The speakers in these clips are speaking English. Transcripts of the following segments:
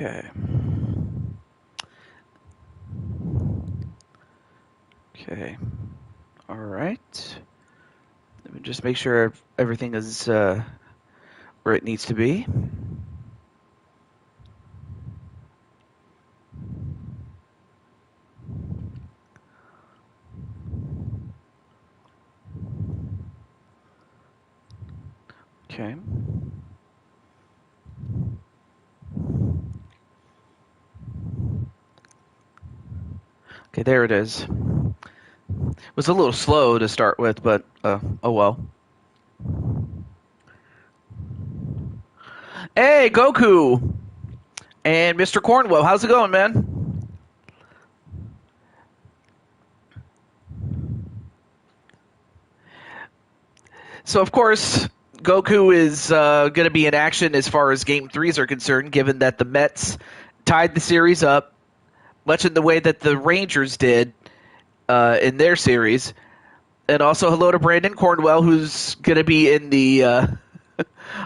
Okay. Okay. All right. Let me just make sure everything is where it needs to be. Okay. Okay, there it is. It was a little slow to start with, but oh well. Hey, Goku and Mr. Cornwell, how's it going, man? So, of course, Goku is going to be in action as far as Game 3s are concerned, given that the Mets tied the series up, much in the way that the Rangers did in their series. And also, hello to Brandon Cornwell, who's going to be in the.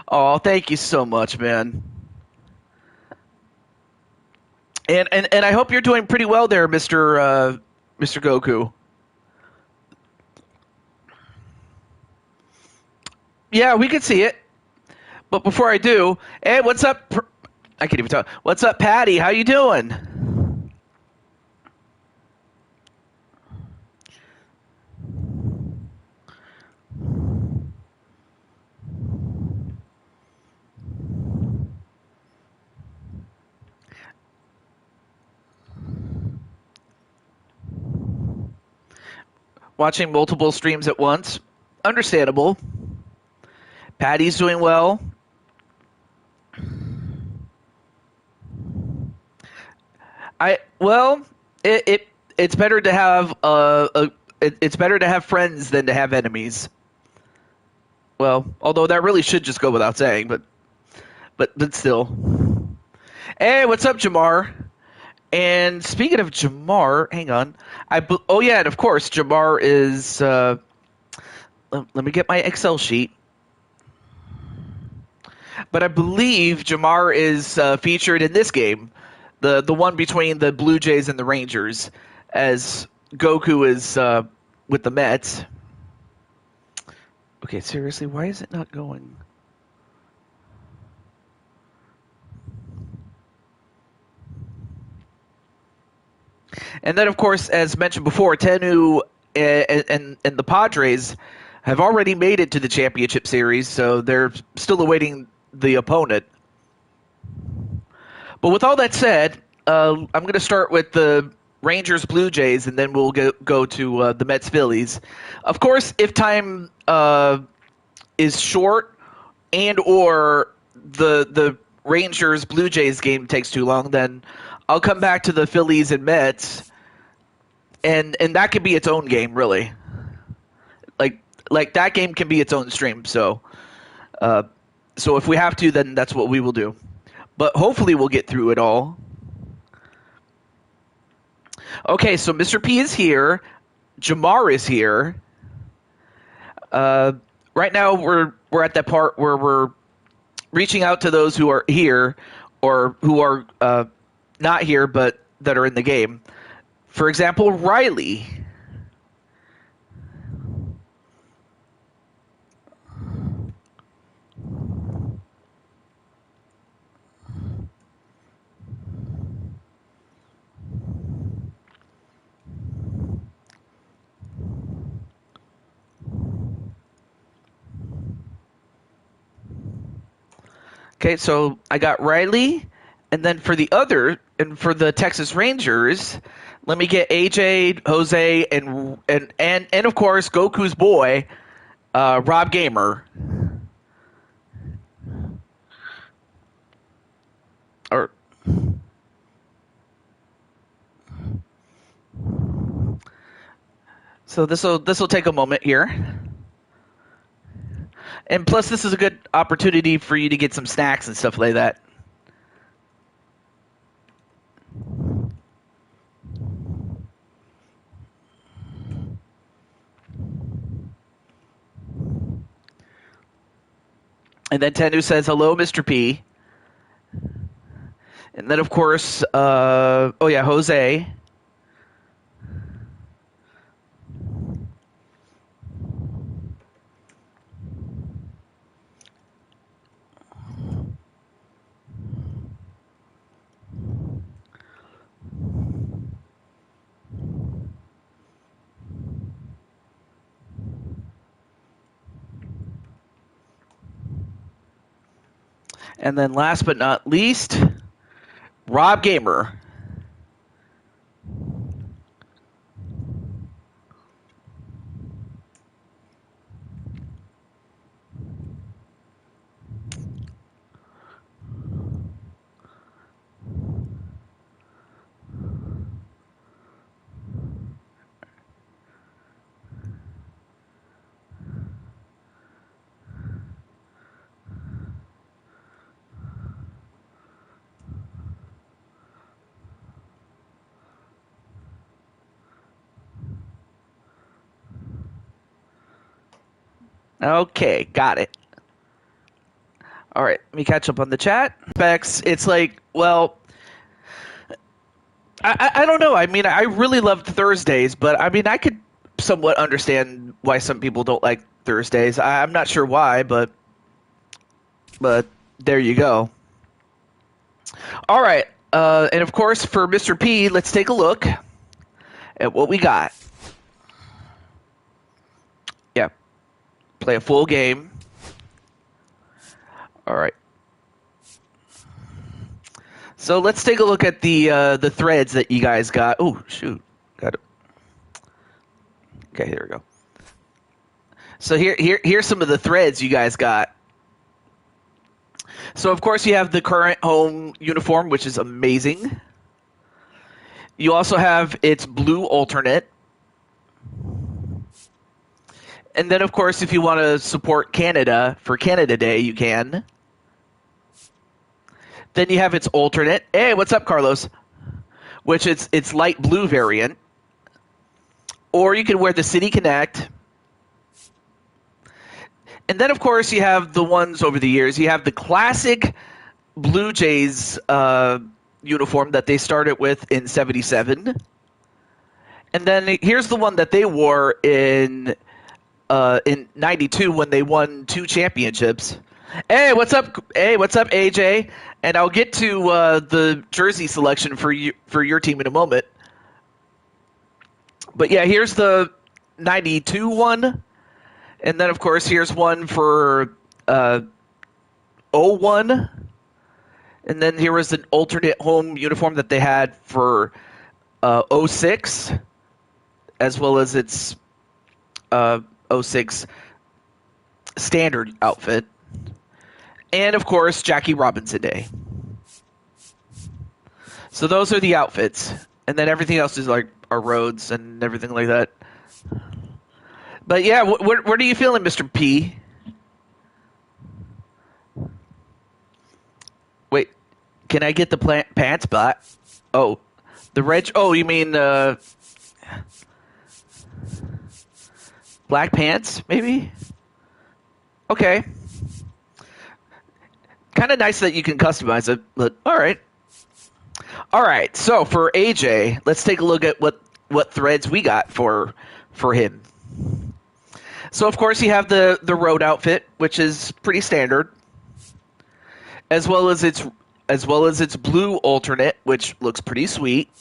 Oh, thank you so much, man. And I hope you're doing pretty well there, Mr. Goku. Yeah, we can see it. But before I do, hey, what's up? I can't even talk. What's up, Patty? How you doing? Watching multiple streams at once. Understandable. Patty's doing well. I well, it's better to have it's better to have friends than to have enemies. Well, although that really should just go without saying, but still. Hey, what's up, Jamar? And speaking of Jamar, hang on. Oh yeah, and of course Jamar is. Let me get my Excel sheet. But I believe Jamar is featured in this game, the one between the Blue Jays and the Rangers, as Goku is with the Mets. Okay, seriously, why is it not going? And then, of course, as mentioned before, Tenu and the Padres have already made it to the championship series, so they're still awaiting the opponent. But with all that said, I'm going to start with the Rangers Blue Jays, and then we'll go to the Mets Phillies. Of course, if time is short and or the Rangers Blue Jays game takes too long, then I'll come back to the Phillies and Mets, and that could be its own game, really. Like that game can be its own stream. So so if we have to, then that's what we will do. But hopefully we'll get through it all. Okay, so Mr. P is here. Jamar is here. Right now we're at that part where we're reaching out to those who are here or who are not here but that are in the game. For example, Riley. Okay, so I got Riley, and then for the Texas Rangers, let me get AJ, Jose, and of course Goku's boy, Rob Gamer. Or so this will take a moment here. And plus, this is a good opportunity for you to get some snacks and stuff like that. And then Tenu says, hello, Mr. P. And then, of course, oh yeah, Jose. And then last but not least, Rob Gamer. Okay, got it. All right, let me catch up on the chat. Specs, it's like, well, I don't know. I mean, I really loved Thursdays, but I mean, I could somewhat understand why some people don't like Thursdays. I'm not sure why, but there you go. All right, and of course for Mr. P, let's take a look at what we got. Yeah, play a full game. All right. So let's take a look at the threads that you guys got. Oh shoot, got it. Okay, here we go. So here's some of the threads you guys got. So of course you have the current home uniform, which is amazing. You also have its blue alternate. And then of course if you want to support Canada for Canada Day, you can. Then you have its alternate. Hey, what's up, Carlos? Which it's light blue variant. Or you can wear the City Connect. And then, of course, you have the ones over the years. You have the classic Blue Jays uniform that they started with in '77. And then here's the one that they wore in '92 when they won 2 championships. Hey, what's up? Hey, what's up, AJ? And I'll get to the jersey selection for your team in a moment. But yeah, here's the '92 one. And then, of course, here's one for '01. And then here was an alternate home uniform that they had for '06, as well as its '06 standard outfit. And, of course, Jackie Robinson Day. So those are the outfits. And then everything else is like our roads and everything like that. But yeah, what are you feeling, Mr. P? Wait, can I get the pants back? Oh, the red. Oh, you mean black pants, maybe? Okay. Kind of nice that you can customize it, but all right. All right. So for AJ, let's take a look at what threads we got for him. So of course you have the road outfit, which is pretty standard, as well as its blue alternate, which looks pretty sweet.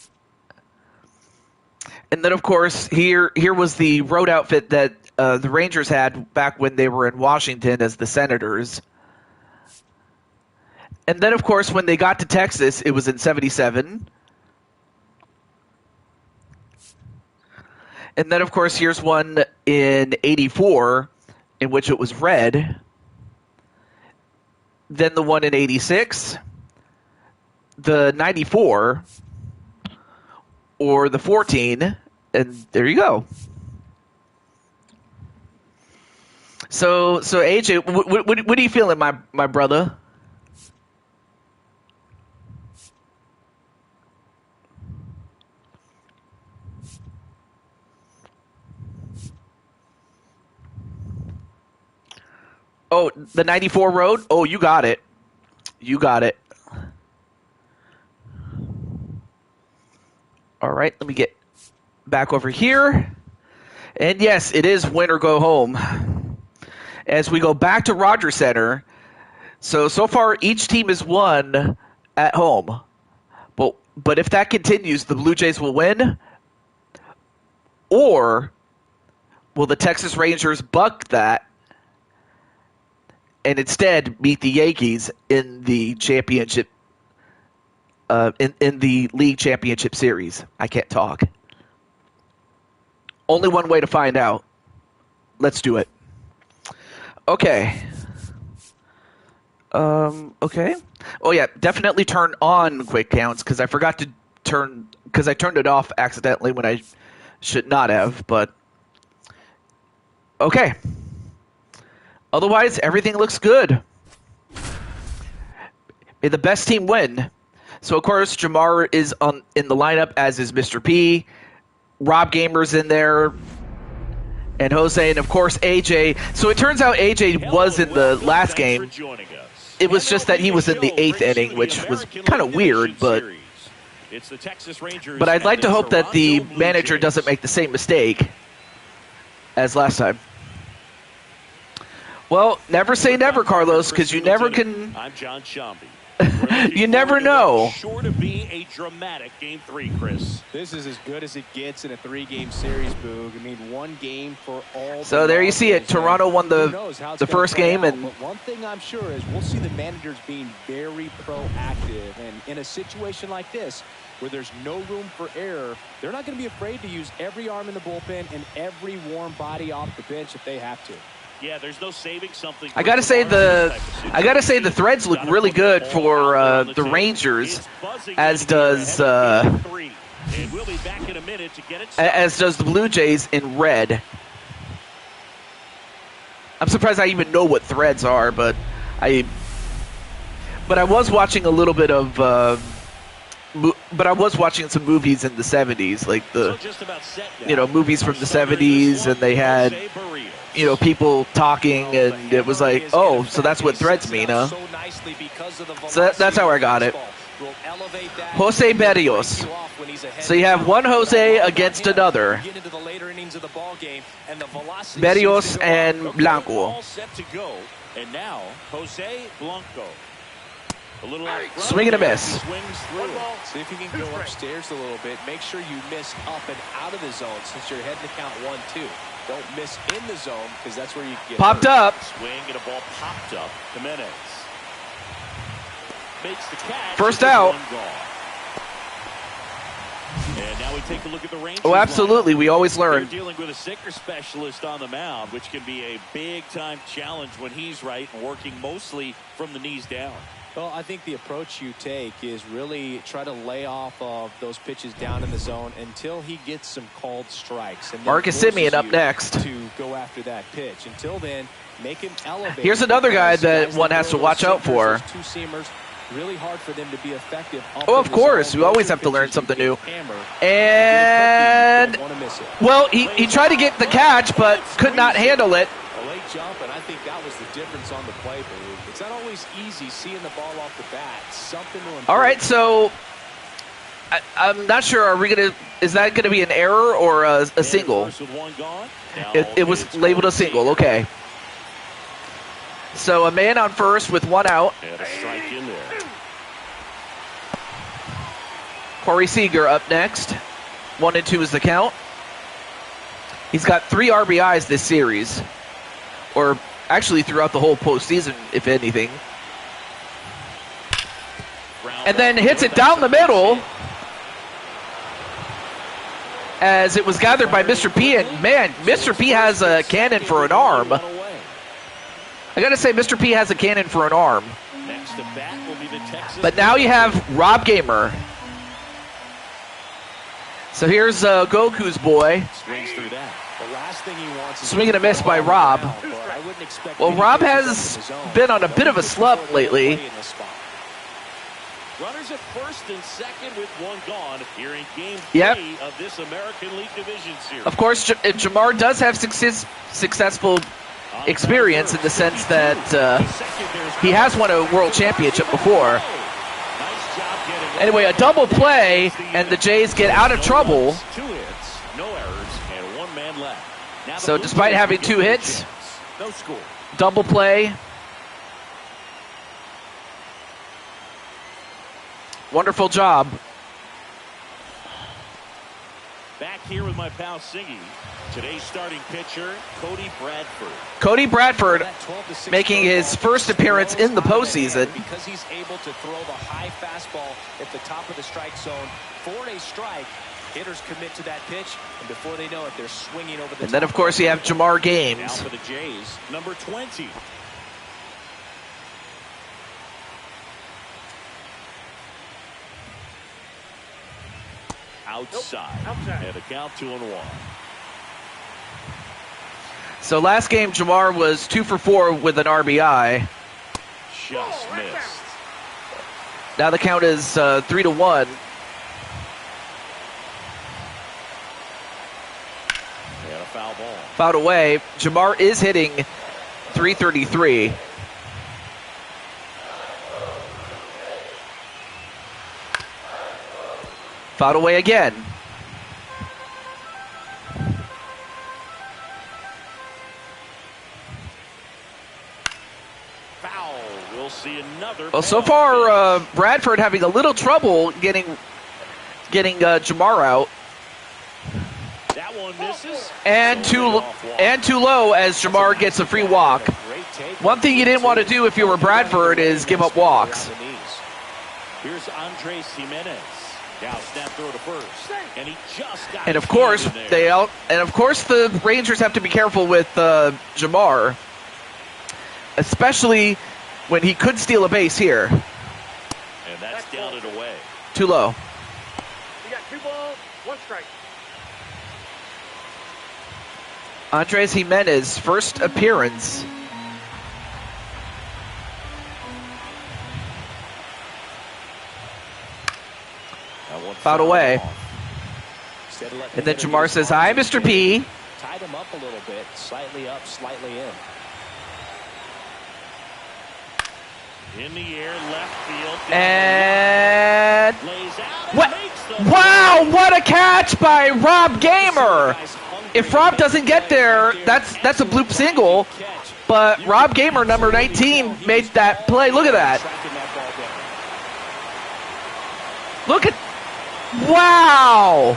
And then of course here was the road outfit that the Rangers had back when they were in Washington as the Senators. And then of course when they got to Texas, it was in '77. And then, of course, here's one in '84 in which it was red. Then the one in '86, the '94, or the '14, and there you go. So AJ, what are you feeling, my brother? Oh, the '94 road? Oh, you got it. You got it. All right, let me get back over here. And yes, it is win or go home. As we go back to Rogers Center. So far, each team has won at home. But if that continues, the Blue Jays will win. Or will the Texas Rangers buck that and instead meet the Yankees in the championship, in the league championship series? I can't talk. Only one way to find out. Let's do it. Okay. Okay. Oh yeah, definitely turn on quick counts because I forgot to because I turned it off accidentally when I should not have, but okay. Otherwise, everything looks good. May the best team win. So of course, Jamar is in the lineup, as is Mr. P. Rob Gamer's in there. And Jose, and of course AJ. So it turns out AJ was in the last game. It was just that he was in the 8th inning, which was kind of weird, but I'd like to hope that the manager doesn't make the same mistake as last time. Well, never say never, Carlos, because you never can. I'm John Shambi. You never know. Sure to be a dramatic Game 3, Chris. This is as good as it gets in a 3-game series, Boog. I mean, one game for all. So there you see it. Toronto won the first game, and but one thing I'm sure is we'll see the managers being very proactive, and in a situation like this where there's no room for error, they're not going to be afraid to use every arm in the bullpen and every warm body off the bench if they have to. Yeah, there's no saving something. I gotta say the threads look really good for the Rangers, as does the Blue Jays in red. I'm surprised I even know what threads are, but I was watching a little bit of. But I was watching some movies in the 70s, like movies from the 70s, and they had, people talking, and it was like, oh, so that's what threads mean, huh? So that's how I got it. Jose Berrios. So you have one Jose against another. Berrios and Blanco. And now, Jose Blanco. Swing and a miss. See if you can go upstairs a little bit. Make sure you miss up and out of the zone since you're heading to count 1-2. Don't miss in the zone because that's where you get popped up. Swing and a ball popped up. Jimenez makes the catch. First out. And now we take a look at the Rangers. Oh, absolutely. We always learn. They're dealing with a sinker specialist on the mound, which can be a big-time challenge when he's right and working mostly from the knees down. Well, I think the approach you take is really try to lay off of those pitches down in the zone until he gets some called strikes. And Marcus Semien up next. To go after that pitch. Until then, make him elevate. Here's another guy that one has to watch out for. Two-seamers, really hard for them to be effective. Oh, of course. We always have to learn something new. And, well, he tried to get the catch, but could not handle it. A late jump, and I think that was the difference on the play. It's not always easy seeing the ball off the bat. Something to improve. All right, so I'm not sure. Is that gonna be an error or a single? It was labeled a single. Okay. So a man on first with one out. Corey Seager up next. 1-2 is the count. He's got 3 RBIs this series, or actually throughout the whole postseason, if anything. And then hits it down the middle as it was gathered by Mr. P. And man, Mr. P has a cannon for an arm. I gotta say, Mr. P has a cannon for an arm. But now you have Rob Gamer. So here's Goku's boy. Swing and a miss by Rob. Well, Rob has been on a bit of a slump lately. Runners at first and second with one gone here in Game 3 of this American League Division Series. Of course, Jamar does have successful experience in the sense that he has won a world championship before. Nice job getting Anyway, a double play, and the Jays get out of trouble. 2 hits, no errors, and 1 man left. Now So despite having 2 hits, no score. double play. Wonderful job. Back here with my pal Siggy. Today's starting pitcher, Cody Bradford. Cody Bradford making his first appearance in the postseason. Because he's able to throw the high fastball at the top of the strike zone for a strike. Hitters commit to that pitch, and before they know it, they're swinging over the And then, of course, you have Jamar Games. Now for the Jays, number 20. Outside. And a count 2-1. So last game, Jamar was 2 for 4 with an RBI. Just missed. Now the count is 3-1. And a foul ball. Fouled away. Jamar is hitting .333. Fouled away again. Foul. We'll see another. Well, so far, Bradford having a little trouble getting Jamar out. That one misses. And too low as Jamar gets a free walk. One thing you didn't want to do if you were Bradford is give up walks. Here's Andres Jimenez. Now snap throw to first, and he just got. And of course the Rangers have to be careful with Jamar, especially when he could steal a base here. And that's down and away. Too low. You got 2 balls, 1 strike. Andres Jimenez, first appearance. Fouled away. And then Jamar says, "Hi, Mr. P." Tied him up a little bit, slightly up, slightly in. In the air, left field. And Lays out what? makes the Wow, what a catch by Rob Gamer. If Rob doesn't get there, that's a bloop single. But Rob Gamer, number 19, made that play. Look at that. Look at, wow.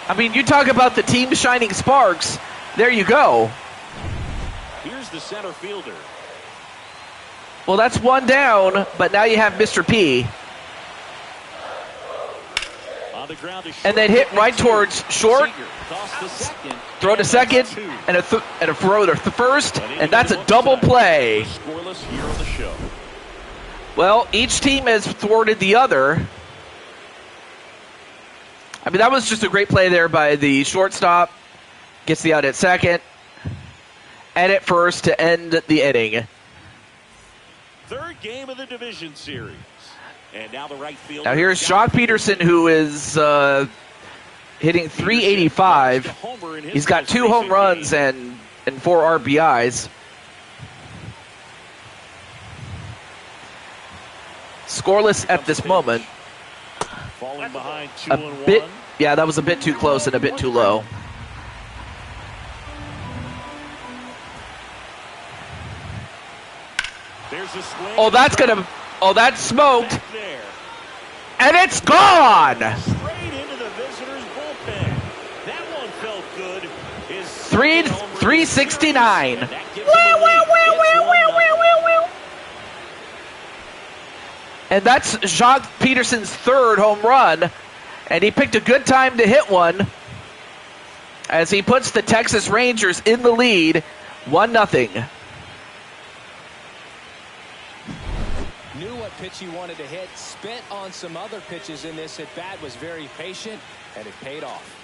I mean, you talk about the team shining sparks. There you go. Here's the center fielder. Well, that's 1 down, but now you have Mr. P. On the ground to short. And then hit right towards short. Seager tossed to second. Throw to second, and a throw to first, and that's a double play. Scoreless here on the show. Well, each team has thwarted the other. I mean, that was just a great play there by the shortstop. Gets the out at second, and at first to end the inning. Third game of the division series. And now the right fielder. Now here's Jock Peterson, who is hitting .385. He's got 2 home runs and 4 RBIs. Scoreless at this moment. Falling behind A 2-1. bit, yeah, that was a bit too close and a bit too low. There's a swing. Oh, that's smoked, Back there. and it's gone. Straight into the visitors' bullpen. That one felt good. His 369. And that gives him a lead. It's 1-0. And that's Jock Peterson's 3rd home run, and he picked a good time to hit one as he puts the Texas Rangers in the lead, 1-0. Knew what pitch he wanted to hit, spent on some other pitches in this at bat, was very patient, and it paid off.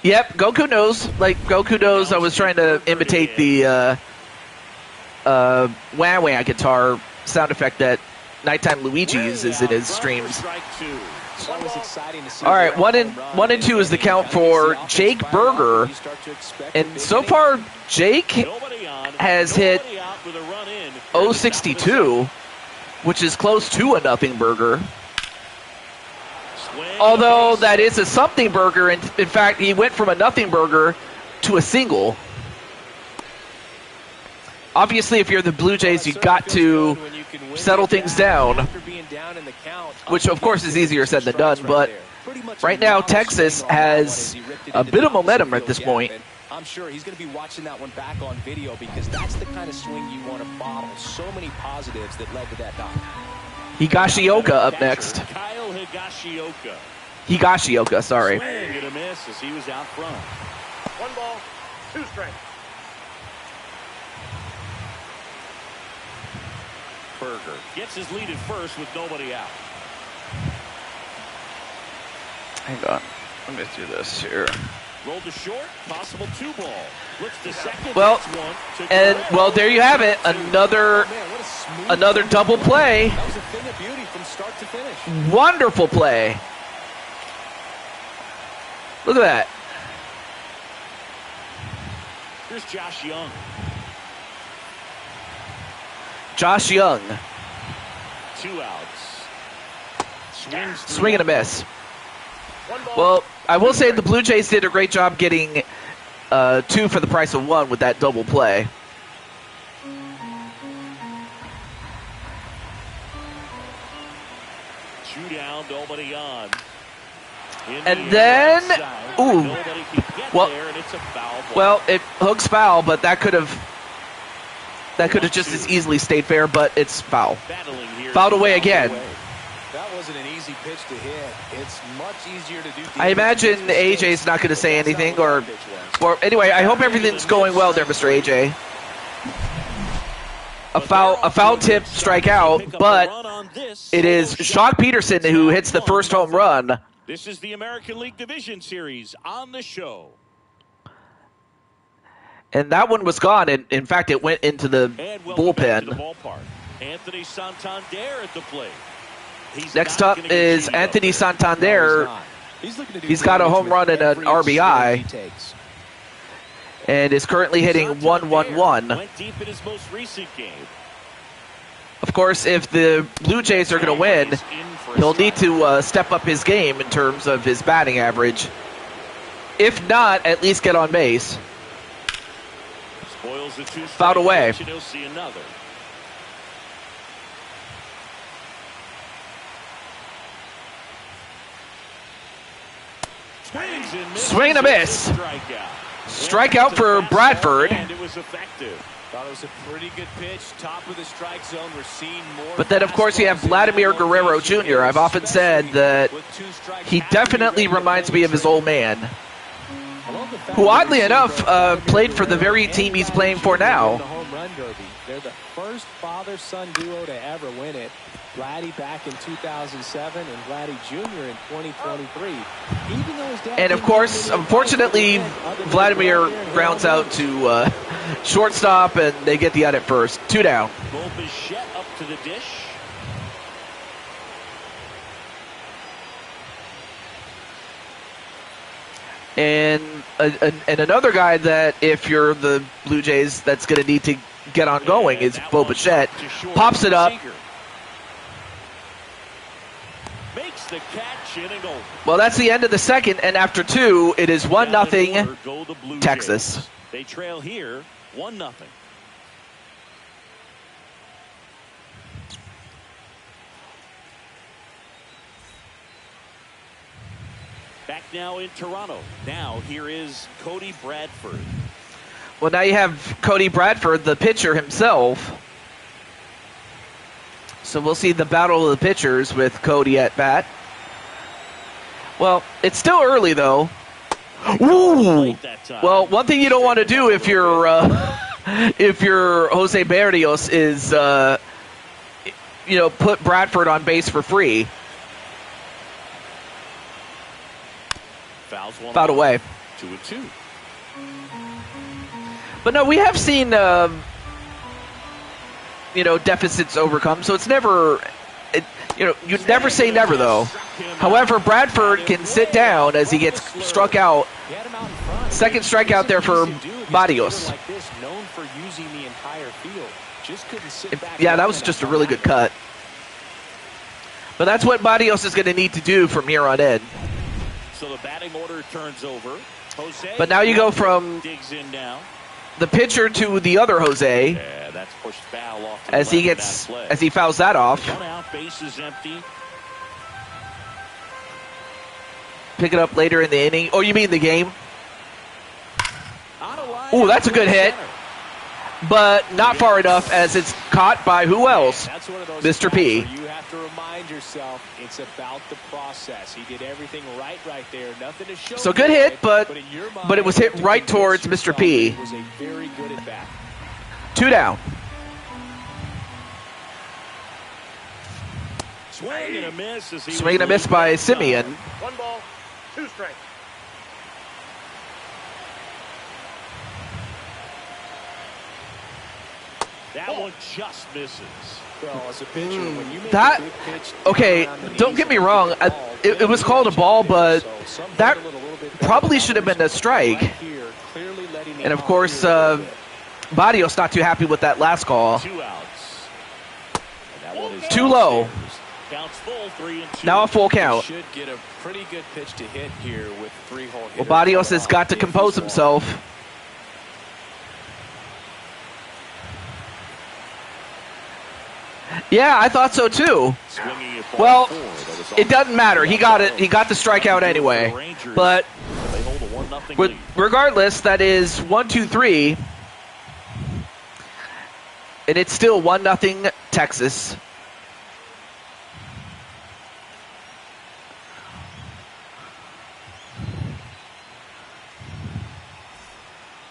Yep, Goku knows. Like, Goku knows I was trying to imitate the wah-wah guitar sound effect that Nighttime Luigi uses in his streams. Strike 2. It's always exciting to see. All right, 1 and 2 is the count for Jake Berger. And so far, Jake has hit 062, which is close to a nothing burger. Although that is a something burger, and in fact, he went from a nothing burger to a single. Obviously, if you're the Blue Jays, you've got to settle things down, which of course is easier said than done, but right now Texas has a bit of momentum at this point. I'm sure he's going to be watching that one back on video because that's the kind of swing you want to bottle. So many positives that led to that knock. Higashioka up next. Kyle Higashioka. Higashioka, sorry. Swing and a miss as he was out front. 1 ball, 2 strikes. Berger gets his lead at first with nobody out. Hang on. Let me do this here. Rolled to short, possible 2 ball. Looks to second. Well, one and well, there you have it. Another double play. That was a thing of beauty from start to finish. Wonderful play. Look at that. Here's Josh Young. Josh Young. 2 outs. Swings Swing and a miss. 1 ball. Well, I will say the Blue Jays did a great job getting 2 for the price of 1 with that double play. Two down, nobody on. And then, ooh, well, well, it hooks foul, but that could have just as easily stayed fair, but it's foul. Fouled away again. That wasn't an easy pitch to hit. It's much easier to do. I imagine AJ's not going to say anything, or anyway, I hope everything's going well there, Mr. AJ. A foul tip strikeout, but it is Shock Peterson who hits the first home run. This is the American League Division Series on the show. And that one was gone, and in fact, it went into the bullpen. Anthony Santander at the plate. Next up is Anthony Santander. He's got a home run and an RBI, and is currently hitting 1-1-1. Went deep in his most recent game. Of course, if the Blue Jays are going to win, he'll need to step up his game in terms of his batting average. If not, at least get on base. Spoils the 2 Fouled away. pitch, and he'll see another. Swing and a miss. Strikeout for Bradford. And it was effective. Thought it was a pretty good pitch, top of the strike zone. We're seeing more. But then, of course, you have Vladimir Guerrero Jr. I've often said that he definitely reminds me of his old man, who, oddly enough, played for the very team he's playing for now. They're the first father-son duo to ever win it. Vladdy back in 2007 and Vladdy Jr. in 2023. Even though his dad And, of course, unfortunately, Vladimir grounds out to shortstop, and they get the out at first. 2 down. Bichette up to the dish. And another guy that, if you're the Blue Jays, that's going to need to get on going is Bo Bichette. Pops it up. Makes the catch in and goal. Well, that's the end of the second, and after 2, it is 1-0 Texas. They trail here 1-0. Back now in Toronto. Now here is Cody Bradford. Well, now you have Cody Bradford, the pitcher himself. So we'll see the battle of the pitchers with Cody at bat. Well, it's still early, though. Ooh! Well, one thing you don't want to do if you're Jose Berrios is, put Bradford on base for free. Fouled away. 2-2. But no, we have seen, deficits overcome. So it's never, you never say never, though. However, Bradford can sit down as he gets struck out. He had him out in front. Second strikeout there for Barrios. Like this, known for using the entire field. Just couldn't sit back. Yeah, that was just a really good cut. But that's what Barrios is going to need to do from here on in. So the batting order turns over. Jose, but now you go from digs in now. The pitcher to the other Jose. Yeah, that's pushed foul off to as he fouls that off. 1 out, base is empty. Pick it up later in the inning. Oh, you mean the game? Oh, that's a good hit. But not far enough as it's caught by who else? Mr. P. You have to remind yourself it's about the process. He did everything right there. Nothing to show. So good hit, but it was hit right towards Mr. P. It was a very good at bat. 2 down. Swing and a miss. Swing and a miss by Simeon. 1 ball, 2 strikes. That one just misses. Well, as a pitcher, when you make that a big pitch, okay, don't get me wrong. It was called a ball, but that probably should have been a strike. And of course, Barrios not too happy with that last call. 2 outs. And that one is too low. Counts full, 3-2. Now a full count. Should get a pretty good pitch to hit here with 3-hole hitter. Well, Barrios has got to compose himself. Yeah, I thought so too. Well, it doesn't matter. He got it. He got the strikeout anyway. But regardless, that is 1-2-3, and it's still 1-0 Texas.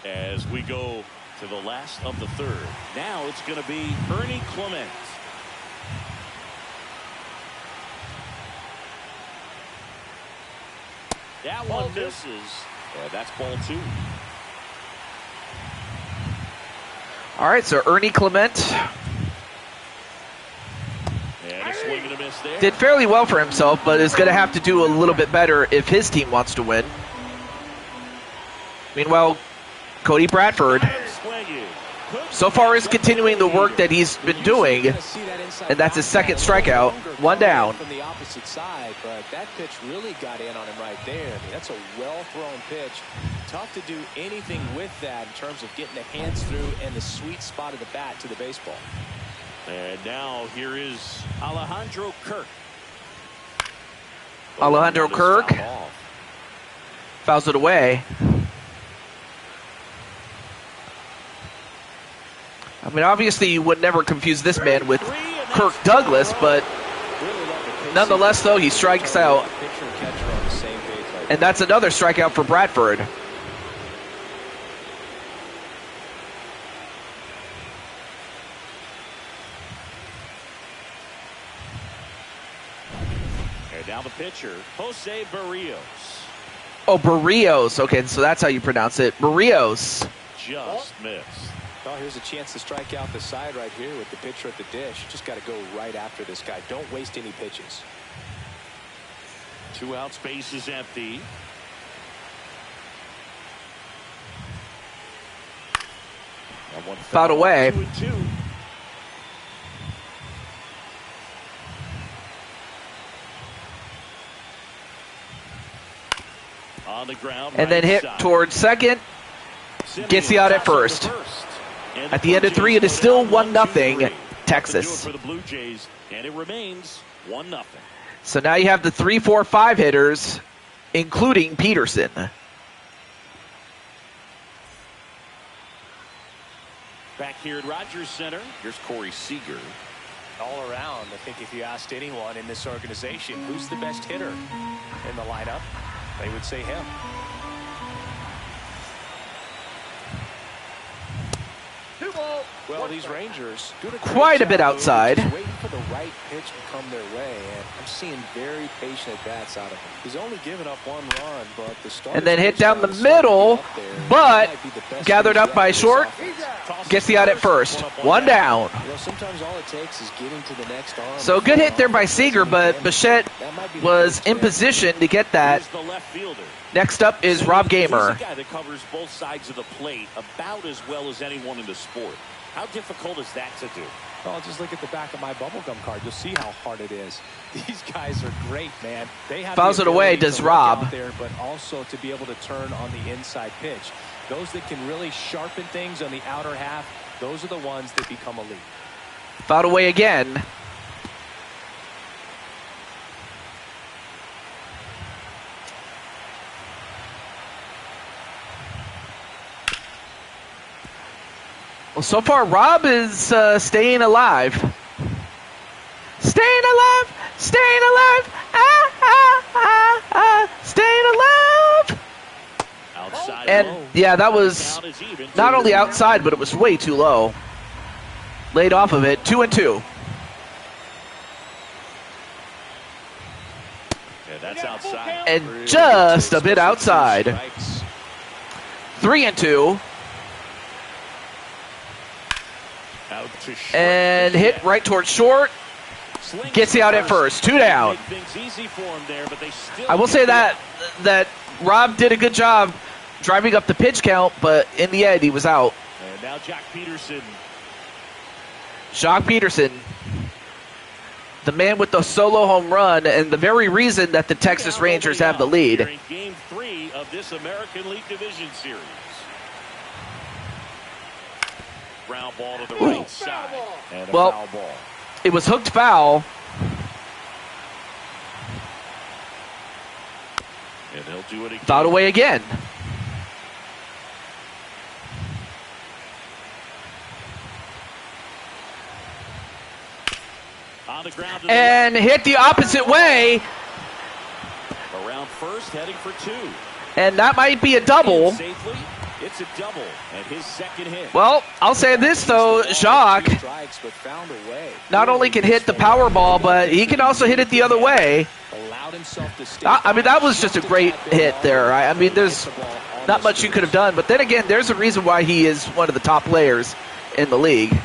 As we go to the last of the third. Now it's going to be Ernie Clement. That one misses. Yeah, that's ball 2. All right, so Ernie Clement And a swing and a miss there. did fairly well for himself, but is going to have to do a little bit better if his team wants to win. Meanwhile, Cody Bradford so far is continuing the work that he's been doing, and that's his second strikeout. 1 down. From the opposite side, but that pitch really got in on him right there. I mean, that's a well-thrown pitch. Tough to do anything with that in terms of getting the hands through and the sweet spot of the bat to the baseball. And now here is Alejandro Kirk. Alejandro Kirk fouls it away. I mean, obviously you would never confuse this man with Kirk Douglas, but nonetheless, though, he strikes out. And that's another strikeout for Bradford. And now the pitcher, Jose Barrios. Oh, Barrios. Okay, so that's how you pronounce it. Barrios. Just missed. Well, here's a chance to strike out the side right here with the pitcher at the dish. Just got to go right after this guy. Don't waste any pitches. 2 outs, base is empty. That one Fouled away. 2-2. On the ground, And then hit towards second. Gets the out at first. At the end of 3, it is still 1-0 Texas. For the Blue Jays, and it remains 1-0. So now you have the 3, 4, 5 hitters, including Peterson. Back here at Rogers Center, here's Corey Seager. All around, I think if you asked anyone in this organization who's the best hitter in the lineup, they would say him. Well, these Rangers Quite a bit outside. waiting for the right pitch to come their way, and I'm seeing very patient at bats out of him. He's only given up 1 run, but the start And then hit down the middle, but gathered up by short. Gets the out at first. 1 down. You know, sometimes all it takes is getting to the next arm. So good hit there by Seager, but Bichette was in position to get that. Here's the left fielder. Next up is Rob Gamer. He's a guy that covers both sides of the plate about as well as anyone in the sport. How difficult is that to do? Well, just look at the back of my bubblegum card. You'll see how hard it is. These guys are great, man. They have Fouls it away, does Rob. Out there, but also to be able to turn on the inside pitch. Those that can really sharpen things on the outer half, those are the ones that become elite. Fouled away again. Well, so far, Rob is staying alive. Staying alive, staying alive, staying alive. Outside And low. yeah, that was not only outside, but it was way too low. Laid off of it, 2-2. Yeah, that's outside. And just a bit outside. 3-2. Out to short. And hit right towards short. Gets the out at first. 2 down. Make things easy for him there, but they still I will say that Rob did a good job driving up the pitch count, but in the end, he was out. And now Jock Peterson. Jock Peterson, the man with the solo home run, and the very reason that the Texas Rangers have the lead. During Game 3 of this American League Division Series. Ground ball to the right side. And a foul ball. It was hooked foul. And he'll do it again. Fouled away again. On the ground to the And hit the opposite way. right. Around first, heading for 2. And that might be a double. Safely, it's a double. And his second hit. Well, I'll say this, though. Jacques not only can hit the power ball, but he can also hit it the other way. I mean, that was just a great hit there. I mean, there's not much you could have done. But then again, there's a reason why he is one of the top players in the league.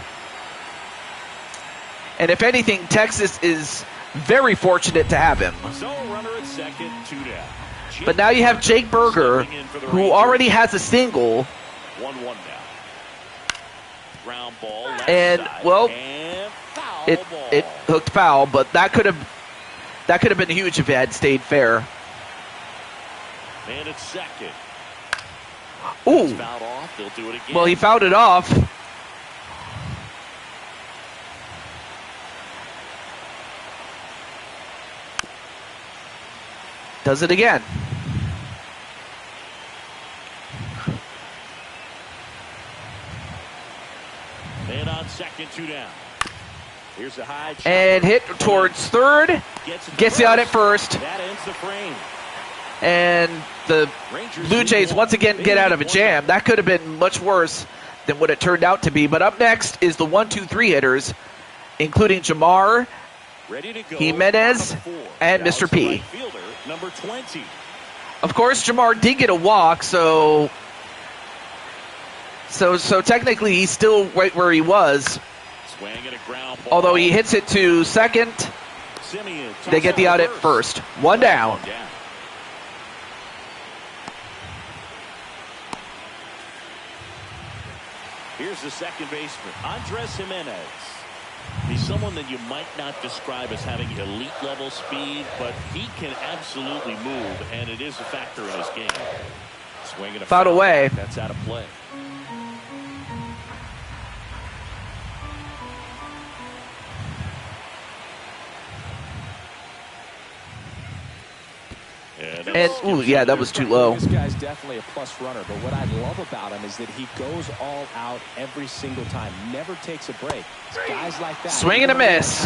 And if anything, Texas is very fortunate to have him. So runner at second, 2 down. But now you have Jake Berger, who already has a single. 1-1 now. Ground ball. Left And, side, well, and foul It ball. hooked foul, but that could have been huge if it had stayed fair. And it's second. Ooh. It's fouled off. They'll do it again. Well, he fouled it off. Does it again. And on second, 2 down. Here's a high chopper. And hit towards third. Gets the out at first. That ends the frame. And the Rangers Blue Jays once again get out of a jam. That could have been much worse than what it turned out to be. But up next is the 1-2-3 hitters, including Jamar, Ready to go. Jimenez, and Mr. P. Right fielder, number 20. Of course, Jamar did get a walk, so technically he's still right where he was. Swing and a ground ball. Although he hits it to second, Simeon, they get the out at first. 1 down. Here's the second baseman, Andres Jimenez. He's someone that you might not describe as having elite level speed, but he can absolutely move, and it is a factor in his game. Swing and a Fouled away. That's out of play. And, ooh, yeah, that was too low. This guy's definitely a plus runner, but what I love about him is that he goes all out every single time, never takes a break. It's guys like that. Swing and a miss.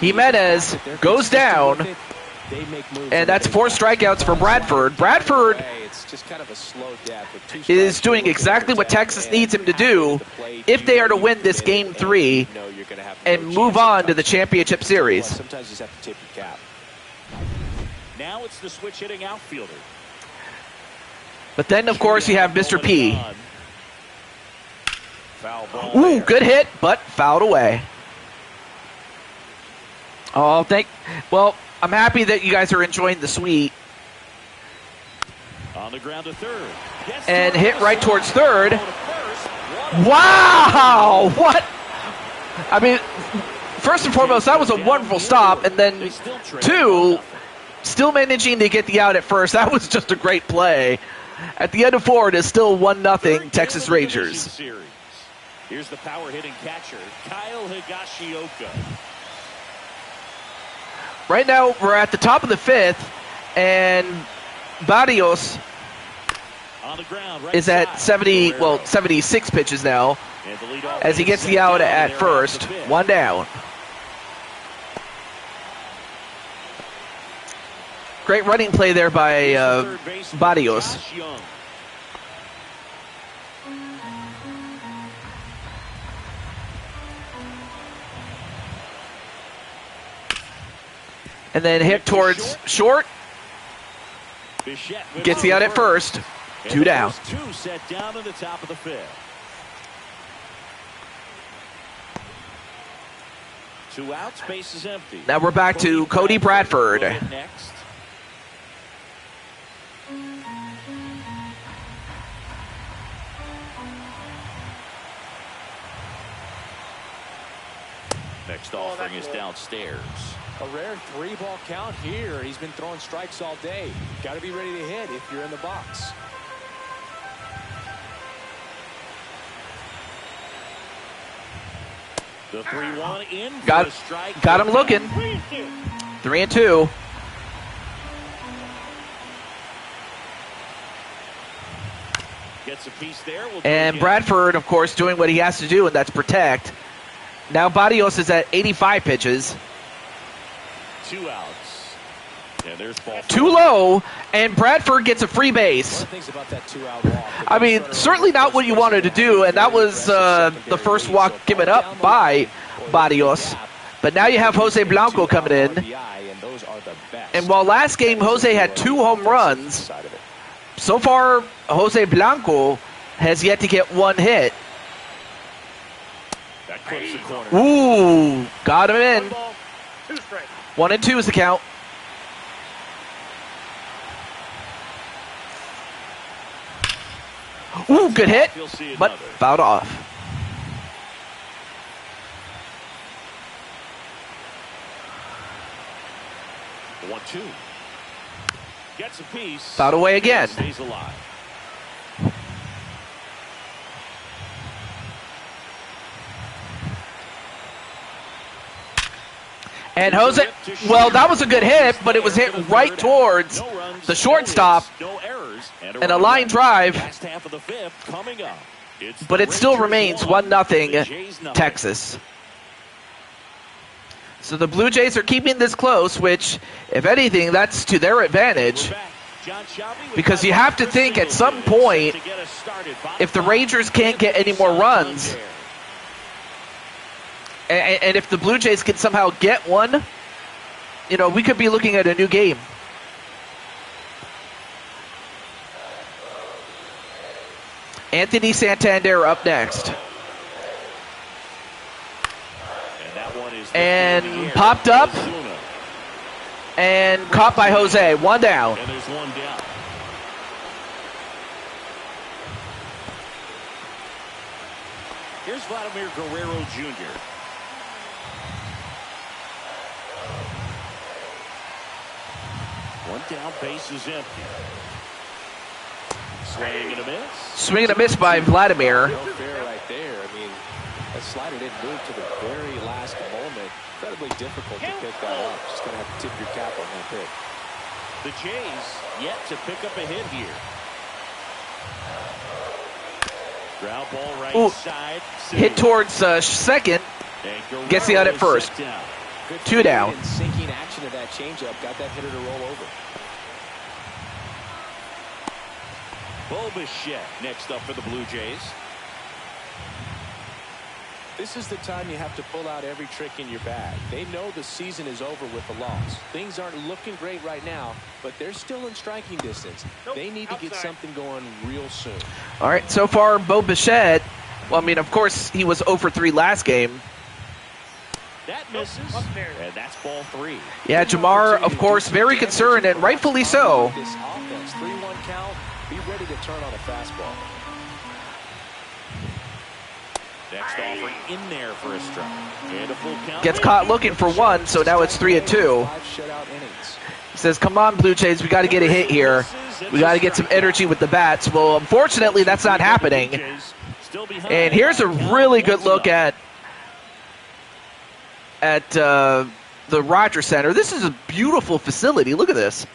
Jimenez goes down, and that's 4 strikeouts for Bradford. Bradford is doing exactly what Texas needs him to do if they are to win this Game 3 and move on to the championship series. Sometimes you just have to tip your cap. Now it's the switch hitting outfielder. But then, of course, you have Mr. P. Foul ball Ooh, there. good hit, but fouled away. Oh, well, I'm happy that you guys are enjoying the suite. On the ground to third. And hit right towards third. Wow! What? I mean, first and foremost, that was a wonderful stop. And then, two, still managing to get the out at first. That was just a great play. At the end of 4, it is still 1-0 Texas Rangers. Here's the power hitting catcher, Kyle Higashioka. Right now, we're at the top of the 5th, and Barrios is at 76 pitches now, as he gets the out at first. 1 down. Great running play there by Barrios. And then hit towards short. Gets the out at first. 2 down. 2 set down in the top of the 5th. 2 outs, base is empty. Now we're back to Cody Bradford. Next. Next offering is downstairs. A rare 3-ball count here. He's been throwing strikes all day. Got to be ready to hit if you're in the box. The 3-1 in for Got a strike. him looking. 3-2. Gets a piece there. And Bradford, of course, doing what he has to do, and that's protect. Now Barrios is at 85 pitches. 2 outs. And there's ball. Too low, and Bradford gets a free base. I mean, certainly not what you wanted to do, and that was the first walk given up by Barrios. But now you have Jose Blanco coming in. And while last game Jose had 2 home runs, so far Jose Blanco has yet to get 1 hit. That clips the corner. Ooh, got him in. 2 strikes. 1-2 is the count. Ooh, good hit, but fouled off. One, 2. Gets a piece. Fouled away again. Stays alive. And Jose, well, that was a good hit, but it was hit right towards the shortstop. And a line drive. But it still remains 1-0 Texas. So the Blue Jays are keeping this close, which, if anything, that's to their advantage. Because you have to think at some point, if the Rangers can't get any more runs, and if the Blue Jays can somehow get one, you know, we could be looking at a new game. Anthony Santander up next. And popped up and caught by Jose. 1 down. And there's 1 down. Here's Vladimir Guerrero Jr. One down, base is empty. Swing and a miss. Swing and a miss by Vladimir. No fair right there. I mean, that slider didn't move to the very last moment. Incredibly difficult to pick that up. Just going to have to tip your cap on that pick. The Jays yet to pick up a hit here. Ground ball right side. Hit towards second. Gets the out at first. 2 down. Sinking action of that changeup got that hitter to roll over. Bo Bichette next up for the Blue Jays. This is the time you have to pull out every trick in your bag. They know the season is over with the loss. Things aren't looking great right now, but they're still in striking distance. They need to get something going real soon. All right, so far, Bo Bichette, well, I mean, of course, he was 0 for 3 last game. That misses, and that's ball 3. Yeah, Jamar, of course, very concerned, and rightfully so. This offense, 3-1 count. Be ready to turn on a fastball. Next offering in there for a strike. And a full count. Gets caught looking for one, so now it's 3-2. 5 shutout innings. He says, come on, Blue Jays, we got to get a hit here. We got to get some energy with the bats. Well, unfortunately, that's not happening. And here's a really good look at the Rogers Center. This is a beautiful facility. Look at this.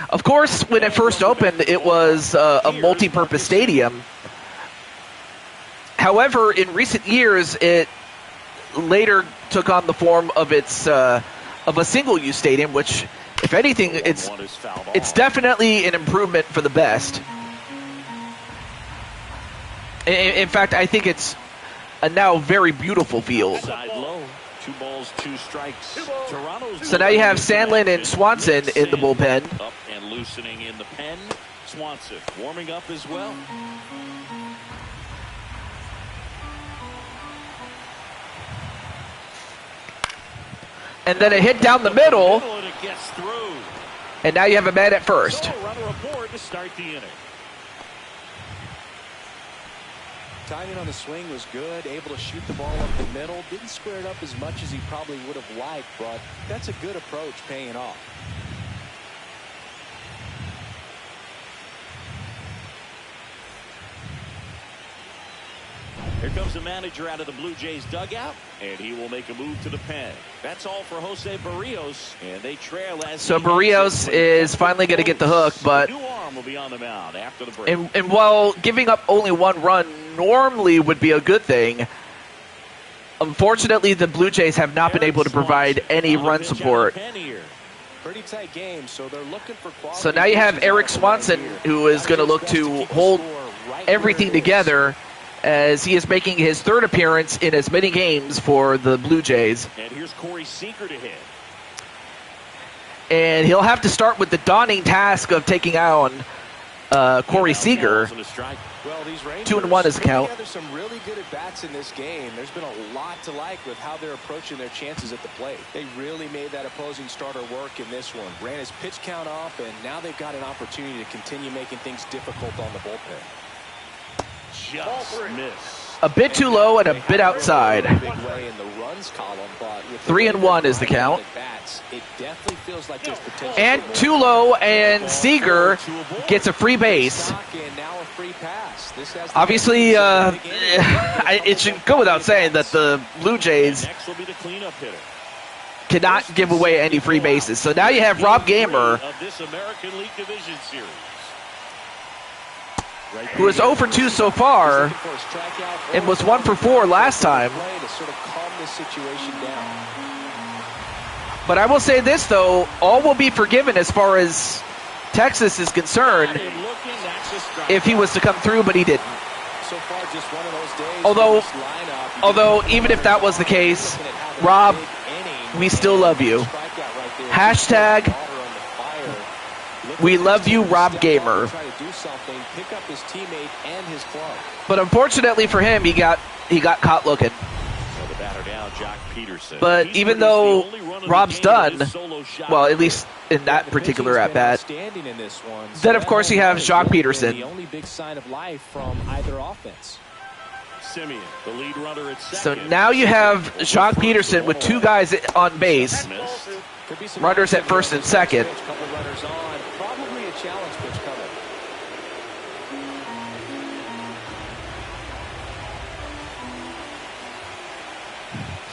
Of course, when it first opened, it was a multi-purpose stadium. However, in recent years, it later took on the form of its of a single-use stadium, which, if anything, it's definitely an improvement for the best. In fact, I think it's a now very beautiful field. Side low. 2 balls, 2 strikes. So now you have Sandlin and Swanson in the bullpen. Up and loosening in the pen. Swanson warming up as well. And then a hit down the middle. And it gets through. And now you have a man at first. So a runner aboard to start the inning. Timing on the swing was good, able to shoot the ball up the middle. Didn't square it up as much as he probably would have liked, but that's a good approach paying off. Here comes the manager out of the Blue Jays dugout, and he will make a move to the pen. That's all for Jose Barrios, and they trail as So Barrios is finally going to get the hook, but new arm will be on the mound after the break. and while giving up only 1 run normally would be a good thing, unfortunately the Blue Jays have not been able to provide any run support. Pretty tight game, so they're looking for quality. So now you have Eric Swanson, who is going to look to hold everything together, as he is making his 3rd appearance in as many games for the Blue Jays. And here's Corey Seager to hit. And he'll have to start with the daunting task of taking on Corey Seager. Well, these 2-1 is the count. There's some really good at-bats in this game. There's been a lot to like with how they're approaching their chances at the plate. They really made that opposing starter work in this one. Ran his pitch count up, and now they've got an opportunity to continue making things difficult on the bullpen. Just miss. A bit too low and a bit outside. 3-1 is the count. And too low, and Seager gets a free base. Obviously, it should go without saying that the Blue Jays cannot give away any free bases. So now you have Rob Gamer, who is 0 for 2 so far and was 1 for 4 last time. But I will say this, though, all will be forgiven as far as Texas is concerned if he was to come through, but he didn't. Although even if that was the case, Rob, we still love you. Hashtag we love you, Rob Gamer. But unfortunately for him, he got caught looking. But even though Rob's done, well, at least in that particular at-bat, then of course you have Jock Peterson. The only big sign of life from either offense. Simeon, the lead runner at So second. now you have Jock Peterson with 2 guys on base, runners at first and second. Probably a challenge pitch coming.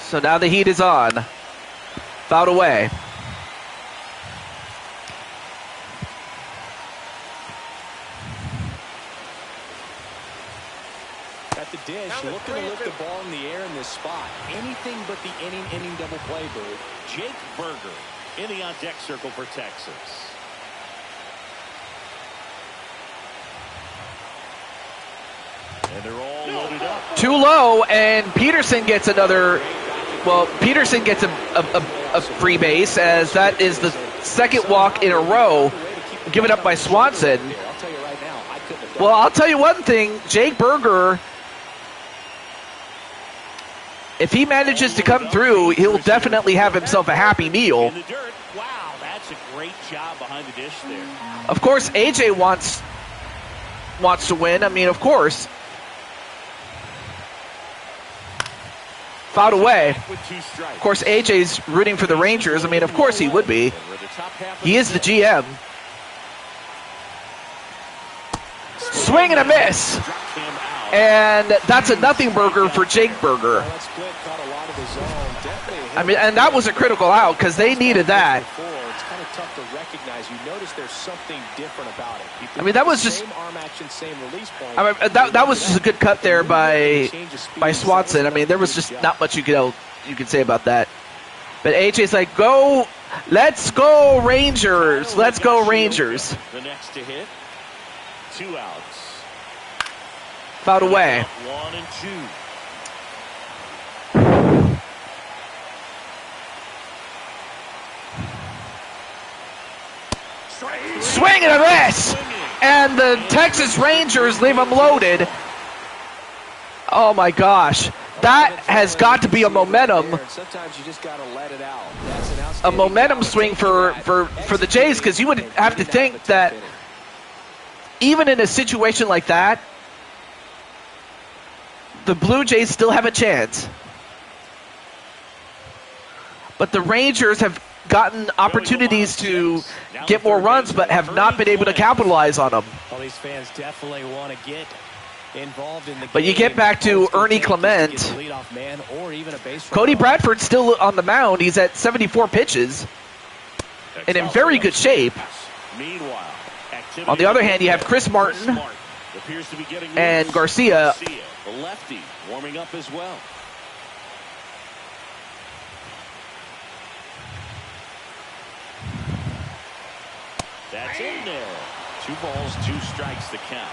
So now the heat is on. Fouled away. At the dish, looking to lift the ball in the air in this spot. Anything but the inning double play, Boo. Jake Berger in the on-deck circle for Texas. And they're all loaded up. Too low, and Peterson gets another. Well, Peterson gets a free base, as that is the 2nd walk in a row given up by Swanson. Well, I'll tell you one thing, Jake Berger, if he manages to come through, he'll definitely have himself a happy meal. In the dirt. Wow, that's Makes a great job behind the dish there. Of course, AJ wants to win. I mean, of course. Fouled away. Of course, AJ's rooting for the Rangers. I mean, of course he would be. He is the GM. Swing and a miss. And that's a nothing burger for Jake Berger. I mean, and that was a critical out because they needed that. It's kind of tough to recognize. You notice there's something different about it. I mean, that was just same arm action, same release point. I mean, that was just a good cut there by Swanson. I mean, there was just not much you could say about that. But AJ's like, go, let's go Rangers, let's go Rangers. The next to hit, 2 outs. Fouled away. 1 and 2. Swing and a miss! And the Texas Rangers leave them loaded. Oh my gosh. That has got to be a momentum. Sometimes you just got to let it out. A momentum swing for the Jays, because you would have to think that even in a situation like that, the Blue Jays still have a chance. But the Rangers have gotten opportunities to get more runs, but have not been able to capitalize on them. Well, these fans definitely want to get involved in the But you get back to Ernie Clement. Cody Bradford's still on the mound. He's at 74 pitches and in very good shape. On the other hand, you have Chris Martin and Garcia. The lefty warming up as well. That's in there. 2 balls, 2 strikes the count.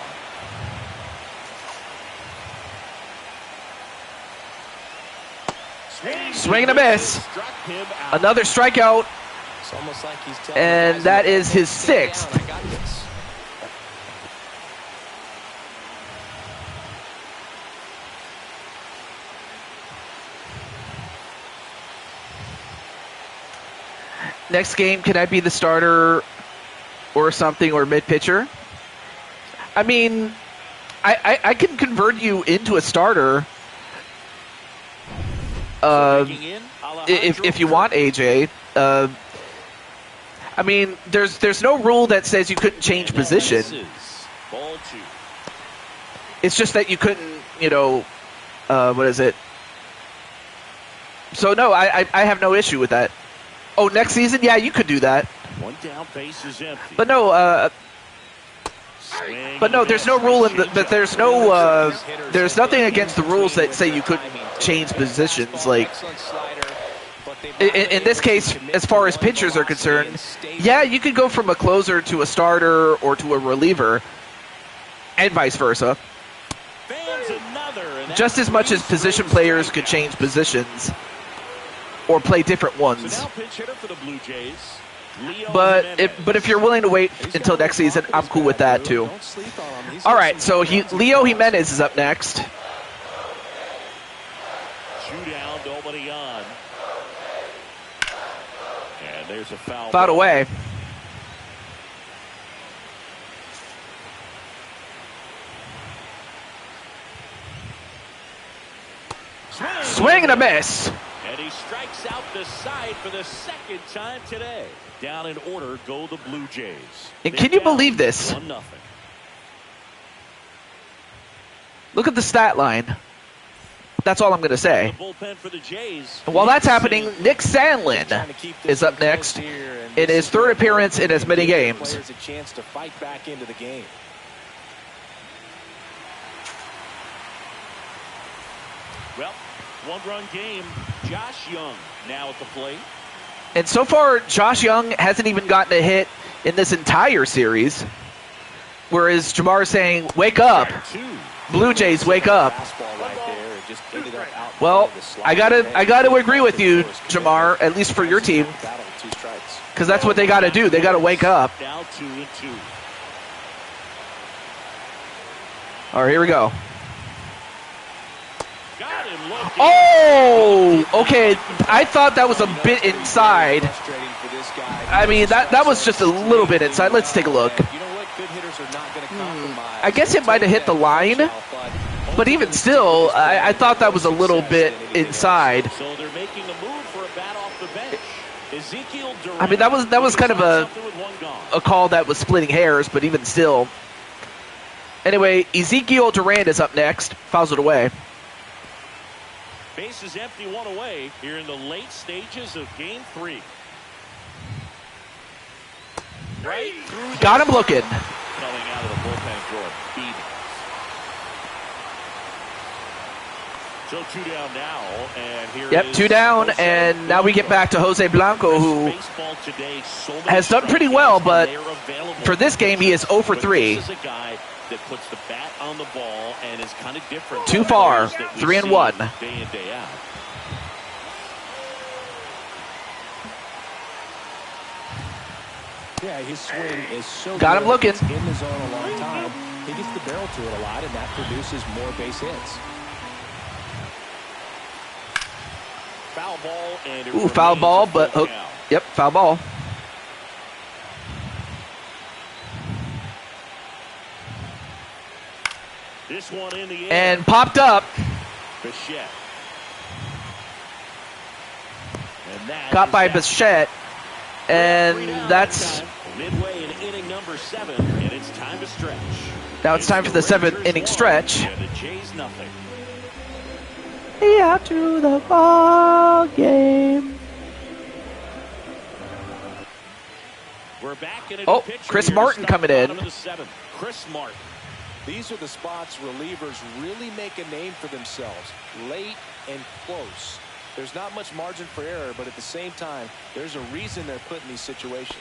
Swing and a miss. Another strikeout. It's almost like he's and that is his 6th. Next game, can I be the starter or something, or mid-pitcher? I mean, I can convert you into a starter if you want, AJ. I mean, there's no rule that says you couldn't change position. It's just that you couldn't, what is it? So, no, I have no issue with that. Oh, next season? Yeah, you could do that. 1 down, base is empty. But no, there's no rule but there's no, there's nothing against the rules that say you couldn't change positions. Like, in this case, as far as pitchers are concerned, yeah, you could go from a closer to a starter or to a reliever, and vice versa. Just as much as position players could change positions or play different ones. But if you're willing to wait until next season, I'm cool with that too. All right, so Leo Jimenez is up next. 2 down, nobody on. And there's a foul. Fouled away. Swing and a miss. And he strikes out the side for the 2nd time today. Down in order go the Blue Jays. And can you believe this? 1-0. Look at the stat line. That's all I'm going to say. The bullpen for the Jays. And while that's happening, Nick Sandlin is up next in his 3rd appearance in as many games. A chance to fight back into the game. Well, 1-run game. Josh Young now at the plate. And so far, Josh Young hasn't even gotten a hit in this entire series. Whereas Jamar is saying, wake up. Blue Jays, wake up. Well, I gotta agree with you, Jamar, at least for your team. Because that's what they got to do. They got to wake up. Now 2-2. All right, here we go. Got it him looking. Oh, okay. I thought that was a bit inside. I mean, that was just a little bit inside. Let's take a look. I guess it might have hit the line, but even still, I thought that was a little bit inside. So they're making a move for a bat off the bench. Ezekiel Durant. I mean, that was kind of a call that was splitting hairs, but even still. Anyway, Ezekiel Durant is up next. Fouls it away. Base is empty, one away here in the late stages of Game 3. Right through. Got him looking. Coming out of the bullpen for a beating. So 2 down now, and here Yep, 2 down, and now we get back to Jose Blanco, who has done pretty well, but for this game, he is 0 for 3. This is a guy that puts the bat on the ball and is kind of different. Too far, 3-1. Day in, day out. Yeah, his swing is so Got him good. looking. It's in the zone a long time. He gets the barrel to it a lot, and that produces more base hits. Foul ball, and it Ooh, foul remains ball, a full but count. yep, foul ball. This one in the air. And popped up. Bichette. And that Caught is by that. Bichette. And that's midway in inning number 7, and it's time to stretch. now it's time for the 7th inning stretch. And the Jays nothing. Yeah, to the ball game. We're back in a Oh, pitcher Chris here, Martin start coming in. bottom of the 7th. Chris Martin. These are the spots relievers really make a name for themselves. Late and close. There's not much margin for error, but at the same time, there's a reason they're put in these situations.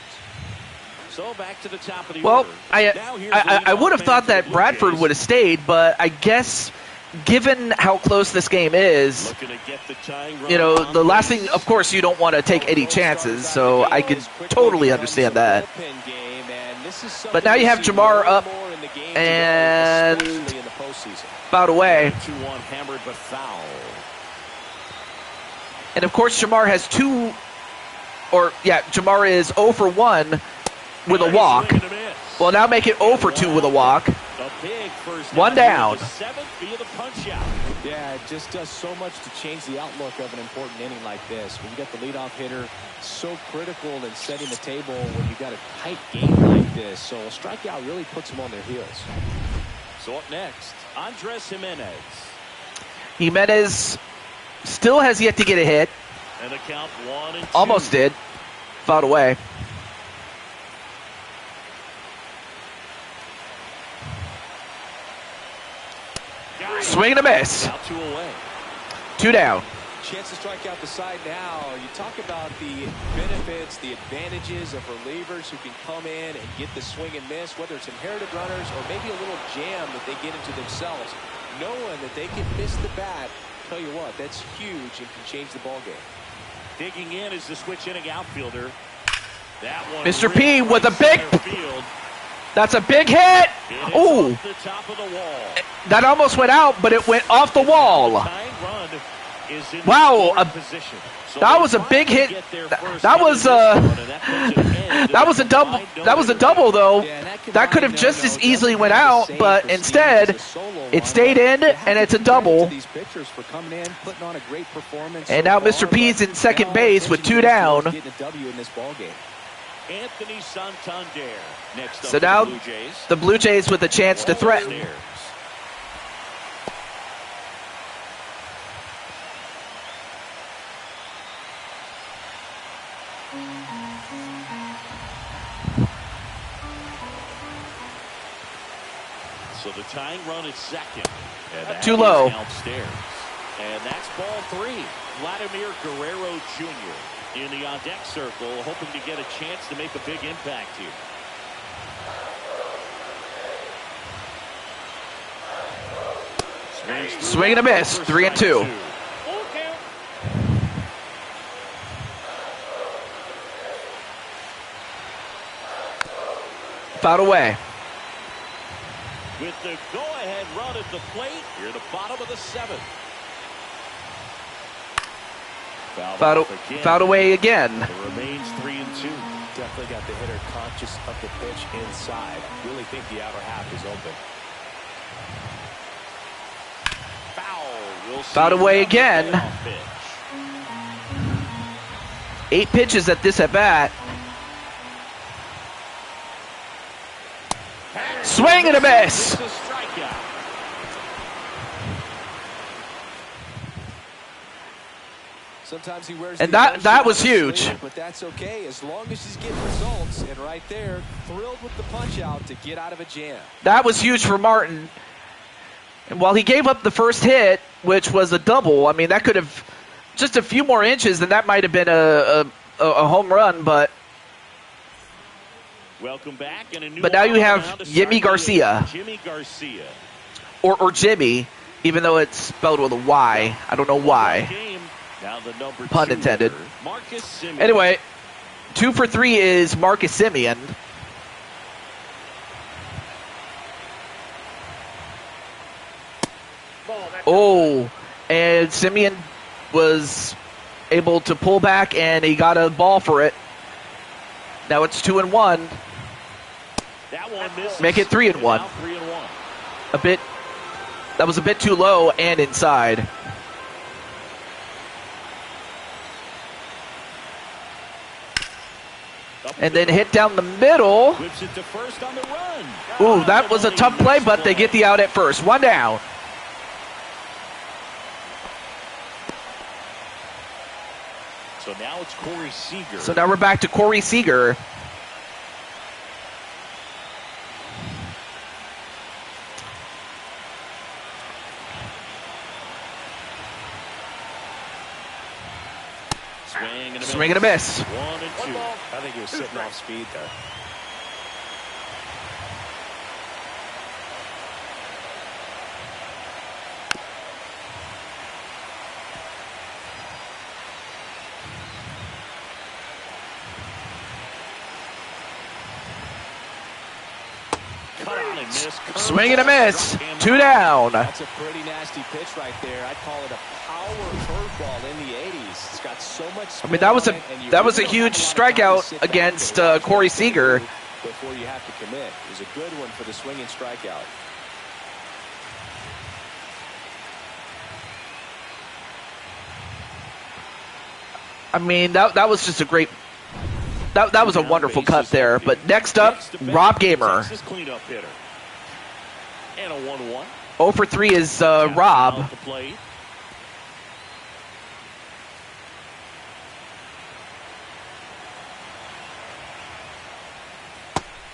So back to the top of the Well, order. Now here's the I would have leadoff thought man that for the Blue Bradford Jays. would have stayed, but I guess given how close this game is, Looking to get the tying run you know, on the last base. thing, of course, you don't want to take any chances, so I could totally understand that. But now you have Jamar up and fouled away. 2-1 hammered but foul. And of course, Jamar has Jamar is 0 for 1 with a walk. Swing and a miss. Well, now make it 0 for 2 with a walk. A big first One down. The 7th via the punch out. Yeah, it just does so much to change the outlook of an important inning like this. When you got the leadoff hitter, so critical in setting the table when you got a tight game like this. So a strikeout really puts them on their heels. So up next, Andres Jimenez. Jimenez still has yet to get a hit. And the count 1-2. Almost did. Fouled away. Swing and a miss. Out 2 away. 2 down. Chance to strike out the side now. You talk about the benefits, the advantages of relievers who can come in and get the swing and miss, whether it's inherited runners or maybe a little jam that they get into themselves. Knowing that they can miss the bat, tell you what, that's huge and can change the ball game. Digging in is the switch inning outfielder. That one Mr. ripped P with a right big- center field. That's a big hit. It is Ooh, off the top of the wall. that almost went out, but it went off the wall. Tying run is in Wow, scoring position. So that they was a tried big to hit. get their That- first that hit was, in this one, and that puts an end to that was a the double. combined That was a no-hitter. double, though. Yeah, That could have just as easily went out, but instead, it stayed in, and it's a double. And now Mr. P's in second base with 2 down. Anthony Santander next up So for now the Blue Jays. the Blue Jays with a chance to threaten. Upstairs. So the tying run is second. And that Too is low. Downstairs. And that's ball 3. Vladimir Guerrero Jr. in the on-deck circle, hoping to get a chance to make a big impact here. Swing and a miss, 3-2. Fouled away. With the go-ahead run at the plate, here at the bottom of the 7th. Fouled away again. It remains 3-2. Definitely got the hitter conscious of the pitch inside. Really think the outer half is open. Foul. We'll see Fouled away another again. payoff pitch. 8 pitches at this at bat. Swing and a miss. It's a strikeout. Sometimes he wears And the that emotion on was his huge. sleeve, but that's okay as long as he's getting results. And right there, thrilled with the punch out to get out of a jam. That was huge for Martin. And while he gave up the first hit, which was a double, I mean, that could have just a few more inches, and that might have been a home run. But Welcome back. And a new now you arm have now to Yimmy start Garcia. Jimmy Garcia. or Jimmy, even though it's spelled with a Y. I don't know why. Now the number Pun 2 intended. hitter, Marcus Semien. Anyway, 2 for 3 is Marcus Semien. Oh, and Semien was able to pull back, and he got a ball for it. Now it's 2-1. That one misses. Make it 3-1. Now 3-1. That was a bit too low and inside. And then hit down the middle. Whips it to first on the run. Ooh, that was a tough play, but they get the out at first. 1 down. So now it's Corey Seager. So now we're back to Corey Seager. Swing and a miss. 1-2. I think he was sitting off speed there. Cut on and miss. Swing and a miss. 2 down. That's a pretty nasty pitch right there. I'd call it a power curveball in the 80s. It's got so much I mean, that was a huge strikeout against Corey Seager. Before you have to commit. It was a good one for the swinging strikeout. I mean, that was just a great. That was a wonderful cut there. But next up, Rob Gamer. Texas cleanup hitter. And a 1-1. 0 for 3 is Rob. Off the plate.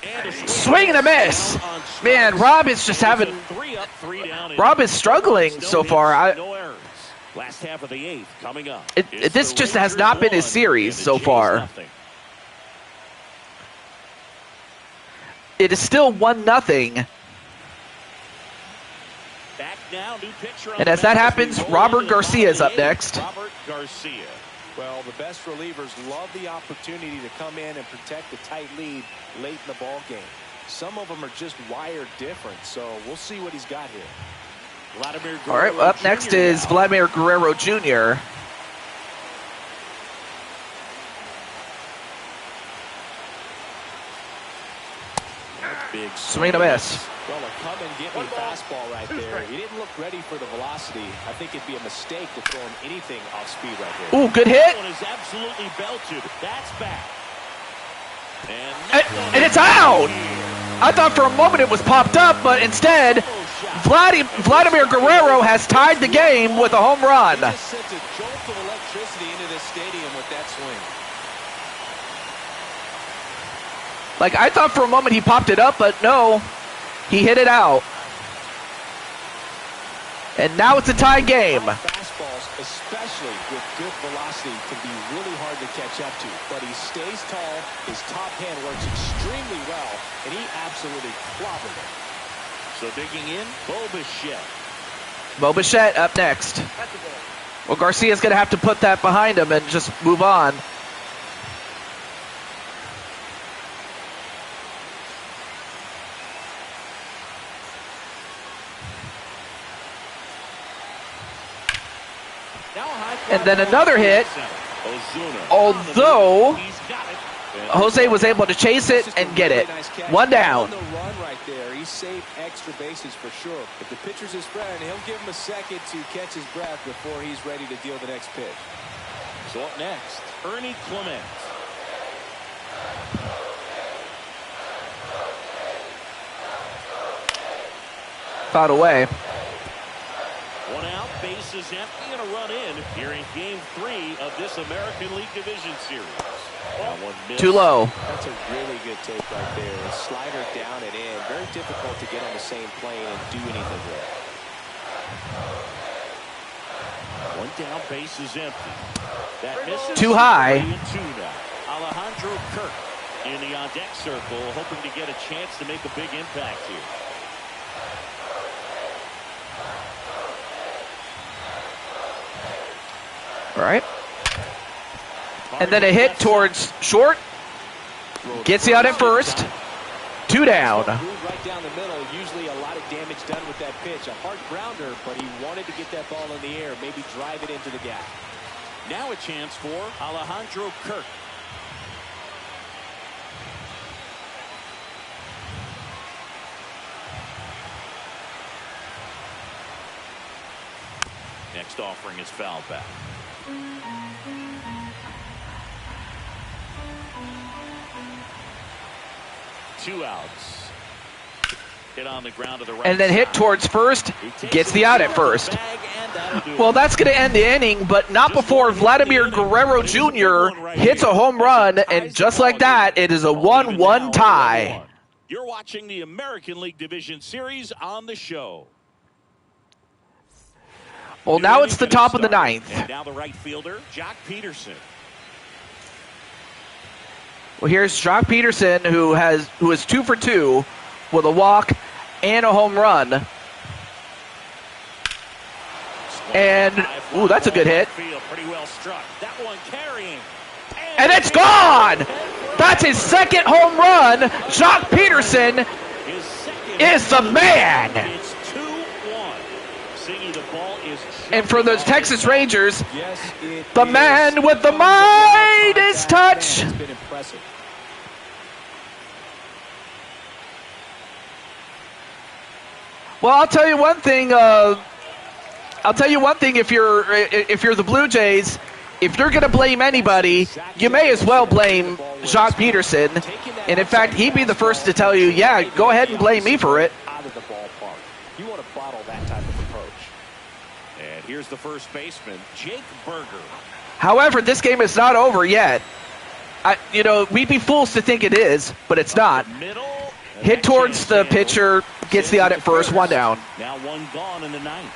And a Swing and a miss. Man, Rob is just having. 3 up, 3 down. Rob is struggling so far. No errors. Last half of the 8th coming up. This just has not been his series so far. It is still 1-0. And as that happens, Robert Garcia is up next. Robert Garcia. Well, the best relievers love the opportunity to come in and protect a tight lead late in the ball game. Some of them are just wired different, so we'll see what he's got here. All right, up next is Vladimir Guerrero Jr. Big swing and a miss. Well, a come and get me fastball right there. He didn't look ready for the velocity. I think it'd be a mistake to throw him anything off speed right here. Ooh, good hit. That one is absolutely belted. That's back. And it's out. I thought for a moment it was popped up, but instead, Vladimir Guerrero has tied the game with a home run. He just sent a jolt of electricity into this stadium with that swing. Like, I thought for a moment he popped it up, but no, he hit it out. And now it's a tie game. Fastballs, especially with good velocity, can be really hard to catch up to. But he stays tall, his top hand works extremely well, and he absolutely clobbered it. So digging in, Bo Bichette. Bo Bichette up next. Well, Garcia's going to have to put that behind him and just move on. And then another hit, although Jose was able to chase it and get it. One down. Run right there. He saved extra bases for sure. If the pitcher's his friend, he'll give him a second to catch his breath before he's ready to deal the next pitch. So up next, Ernie Clement. Fouled away. One out, bases empty, and a run in here in Game 3 of this American League Division Series. One miss. Too low. That's a really good take right there. A slider down and in. Very difficult to get on the same plane and do anything with. One down, bases empty. That misses. Too high. 3-2 now. Alejandro Kirk in the on-deck circle, hoping to get a chance to make a big impact here. All right. And then a hit towards short. Gets the out at first. Two down. Right down the middle. Usually a lot of damage done with that pitch. A hard grounder, but he wanted to get that ball in the air. Maybe drive it into the gap. Now a chance for Alejandro Kirk. Next offering is foul back. Two outs. Hit on the ground to the right And then hit side. towards first. Gets the out at first. Well, that's going to end the inning, but not before Vladimir Guerrero Jr. hits a home run, and just like that, it is a 1-1 tie. You're watching the American League Division Series on the show. Well, now it's the top of the ninth. And now the right fielder, Jock Peterson. Well, here's Jock Peterson, who is 2 for 2 with a walk and a home run. And, ooh, that's a good hit. Pretty well struck. That one carrying. And it's gone! That's his second home run. Jock Peterson is the man. It's 2-1. Singing the ball is. And for the Texas Rangers, the man with the Midas touch. It's been impressive. Well, I'll tell you one thing. If you're the Blue Jays, if you're going to blame anybody, you may as well blame Jock Peterson. And in fact, he'd be the first to tell you, yeah, go ahead and blame me for it. Out of the ballpark. You want to bottle that type of approach. And here's the first baseman, Jake Berger. However, this game is not over yet. We'd be fools to think it is, but it's not. Hit towards the pitcher, gets the out at first, one down. Now one gone in the ninth.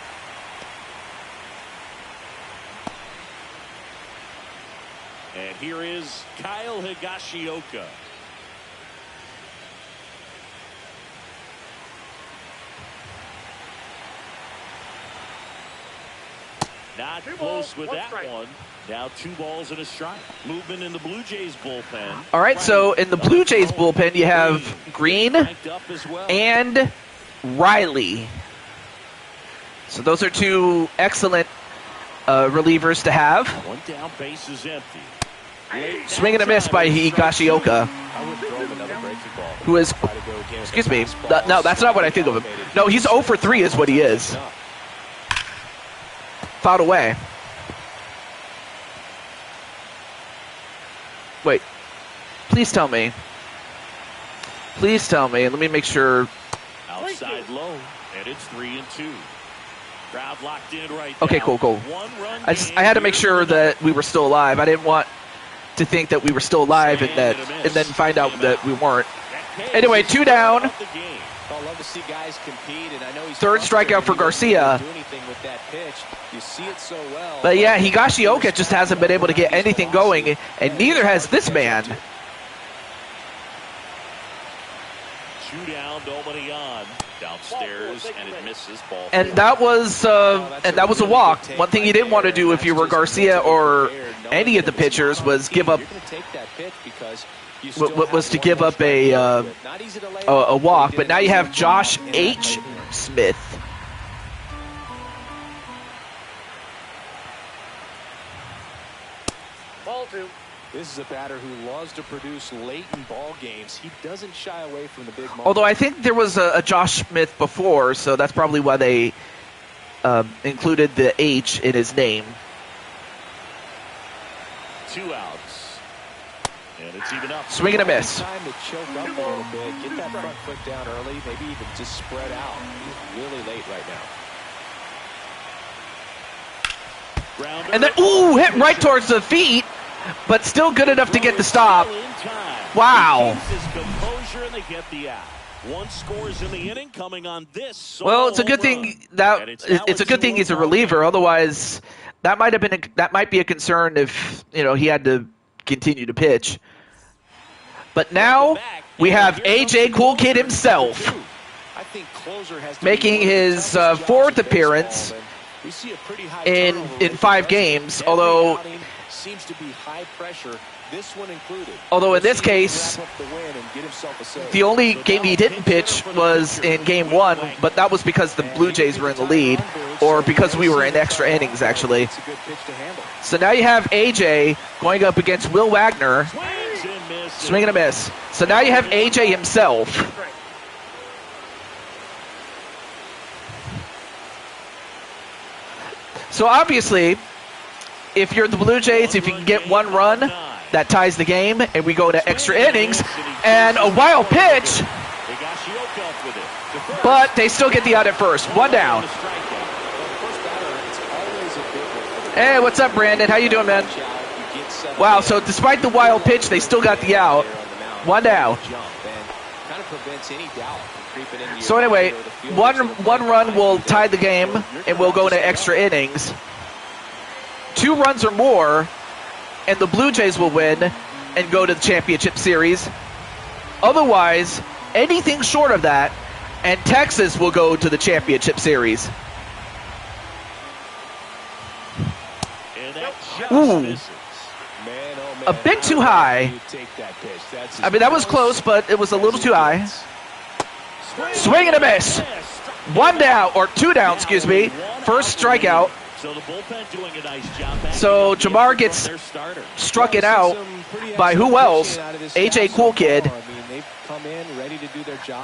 And here is Kyle Higashioka. Not close with that one. Now 2 balls and a strike. Movement in the Blue Jays bullpen. All right, so in the Blue Jays bullpen, you have Green and Riley. So those are 2 excellent relievers to have. One down, base is empty. Swing and a miss by Higashioka, who is, excuse me, no, that's not what I think of him. No, he's 0 for 3 is what he is. Fouled away. Wait. Please tell me. Please tell me. Let me make sure. Outside low, and it's 3-2. Crowd locked in right Okay, now. cool. I had to make sure that we were still alive. I didn't want to think that we were still alive and then find out that we weren't. Anyway, 2 down. I love to see guys compete, and I know he's Third strikeout for Garcia. do anything with that pitch. You see it so well. But yeah, Higashioka just hasn't been able to get anything going, and neither has this man. 2 down, nobody on. Downstairs, and it misses ball. And that was a walk. One thing you didn't want to do if you were Garcia or any of the pitchers was give up to give up a walk. But now you have Josh H. Smith. Ball 2. This is a batter who loves to produce late in ball games. He doesn't shy away from the big moment. Although I think there was a Josh Smith before, so that's probably why they included the H in his name. 2 outs. And it's even up. Swing and a miss. Time to choke up a little bit, get that front foot down early, maybe even just spread out. He's really late right now. Grounder. And then, ooh, hit right towards the feet, but still good enough to get the stop. Wow. He keeps his composure and they get the out. 1 scores in the inning coming on this. Well, it's a good thing that it's a good thing he's a reliever. Otherwise, that might be a concern if he had to continue to pitch. But now we have AJ Cool Kid himself making his 4th appearance in 5 games. Although in this case, the only game he didn't pitch was in Game 1, but that was because the Blue Jays were in the lead, or because we were in extra innings, actually. So now you have AJ going up against Will Wagner. Swing and a miss. So now you have AJ himself. So obviously, if you're the Blue Jays, if you can get 1 run, that ties the game, and we go to extra innings, and a wild pitch, but they still get the out at first. 1 down. Hey, what's up, Brandon? How you doing, man? Wow, so despite the wild pitch, they still got the out. 1 down. So anyway, one run will tie the game, and we'll go into extra innings. 2 runs or more, and the Blue Jays will win and go to the championship series. Otherwise, anything short of that, and Texas will go to the championship series. Ooh. A bit too high. I mean, that was close, but it was a little too high. Swing and a miss. 1 down, or 2 down, excuse me. First strikeout. So Jamar gets struck it out by who else? AJ Cool Kid.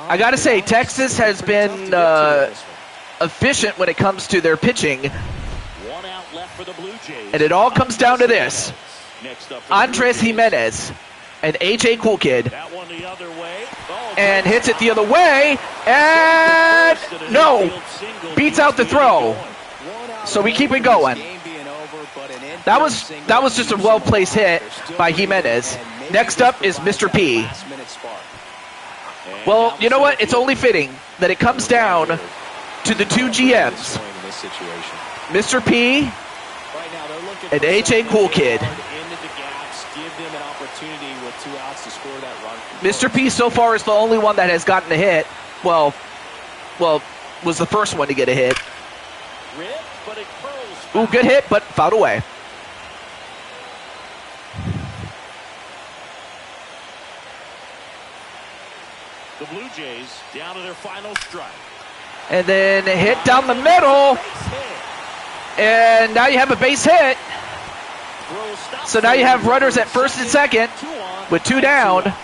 I gotta say, Texas has been efficient when it comes to their pitching. And it all comes down to this. Andres Jimenez and AJ Cool Kid. And hits it the other way. And no! Beats out the throw. So we keep it going. That was just a well-placed hit by Jimenez. Next up is Mr. P. Well, you know what? It's only fitting that it comes down to the 2 GMs. Mr. P and AJ Cool Kid. Mr. P so far is the only one that has gotten a hit. Well, was the first one to get a hit. Ooh, good hit, but fouled away. The Blue Jays down to their final strike. And then a hit down the middle. And now you have a base hit. So now you have runners at first and second with 2 down.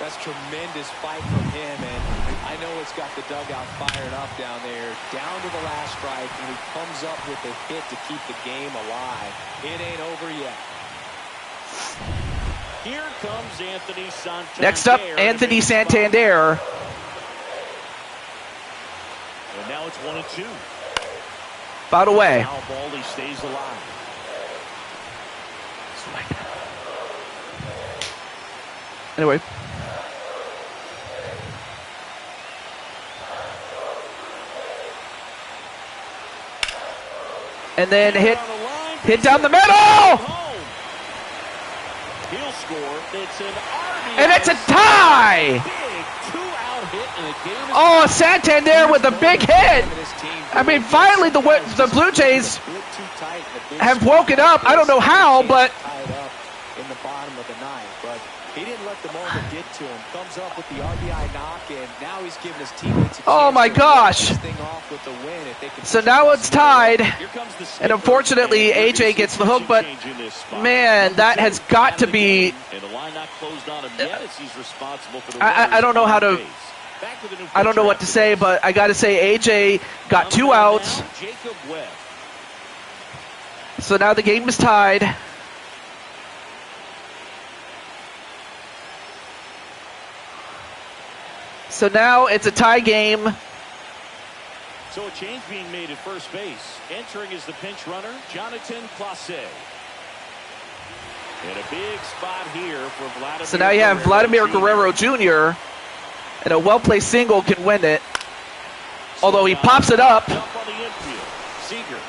That's tremendous fight from him, and I know it's got the dugout fired up down there. Down to the last strike, and he comes up with a hit to keep the game alive. It ain't over yet. Here comes Anthony Santander. Next up, Anthony Santander. And now it's 1-2. Fouled away. Now Baldy stays alive. Anyway. And then hit down the middle. He'll score. It's an RBI. And it's a tie. Big 2-out hit, and the game is Oh, Santander with a big hit. I mean, finally the Blue Jays have woken up. I don't know how, but in the bottom of the ninth, but He didn't let the moment get to him. Comes up with the RBI knock, and now he's giving his teammates a chance Oh my to gosh. this thing off with the win if they can So now it's tied, Here comes the skipper, and unfortunately and we're gonna AJ see gets the hook, but change in this spot. man, that has got to be. And the line not closed on him yet as he's responsible for the I don't know how to. base. Back to the new I don't know what to say, but I got to say AJ got 2 outs. Now, Jacob Webb. So now the game is tied. So now it's a tie game. So a change being made at first base. Entering is the pinch runner, Jonathan Clase. And a big spot here for Vladimir. So now you have Vladimir Guerrero Jr. and a well-placed single can win it. Although he pops it up. Jump on the infield. Seager.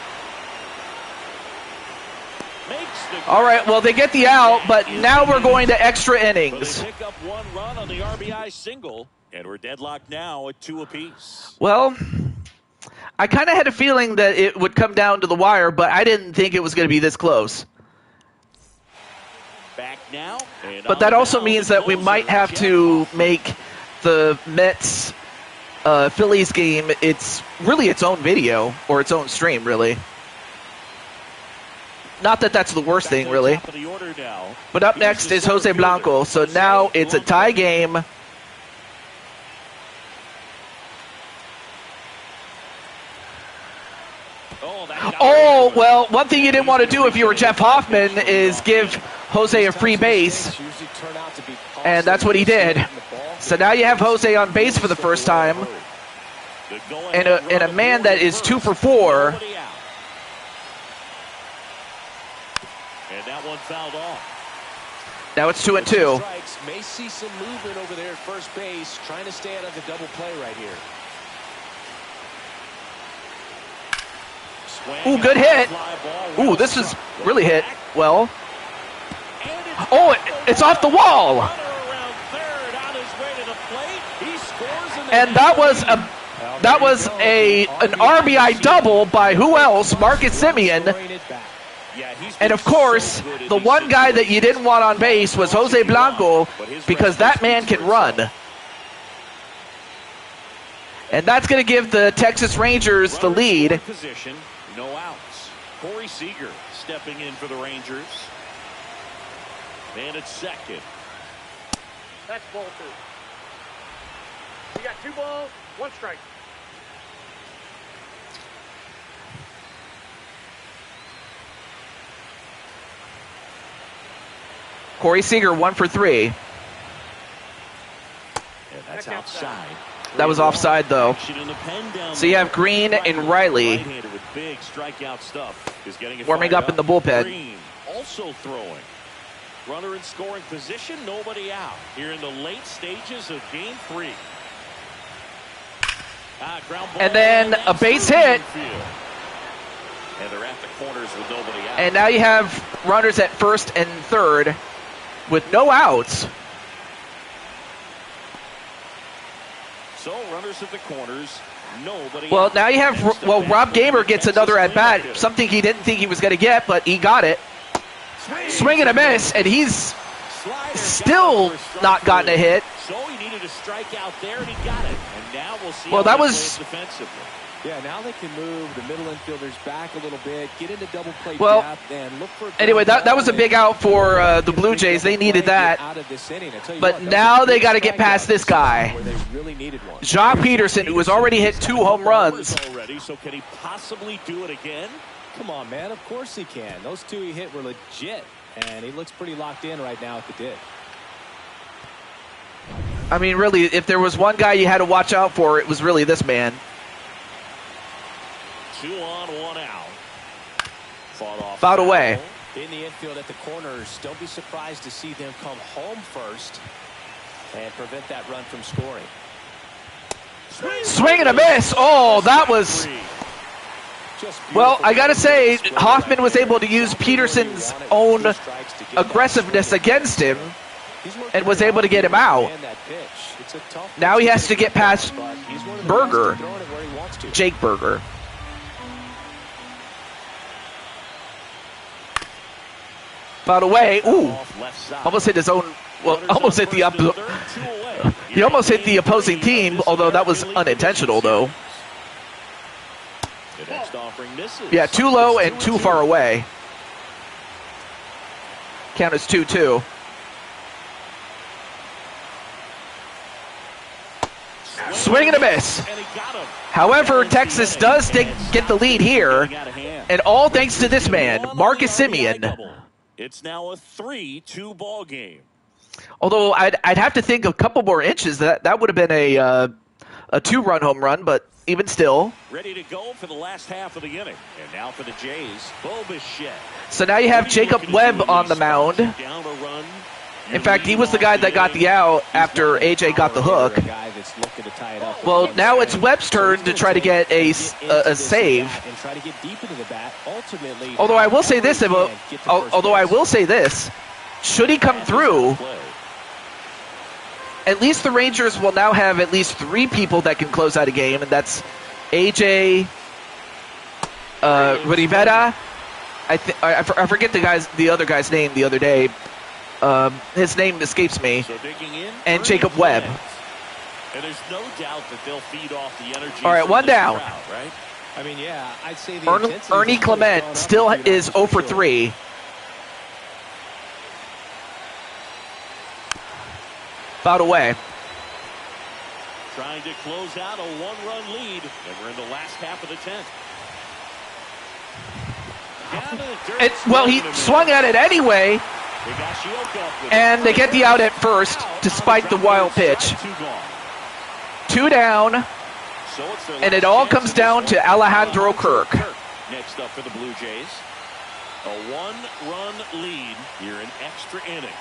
Makes the All right, well, they get the out, but now we're going to extra But innings. they pick up 1 run on the RBI single, and we're deadlocked now at 2 apiece. Well, I kind of had a feeling that it would come down to the wire, but I didn't think it was going to be this close. Back now. And But on that the also mound, means the that we closer, might have Jeff to Hoffman. make the Mets Phillies game it's really its own video or its own stream, really. Not that that's the worst Back thing, to the really. top of the order now. But up Here's next the is center Jose fielder, Blanco. So Jose now it's a Blanco. tie game. Oh, well, one thing you didn't want to do if you were Jeff Hoffman is give Jose a free base. And that's what he did. So now you have Jose on base for the first time. And a man that is 2 for 4. And that one fouled off. Now it's 2 and 2. Strikes. May see some movement over there at first base, trying to stay out of the double play right here. Ooh, good hit. Ooh, this is really hit well. Oh, it's off the wall. And that was an RBI double by who else? Marcus Semien. And of course, the one guy that you didn't want on base was Jose Blanco because that man can run. And that's going to give the Texas Rangers the lead. Position, no outs. Corey Seager stepping in for the Rangers. And it's second. That's ball 2. You got 2 balls, 1 strike. Corey Seager 1 for 3. And that's outside. That was offside, though. So you have Green and Riley Right-hander with big strikeout stuff is getting it warming fired up in the bullpen. Green also throwing. Runner in scoring position, nobody out. Here in the late stages of game 3. Ground ball, And then a base hit. And they're at the corners with nobody out. And now you have runners at first and third with no outs. So runners at the corners, nobody Well, out. now you have, Next well, up, Rob Gamer gets Texas another at cleanup bat, hitter. something he didn't think he was going to get, but he got it. Swing and a miss, and he's Slider still got it for strike not gotten a 3. hit. So he needed a strikeout there, and he got it. And now we'll see Well, how that they was- play it defensively. Yeah, now they can move the middle infielders back a little bit, get into double play Well, depth, and look for. Anyway, that was a big out for the Blue Jays. They needed that. But now they got to get past this guy, Where they really needed one. Jock Peterson, who has already hit 2 home runs. Already, so can he possibly do it again? Come on, man. Of course he can. Those 2 he hit were legit, and he looks pretty locked in right now at the dig. I mean, really, if there was one guy you had to watch out for, it was really this man. 2 on, 1 out. Fought off. Fouled away. In the infield at the corners, don't be surprised to see them come home first and prevent that run from scoring. Swing and a miss. Oh, that was... Well, I got to say, Hoffman was able to use Peterson's own aggressiveness against him and was able to get him out. Now he has to get past Berger, Jake Berger. Fouled away. Ooh. Off left side. Almost hit his own. Well, Runners almost on hit the first and up. third, 2 away. He almost hit the Game opposing 3 of team, this although that was American League unintentional, Division though. Series. The next offering misses. Yeah, too low It's and 2-2. too far away. Count as 2-2. Swing and a miss. And he got him. However, Texas does get the lead here, and all thanks to this man, Marcus Simeon. It's now a 3-2 ball game. Although I'd have to think a couple more inches. That would have been a 2-run home run, but even still. Ready to go for the last half of the inning. And now for the Jays, Bo Bichette. So now you have Jacob Webb on the mound. Down a run. In fact, he was the guy that got the out after AJ got the hook. Well, now it's Webb's turn to try to get a save. Although I will say this, should he come through, at least the Rangers will now have at least 3 people that can close out a game, and that's AJ, Rivera. I forget the other guy's name the other day. His name escapes me. So digging in, And Jacob Webb. And there's no doubt that they'll feed off the energy. All right, from one this down. crowd, right? I mean, yeah, I'd say the intensity Ernie is Clement going up still between is us 0 for for sure. 3. Fouled away. Trying to close out a 1-run lead. And we're in the last half of the 10th. Down to the dirt. Well, he swung at it anyway, Higashioka up with and it. they get the out at first, despite the wild pitch. 2 gone. 2 down, So it's their and it last all chance comes of down this to one. Alejandro Kirk. Next up for the Blue Jays. A 1-run lead here in extra innings.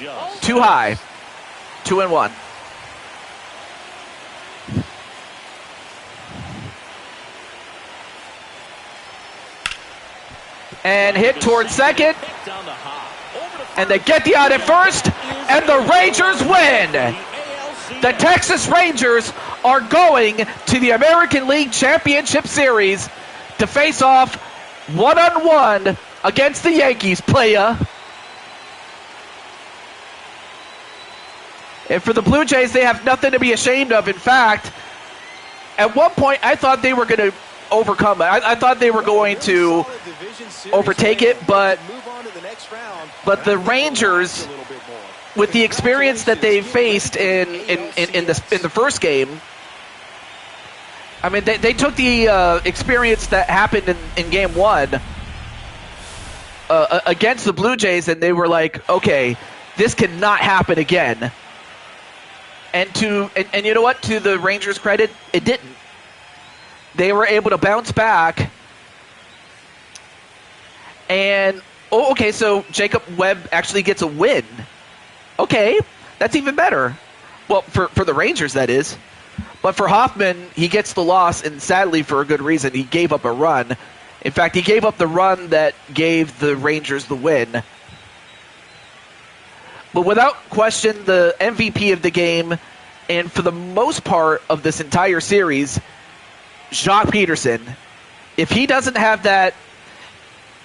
Just Too high. 2-1. And hit towards second, picked on the hop. Over to and they get the out at first, and the Rangers win. The Texas Rangers are going to the American League Championship Series to face off one-on-one against the Yankees, playa. And for the Blue Jays, they have nothing to be ashamed of. In fact, at one point, I thought they were going to overcome it. I thought they were going to overtake it, but the Rangers, with the experience that they faced in the first game, I mean, they took the experience that happened in Game 1 against the Blue Jays, and they were like, okay, this cannot happen again. And you know what? To the Rangers' credit, it didn't. They were able to bounce back. And, okay, so Jacob Webb actually gets a win. Okay, that's even better. Well, for the Rangers, that is. But for Hoffman, he gets the loss, and sadly, for a good reason, he gave up a run. In fact, he gave up the run that gave the Rangers the win. But without question, the MVP of the game, and for the most part of this entire series, Jacques Peterson. If he doesn't have that,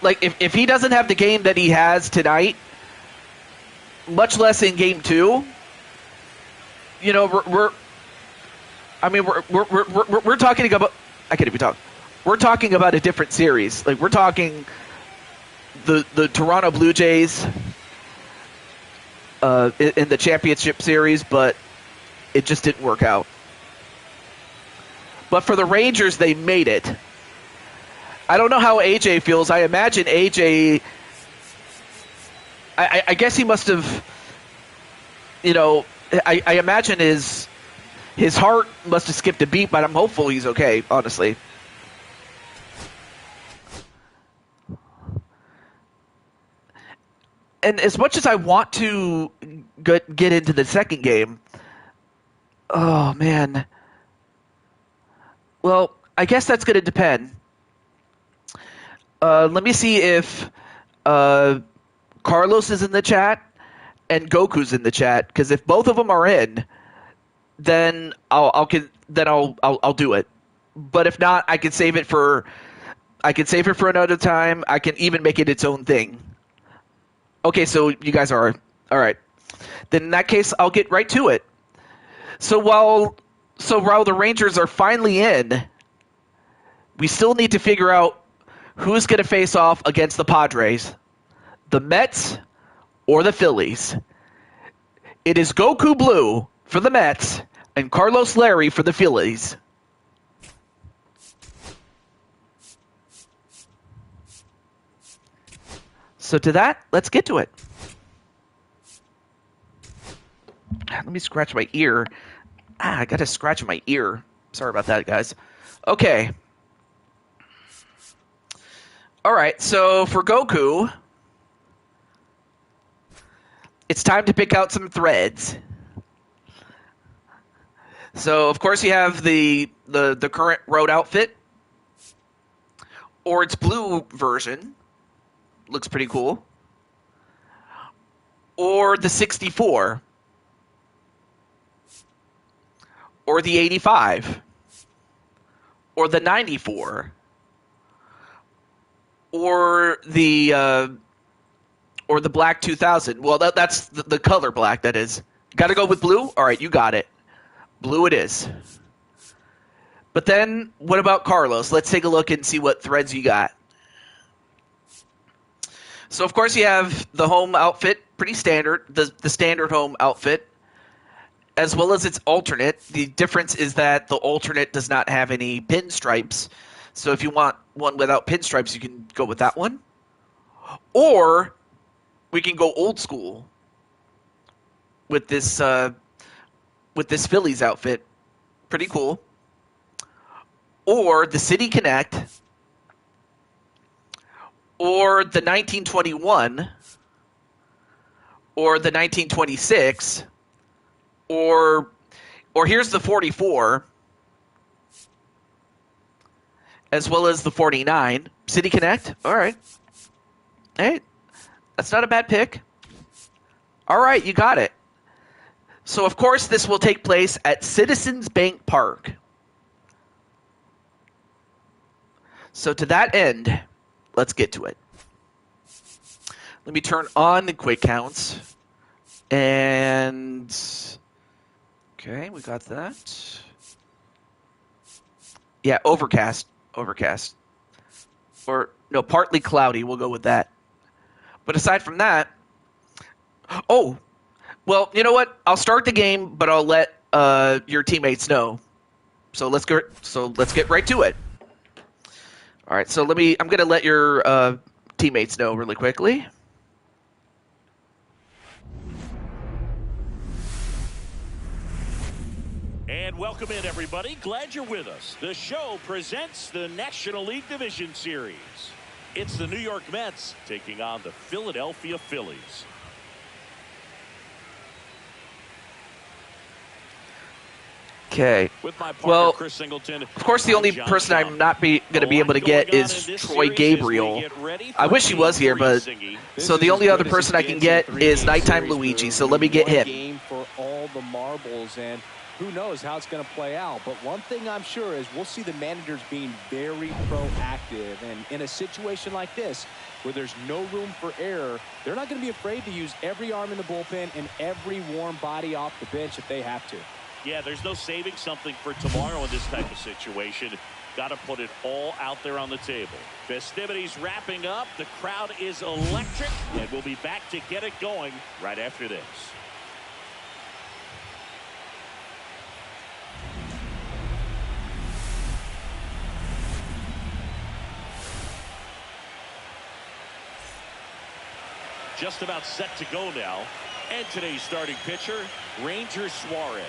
like if he doesn't have the game that he has tonight, much less in Game 2, you know, we're talking about, I can't even talk. We're talking about a different series. Like, we're talking the Toronto Blue Jays in the championship series, but it just didn't work out. But for the Rangers, they made it. I don't know how AJ feels. I imagine AJ, I guess he must have, you know, I imagine his heart must have skipped a beat, but I'm hopeful he's okay, honestly. And as much as I want to get into the second game, oh, man. Well, I guess that's going to depend. Let me see if Carlos is in the chat and Goku's in the chat, because if both of them are in, then I'll do it. But if not, I can save it for I can save it for another time. I can even make it its own thing. Okay, so you guys are all right. Then in that case, I'll get right to it. So while the Rangers are finally in, we still need to figure out who's going to face off against the Padres, the Mets, or the Phillies. It is Goku Blue for the Mets and Carlos Larry for the Phillies. So to that, let's get to it. Let me scratch my ear. I got to scratch my ear. Sorry about that, guys. Okay. All right, so for Goku, it's time to pick out some threads. So, of course, you have the current road outfit, or its blue version. Looks pretty cool. Or the 64. Or the 85. Or the 94. Or the black 2000. Well, that's the color black, that is. Got to go with blue? All right, you got it. Blue it is. But then, what about Carlos? Let's take a look and see what threads you got. So, of course, you have the home outfit, pretty standard, the standard home outfit, as well as its alternate. The difference is that the alternate does not have any pinstripes. So if you want one without pinstripes, you can go with that one. Or we can go old school with this Phillies outfit. Pretty cool. Or the City Connect. Or the 1921, or the 1926, or here's the 44, as well as the 49. City Connect, all right. Hey, that's not a bad pick. All right, you got it. So, of course, this will take place at Citizens Bank Park. So, to that end, let's get to it. Let me turn on the quick counts. And okay, we got that. Yeah, overcast. Or no, partly cloudy. We'll go with that. But aside from that, oh, well, you know what? I'll start the game, but I'll let your teammates know. So let's get right to it. All right, so I'm going to let your teammates know really quickly. And welcome in, everybody. Glad you're with us. The show presents the National League Division Series. It's the New York Mets taking on the Philadelphia Phillies. Okay. Well, of course, the only person I'm not going to be able to get is Troy Gabriel. I wish he was here, but so the only other person I can get is Nighttime Luigi. So let me get him. Game for all the marbles, and who knows how it's going to play out. But one thing I'm sure is we'll see the managers being very proactive, and in a situation like this where there's no room for error, they're not going to be afraid to use every arm in the bullpen and every warm body off the bench if they have to. Yeah, there's no saving something for tomorrow in this type of situation. Got to put it all out there on the table. Festivities wrapping up. The crowd is electric, and we'll be back to get it going right after this. Just about set to go now. And today's starting pitcher, Ranger Suarez.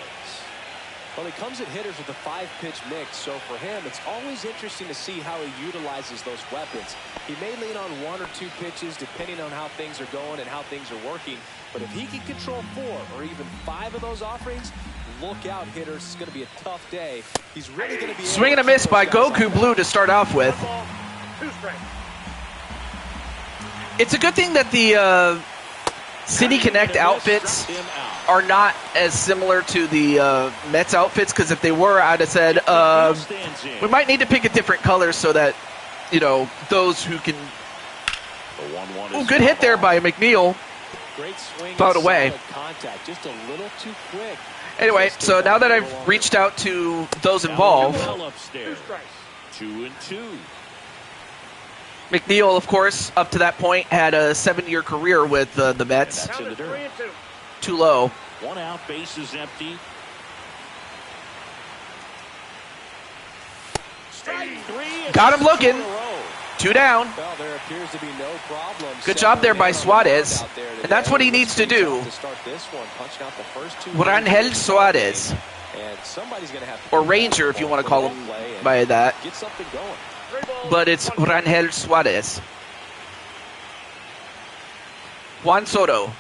Well, he comes at hitters with a 5-pitch mix, so for him, it's always interesting to see how he utilizes those weapons. He may lean on 1 or 2 pitches depending on how things are going and how things are working, but if he can control 4 or even 5 of those offerings, look out, hitters. It's going to be a tough day. He's really going to be swing and a miss by Goku Blue to start off with. 2 strikes. It's a good thing that the City Connect outfits are not as similar to the Mets outfits, because if they were, I'd have said we might need to pick a different color so that those who can. The 1-1 Ooh, is good hit there by McNeil. Great swing. Fouled away. Solid contact. Just a little too quick. Anyway, so now that I've reached out to those involved, Well 2 upstairs. strikes. 2-2. McNeil, of course, up to that point, had a 7-year career with the Mets. That's in Count the is dirt. 3-2. Too low. 1 out, base is empty. Strike 3. Got him looking. 2 down. Well, there appears to be no problem. Good job there by Suarez. Out there And that's what he needs to do. To start this one, punching out the first 2. Rangel Suarez. And somebody's going to have to Or Ranger, if you want to call him by that. get something going. 3 balls, But it's 1 strike. Rangel Suarez. Juan Soto.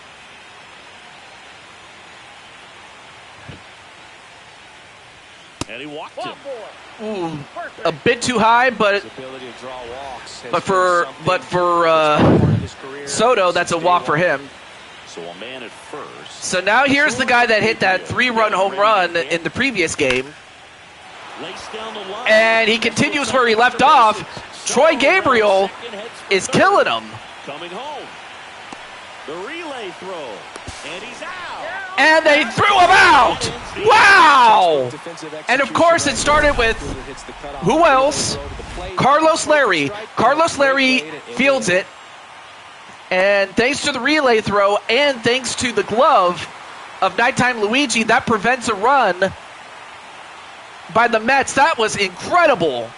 And he walked Ball him. 4. Ooh, First a base. bit too high, but His ability to draw walks has but been for something but for that's been part of his career Soto, that's a since walk day for one. him. So a man at first. So now here's the guy that hit that 3-run home run in the previous game, Lace down the line. and he continues where he left off. Troy Gabriel is killing him, Coming home. The relay throw. And he's out. and they threw him out. Wow! And of course, it started with who else? Carlos Larry. Carlos Larry fields it, and thanks to the relay throw and thanks to the glove of Nighttime Luigi, that prevents a run by the Mets. That was incredible.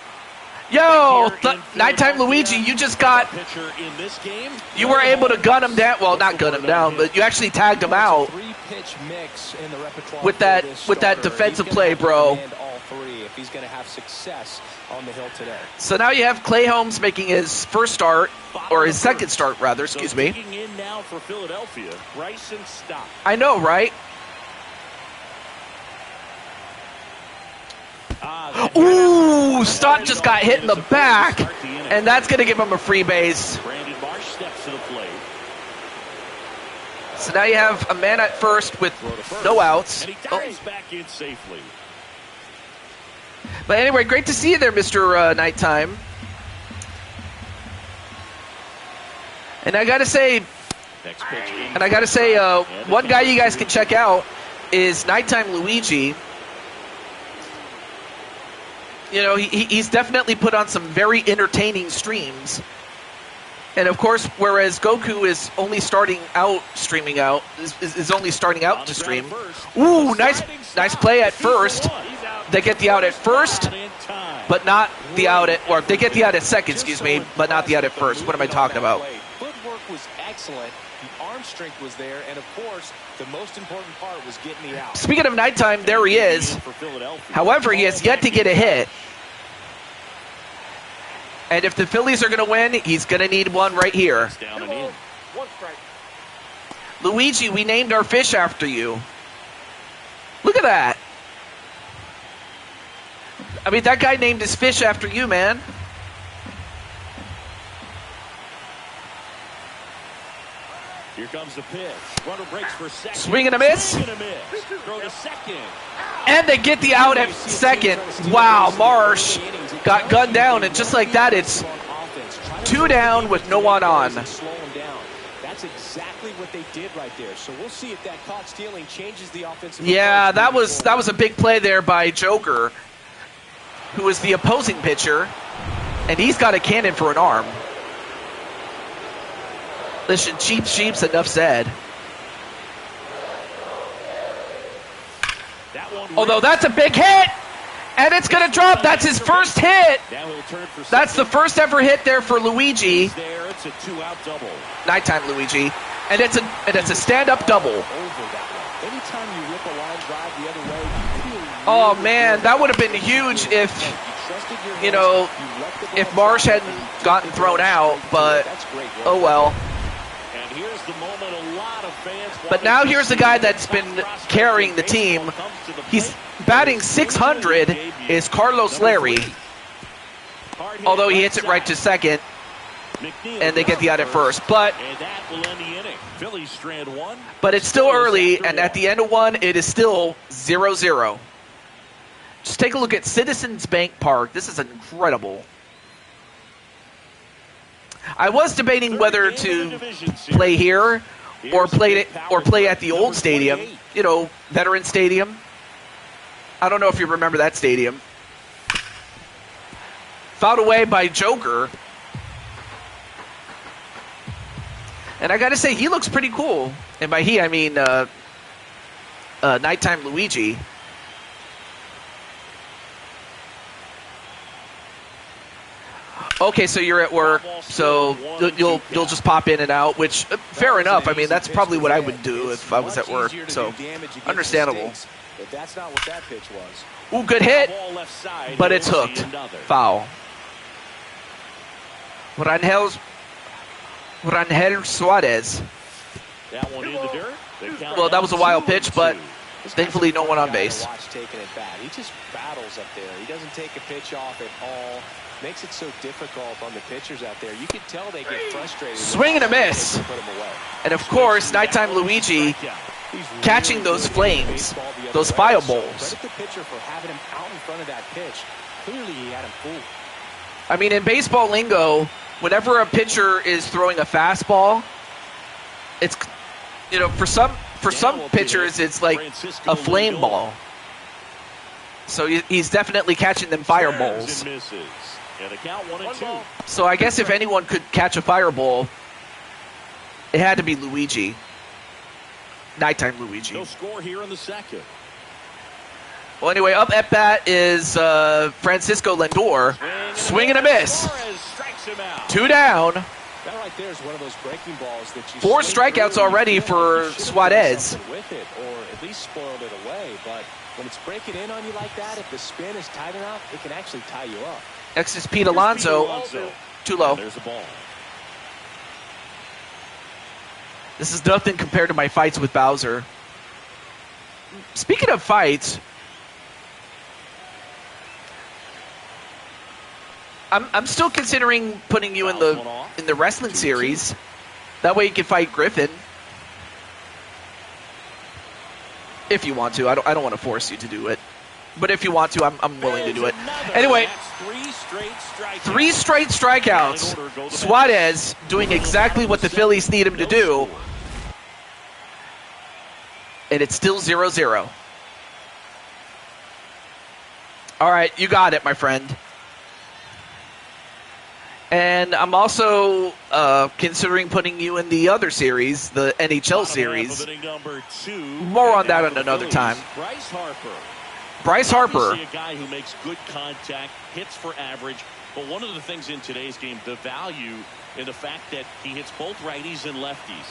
Yo, Nighttime Luigi, you just got, Pitcher in this game. you were able to gun him down. Well, not gun him down, but you actually tagged him out Three-pitch mix in the repertoire with for that this with that starter. defensive He's play, gonna have to bro. command all 3 if he's going to have success on the hill today. So now you have Clay Holmes making his first start, or his second start rather, excuse me. Digging in now for Philadelphia. Bryson Stott. I know, right? Ooh, Stott just got hit in the back, and that's going to give him a free base. Brandon Marsh steps to the plate. So now you have a man at first with Throw to first. no outs. And he Oh, dives back in safely. but anyway, great to see you there, Mr. Nighttime. And I got to say, Next pitch in And I got to say, one guy you guys can check out is Nighttime Luigi. You know, he's definitely put on some very entertaining streams. And of course, whereas Goku is only starting out streaming out, is only starting out to stream. Ooh, nice play at first. They get the out at first, but not the out at, or they get the out at second, excuse me, but not the out at first. What am I talking about? Footwork was excellent. The arm strength was there, and of course, the most important part was getting the out. Speaking of Nighttime, there he is. However, he has yet to get a hit. And if the Phillies are going to win, he's going to need one right here. Down 2 and in. balls, 1 strike. Luigi, we named our fish after you. Look at that. I mean, that guy named his fish after you, man. Here comes the pitch. Runner breaks for second. Swing and a miss. Swing and a miss. Throw to second. And they get the out at second. Wow, Marsh got gunned down, and just like that, it's 2 down with no one on. That's exactly what they did right there. So we'll see if that caught stealing changes the offensive. Yeah, approach that was a big play there by Joker, who is the opposing pitcher, and he's got a cannon for an arm. Listen, cheap sheeps, enough said. That one Although that's a big hit, and it's going to drop. That's his first hit. Now he'll turn for That's the first ever hit there for Luigi. there. It's a 2-out double. Nighttime Luigi, and it's a stand-up double. over that way. Anytime you rip a line drive the other way, you feel Oh really man, good. that would have been huge if, You trusted your you hands, know, you let the ball if Marsh drop, hadn't and you gotten took the thrown ball out, straight but through. That's great work. oh well. And here's the moment a lot of fans But now here's the guy that's been carrying the team. He's batting 600 is Carlos Larry, although he hits it right to second, and they get the out at first. But And that will end the inning. Phillies strand 1. it's still early, and at the end of 1, it is still 0-0. Just take a look at Citizens Bank Park. This is incredible. I was debating whether to play here or play at the old stadium, you know, Veteran Stadium. I don't know if you remember that stadium. Fouled away by Joker. And I got to say, he looks pretty cool. And by he, I mean Nighttime Luigi. Okay, so you're at work, so you'll just pop in and out, which fair enough. I mean, that's probably what I would do if I was at work. So understandable. But that's not what that pitch was. Ooh, good hit, but it's hooked. Foul. Rangel Suarez. That one in the dirt. Well, that was a wild pitch, but thankfully no one on base. Taking it back. He just battles up there. He doesn't take a pitch off at all. Makes it so difficult on the pitchers out there. You can tell they get frustrated. Swing and a miss. And of course, Nighttime Luigi catching those flames, those fire balls. Credit the pitcher for having him out in front of that pitch. Clearly, he had him fooled. I mean, in baseball lingo, whenever a pitcher is throwing a fastball, it's, you know, for some pitchers, it's like a flame ball. So he's definitely catching them fireballs. So I guess if anyone could catch a fireball, it had to be Luigi. Nighttime Luigi. No score here in the second. Well, anyway, up at bat is Francisco Lindor. Swing and a miss. 2 down. That right there is one of those breaking balls that you 4 strikeouts already for Suarez. With it, or at least spoiled it away. But when it's breaking in on you like that, if the spin is tight enough, it can actually tie you up. Next is Pete Alonso. Too low. There's a ball. This is nothing compared to my fights with Bowser. Speaking of fights, I'm still considering putting you in the wrestling series. That way you can fight Griffin. If you want to. I don't want to force you to do it. But if you want to, I'm willing to do it. Anyway, 3 straight strikeouts. Suarez doing exactly what the Phillies need him to do. And it's still 0-0. All right, you got it, my friend. And I'm also considering putting you in the other series, the NHL series. More on that another time. Bryce Harper. A guy who makes good contact, hits for average. But one of the things in today's game, the value in the fact that he hits both righties and lefties.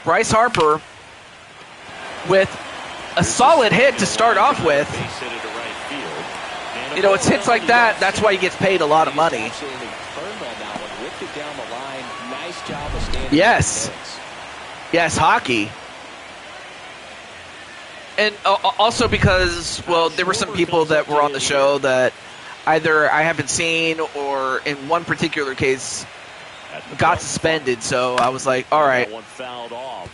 Bryce Harper with a solid hit to start off with. You know, it's hits like that. That's why he gets paid a lot of money. Yes. Yes, hockey. And also because, well, there were some people that were on the show that either I haven't seen or in one particular case got suspended. So I was like, all right,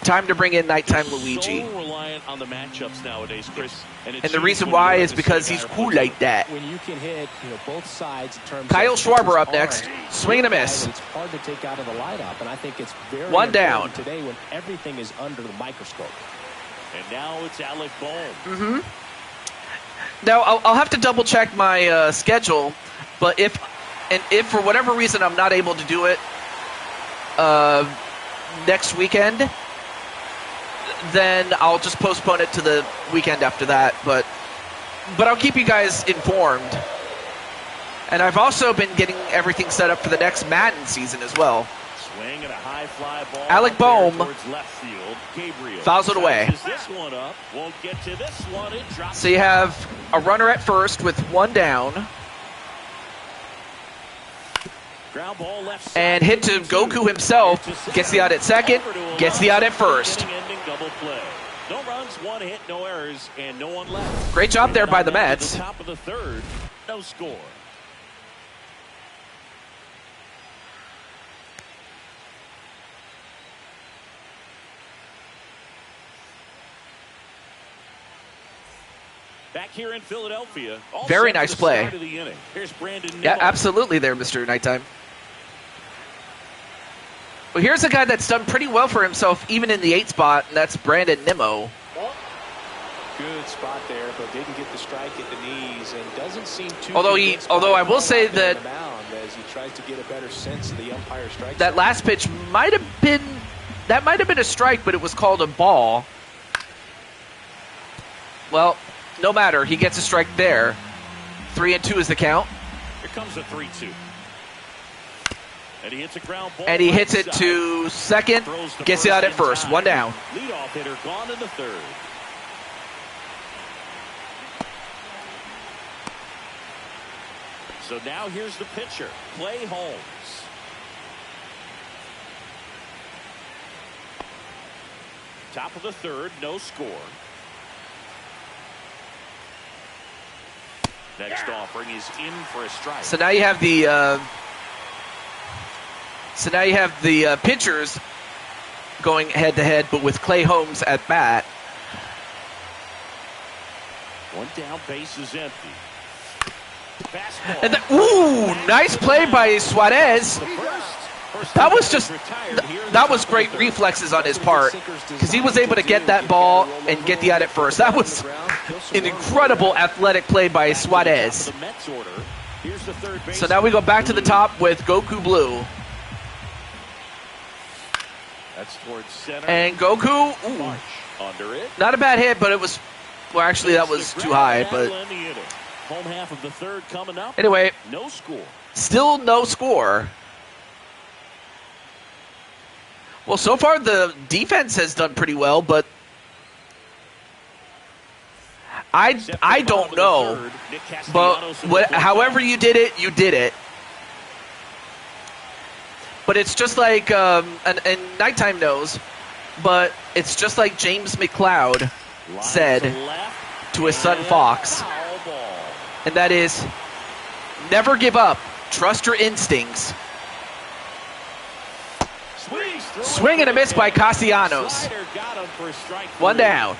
time to bring in Nighttime Luigi. So reliant on the matchups nowadays, Chris. And the reason why is because he's cool like that. When you can hit, both sides in terms Kyle of Schwarber up next. Swing and a miss. It's hard to take out of the lineup, and I think it's very 1 down today when everything is under the microscope. And now it's Alec Bohm. Mm-hmm. Now I'll have to double check my schedule, but if for whatever reason I'm not able to do it next weekend, then I'll just postpone it to the weekend after that. But I'll keep you guys informed. And I've also been getting everything set up for the next Madden season as well. Swing and a high fly ball. Alec Bohm fouls it away. This one up. Won't get to this one. It drops. So you have a runner at first with 1 down. Ground ball left And hit to Goku himself. Gets the out at second. Gets the out at first. Double play. No runs, 1 hit, no errors, and no one left. Great job there by the Mets. Top of the third. No score. Back here in Philadelphia. Very nice play. Here's Brandon Yeah, Nimmo. absolutely there, Mr. Nighttime. Well, here's a guy that's done pretty well for himself, even in the 8 spot, and that's Brandon Nimmo. Ball. Good spot there, but didn't get the strike at the knees, and doesn't seem too. Although I will say that as he tries to get a better sense of the umpire strike. that last pitch might have been a strike, but it was called a ball. Well, no matter, he gets a strike there. 3-2 is the count. Here comes a 3-2. And he hits a ground ball. And he right hits it side. to second, Throws to gets it out at in first. time. 1 down. Leadoff hitter gone in the 3rd. So now here's the pitcher, Clay Holmes. Top of the 3rd, no score. Next offering is in for a strike. So now you have the pitchers going head to head, but with Clay Holmes at bat. 1 down, base is empty. Fastball. And nice play by Suarez. That was just that was great reflexes on his part, because he was able to get that ball and get the out at first. That was an incredible athletic play by Suarez. So now we go back to the top with Goku Blue. That's towards center. And Goku, March under it. not a bad hit, but it was, well, actually that was too high. But home half of the 3rd coming up. anyway, No score. still no score. Well, so far the defense has done pretty well, but I don't know. But however you did it, you did it. But it's just like, and Nighttime knows, but it's just like James McLeod said to his son Fox, and that is, never give up. Trust your instincts. Swing and a miss by Castellanos. 1 down.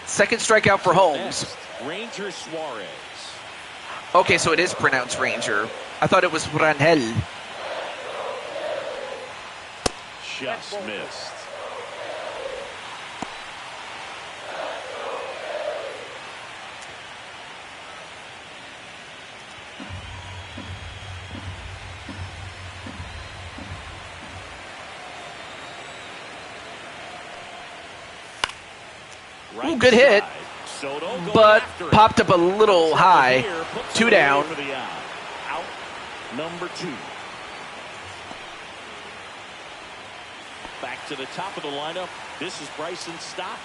Second strikeout for Holmes. Ranger Suarez. Okay, so it is pronounced Ranger. I thought it was Rangel. Just missed. Ooh, good hit, but popped up a little high. 2 down. Out number 2. Back to the top of the lineup. This is Bryson Stott.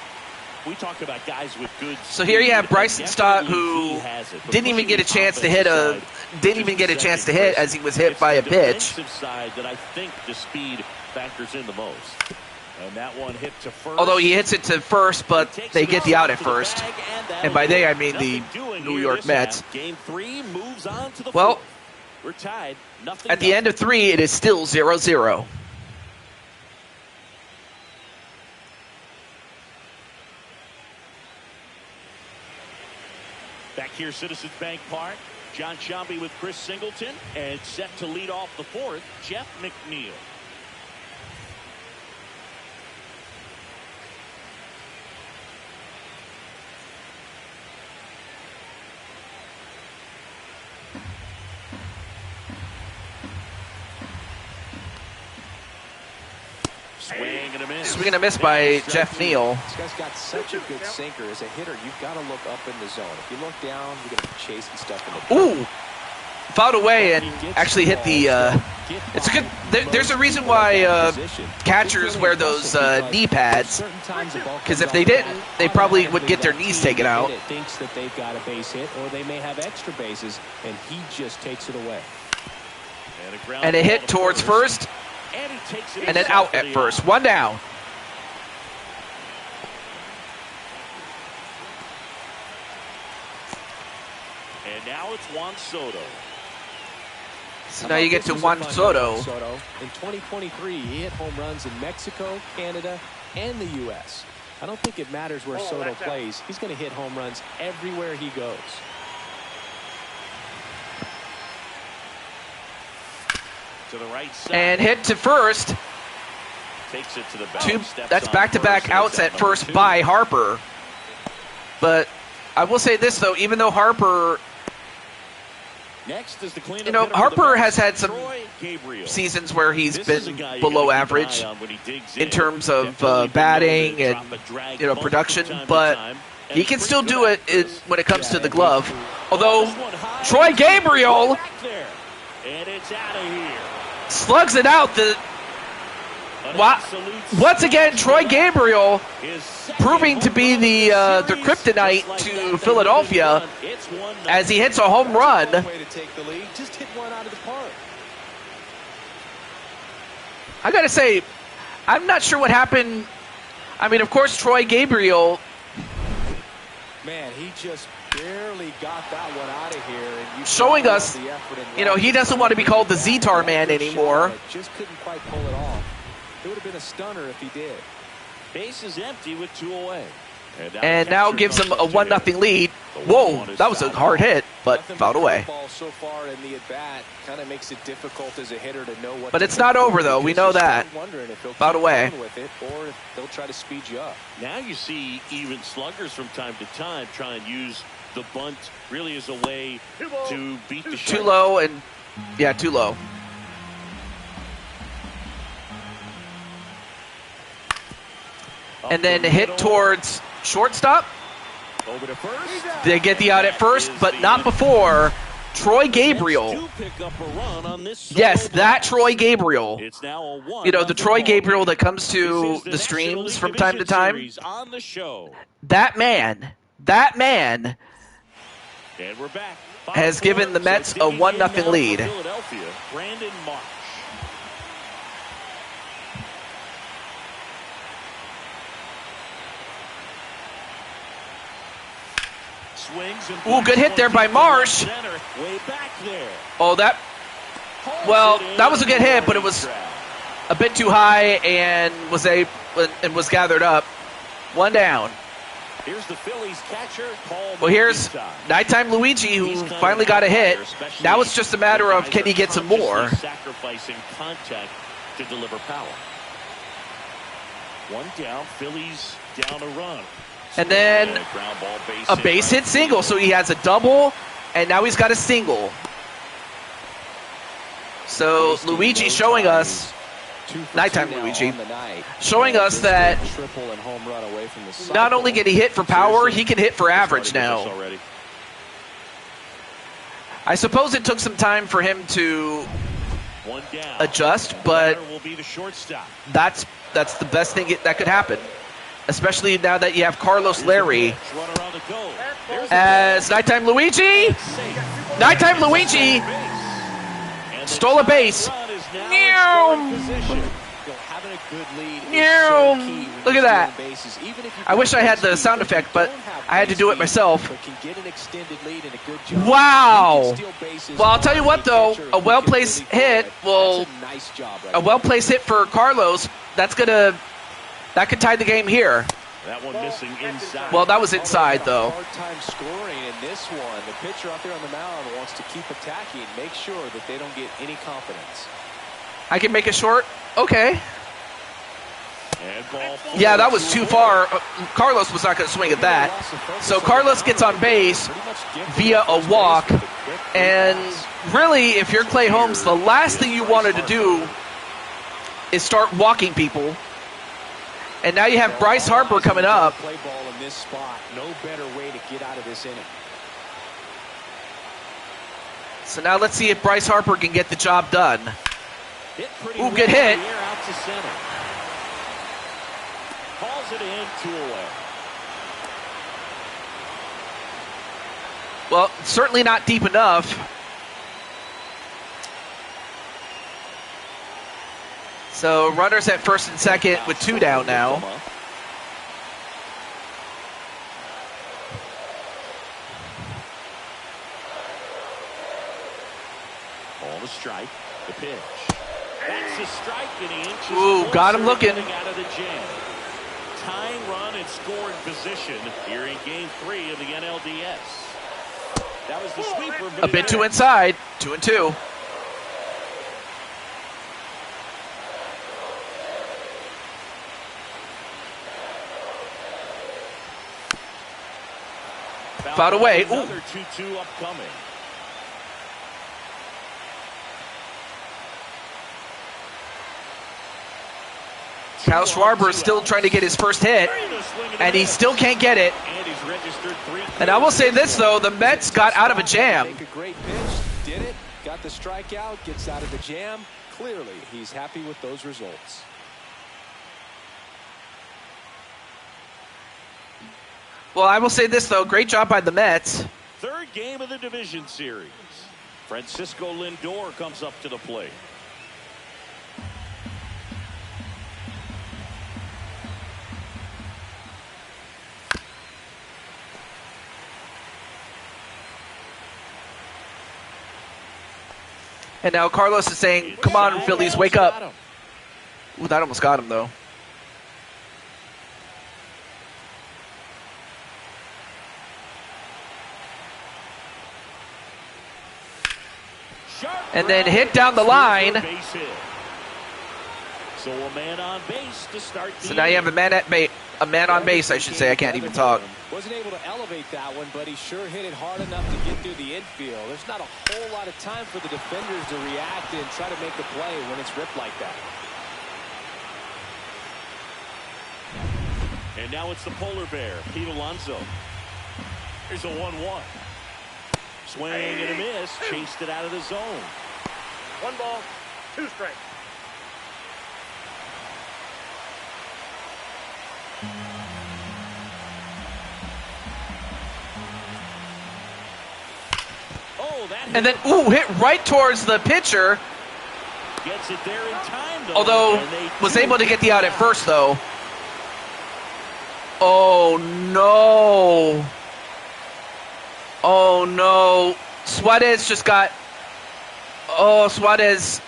We talk about guys with good. So here you have Bryson Stott, who didn't even get a chance to hit as he was hit by a pitch. Side that I think the speed factors in the most. And that one hit to first. Although he hits it to first, but they get the out at first. And by they, I mean the New York Mets. Game 3 moves on to the Well, fourth. We're tied. Nothing. at the end of 3, it is still 0-0. Back here, Citizens Bank Park. John Sciambi with Chris Singleton, and set to lead off the 4th, Jeff McNeil. Swing and a miss. Swing and a miss by Jeff Neal. This guy's got such a good sinker. As a hitter, you've got to look up in the zone. If you look down, you're going to be chasing stuff in the Ooh! Fouled away and actually hit the. It's a good. There's a reason why catchers wear those knee pads. Because if they didn't, they probably would get their knees taken out. Thinks that they've got a base hit, or they may have extra bases, and he just takes it away. And a hit towards first, and then out at first. 1 down. And now it's Juan Soto. So now you get to Juan Soto. In 2023, he hit home runs in Mexico, Canada, and the U.S. I don't think it matters where Soto plays. He's going to hit home runs everywhere he goes. To the right side. and hit to first. Takes it to the bag. That's back-to-back outs at first by Harper. But I will say this, though, even though Harper, Next is the cleanup you know, hitter for Harper the has had Mets, some Troy Gabriel. seasons where he's This is a been guy you below gotta keep an average eye on when he digs in in. terms of Definitely been batting known to and, drop a drag you know, bump from production, time to but time. And he can pretty still good do at it this. when it comes to the and glove. This Although one high, Troy it's Gabriel back there. And it's out of here. slugs it out. An Wa- absolute Once again, smash Troy for that. Gabriel His second proving to home be run the of series. kryptonite Just like to that, they Philadelphia win. It's 1-0. as he hits a home run. That's a way to take the lead. Just hit one out of the park. I gotta say, I'm not sure what happened. I mean, of course, Troy Gabriel, Man, he just barely got that one out of here. And you Showing saw us, the effort and you know, he doesn't want to be called the Z-Tar man anymore. Just couldn't quite pull it off. It would have been a stunner if he did. Base is empty with 2 away. And now gives him a 1-0 lead. Whoa, that was a hard hit, but Nothing fouled away. Ball so far in the at-bat kind of makes it difficult as a hitter to know what. But to it's look not for over, though. We because know you start that. wondering if he'll Fouled keep away. going with it or if they'll try to speed you up. Now you see even sluggers from time to time try and use the bunt really as a way to beat the Too shot. low and, yeah, too low. And then hit towards shortstop. Over to first. They get the out at first, but not before Troy Gabriel. Mets do pick up a run on this solo Yes, that blast. Troy Gabriel. It's now a 1-0 You know, the Troy ball Gabriel game. that comes This to is the National streams League from time to Division time. Series on the show. That man And we're back. has given the Mets a 1-0 lead. Philadelphia, Brandon Marsh. Swings and Ooh, good hit there by Marsh. Center, way back there. Oh, that well, that was a good hit, but it was a bit too high and was gathered up. One down. Here's the Phillies catcher, Paul. Well, here's McIntyre. Nighttime Luigi, who He's kind of finally got a hit. outlier, especially Now it's just a matter when of guys can he are get some more. consciously sacrificing contact to deliver power. One down, Phillies down a run. And then And ground ball a base hit single, so he has a double, and now he's got a single. So Luigi showing us, Nighttime Luigi, showing us that triple and home run away from the not only can he hit for power, he can hit for average now. Already. I suppose it took some time for him to One down. adjust, but Batter will be the shortstop. that's the best thing that could happen, especially now that you have Carlos Larry Runner on the go. There's the as Nighttime Luigi. save. Nighttime Luigi And the stole a base. run is now Meow. in scoring position. You know, having a good lead is Meow. so key when Look you're at that. stealing bases. Even if you I wish don't I had have the speed, sound if you effect, but don't have I had to great do it speed, myself. but can get an extended lead and a good job. Wow. You can steal bases Well, I'll tell you on what, a though, pitcher a who well-placed can really hit throw it. will- That's a nice job right A well-placed hit for Carlos. That could tie the game here. That one missing inside. Well, that was inside, though. Hard time scoring in this one. The pitcher out there on the mound wants to keep attacking, make sure that they don't get any confidence. I can make it short. Okay. And ball four. Yeah, that was too far. Carlos was not going to swing at that. So Carlos gets on base via a walk. And really, if you're Clay Holmes, the last thing you wanted to do is start walking people. And now you have Bryce Harper coming up. Play ball in this spot. No better way to get out of this inning. So now let's see if Bryce Harper can get the job done. Hit pretty Ooh, well good in hit. the air out to center. Calls it in, 2 away. Well, certainly not deep enough. So runners at first and second with 2 down now. On the strike, the pitch. That's a strike, and he inches Ooh, got him closer looking. getting out of the jam. Tying run and scoring position here in Game 3 of the NLDS. That was the sweeper. A bit too inside. 2-2. Fouled away. Ooh. Another 2-2 upcoming. Kyle Schwarber is still trying to get his first hit, and he still can't get it. And he's registered 3. And I will say this, though, the Mets got out of a jam. Make a great pitch, did it, got the strikeout, gets out of the jam. Clearly, he's happy with those results. Well, I will say this, though, great job by the Mets. Third game of the division series. Francisco Lindor comes up to the plate. And now Carlos is saying, come on, Phillies, wake up. Ooh, that almost got him, though. And then hit down the line. So a man on base to start. So now you have a man on base, I should say. I can't even talk. Wasn't able to elevate that one, but he sure hit it hard enough to get through the infield. There's not a whole lot of time for the defenders to react and try to make a play when it's ripped like that. And now it's the polar bear, Pete Alonso. Here's a 1-1. Swing and a miss. Chased it out of the zone. 1 ball, 2 strikes. Oh, that hit. And then, ooh, hit right towards the pitcher. Gets it there in time, though. Although, was able to get the out at first, though. Oh, no. Oh, no. Suarez just got... Oh, Suarez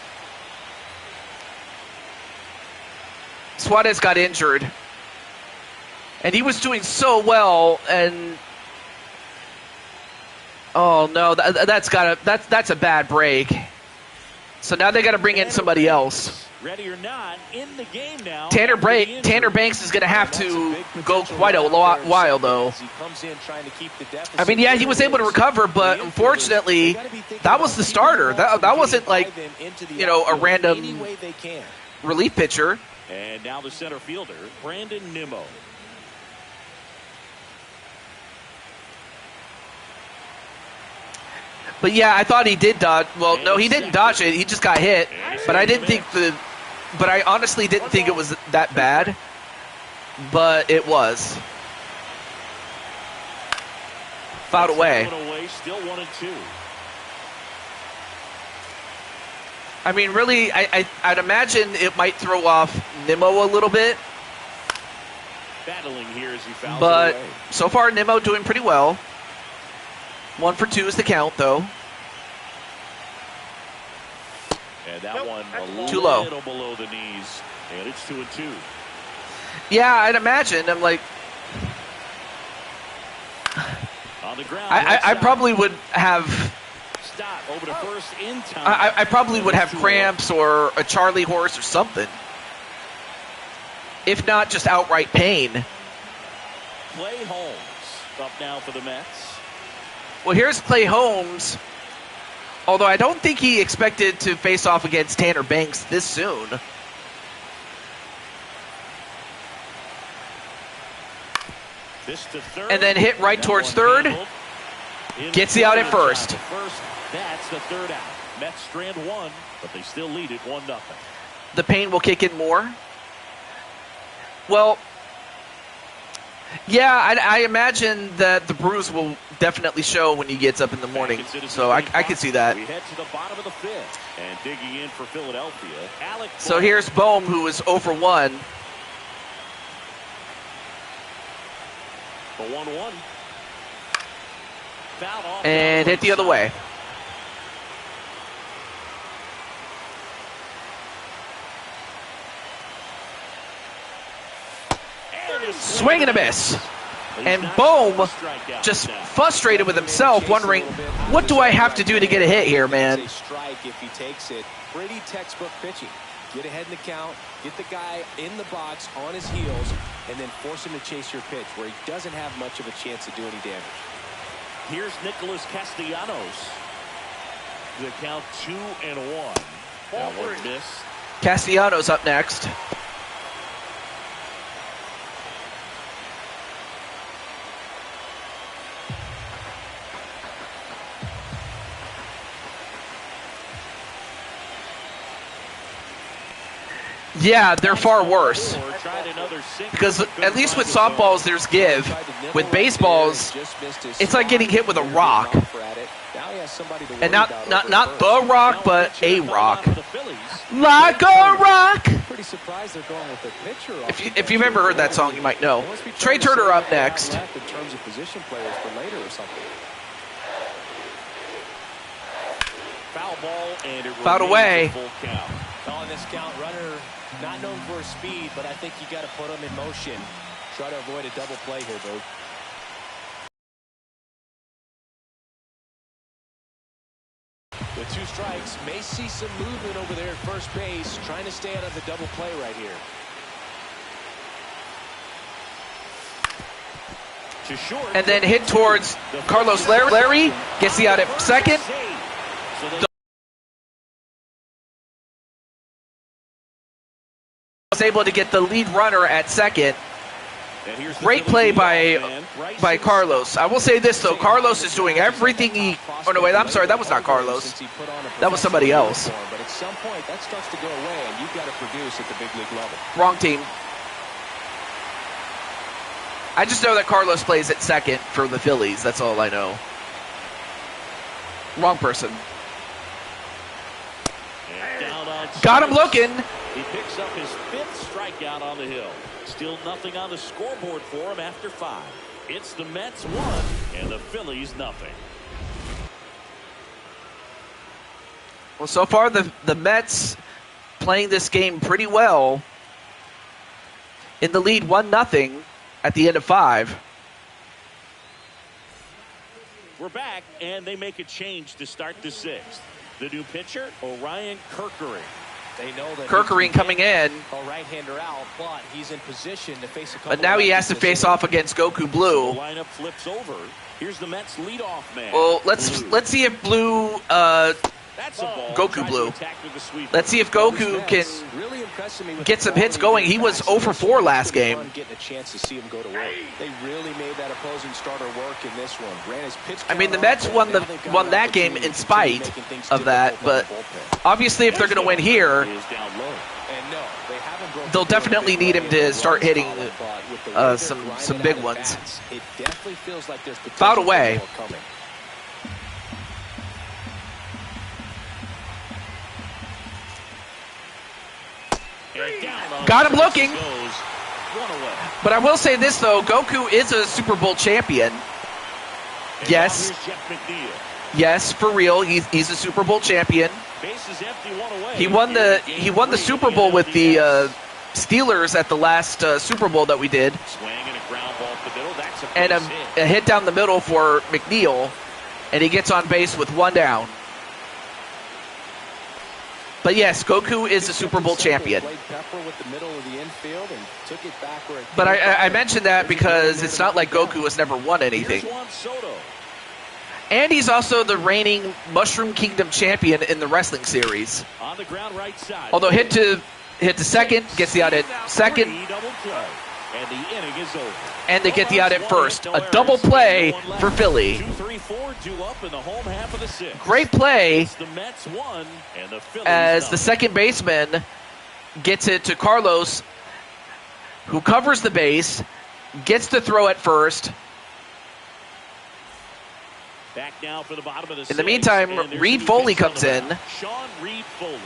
got injured. And he was doing so well, and... Oh, no. That's a bad break. So now they got to bring in somebody else. Ready or not, in the game now. Tanner Banks is going to have to go quite a while, though. I mean, yeah, he was able to recover, but unfortunately, that was the starter. That wasn't like, you know, a random relief pitcher. And now the center fielder, Brandon Nimmo. But yeah, I thought he did dodge. Well, no, he didn't dodge it. He just got hit. But I honestly didn't think it was that bad. But it was. Fouled away. Still 1-2. I mean, really, I'd imagine it might throw off Nimmo a little bit. Battling here as he fouls But away. so far, Nimmo doing pretty well. 1 for 2 is the count, though. And that one a Too low. little below the knees. And it's 2-2. Yeah, I'd imagine. I'm like, On the ground. I probably would have. Stop over to first in time. I probably would have cramps or a Charlie horse or something. If not, just outright pain. Clay Holmes up now for the Mets. Well, here's Clay Holmes. Although I don't think he expected to face off against Tanner Banks this soon. This to third. And then hit right towards third. Gets the out at first. That's the third out. Mets strand 1, but they still lead it 1-0. The pain will kick in more. Well, yeah, I imagine that the bruise will definitely show when he gets up in the morning. So I can see that. We head to the bottom of the 5th. And digging in for Philadelphia, Alec. So here's Bohm, who was 0 for 1. The 1-1. Foul off And hit the other way. Swing and a miss. And Bohm just frustrated with himself, wondering, what do I have to do to get a hit here, man? Strike if he takes it. Pretty textbook pitching. Get ahead in the count, get the guy in the box on his heels, and then force him to chase your pitch where he doesn't have much of a chance to do any damage. Here's Nicholas Castellanos. The count 2-1. That one missed. Castellanos up next. Yeah, they're far worse. Because at least with softballs, there's give. With baseballs, it's like getting hit with a rock. And not the rock, but a rock. Like a rock! Pretty surprised they're going with the pitcher. If you've ever heard that song, you might know. Trey Turner up next. In terms of position players for later or something. Foul ball, and it Fouled away. full count. Calling this count, runner not known for his speed, but I think you got to put him in motion. Try to avoid a double play here, Boo. With 2 strikes, may see some movement over there at first base, trying to stay out of the double play right here. To short. And then hit towards Carlos Larry. Gets the out at second. Was able to get the lead runner at second. Great play by Carlos. I will say this though, Carlos is doing everything he. Oh no, wait, I'm sorry, that was not Carlos. That was somebody else. But at some point, that starts to go away, and you've got to produce at the big league level. Wrong team. I just know that Carlos plays at second for the Phillies. That's all I know. Wrong person. Got him looking. He picks up his 5th strikeout on the hill. Still nothing on the scoreboard for him after 5. It's the Mets 1 and the Phillies nothing. Well, so far the Mets playing this game pretty well. In the lead 1-0 at the end of 5. We're back, and they make a change to start the 6th. The new pitcher, Orion Kerkering. They know that Kerkering coming in. A right-hander out, but he's in position to face a couple. But now he has to face off against Goku Blue. The lineup flips over. Here's the Mets leadoff man. Well, let's see if Blue That's a ball. Goku Blue. Let's see if Goku can get some hits going. He was 0 for 4 last game. Getting a chance to see him go to work. They really made that opposing starter work in this one. Ran his pitch. I mean, the Mets won that game in spite of that, but obviously if they're going to win here, they'll definitely need him to start hitting some big ones. Fouled away. Got him looking. But I will say this, though. Goku is a Super Bowl champion. Yes. Yes, for real. He's a Super Bowl champion. He won the Super Bowl with the Steelers at the last Super Bowl that we did. And a hit down the middle for McNeil. And he gets on base with 1 down. But yes, Goku is a Super Bowl champion. But I mentioned that because it's not like Goku has never won anything. And he's also the reigning Mushroom Kingdom champion in the wrestling series. Although hit to second, gets the out at second. And the inning is over. And they get the out at first. A double play for Philly. 2-3-4 due up in the home half of the 6th. Great play The Mets won, and the Phillies as the second baseman gets it to Carlos, who covers the base, gets to throw at first. Back now for the bottom of the In the meantime, Reed Foley comes in. Sean Reed Foley.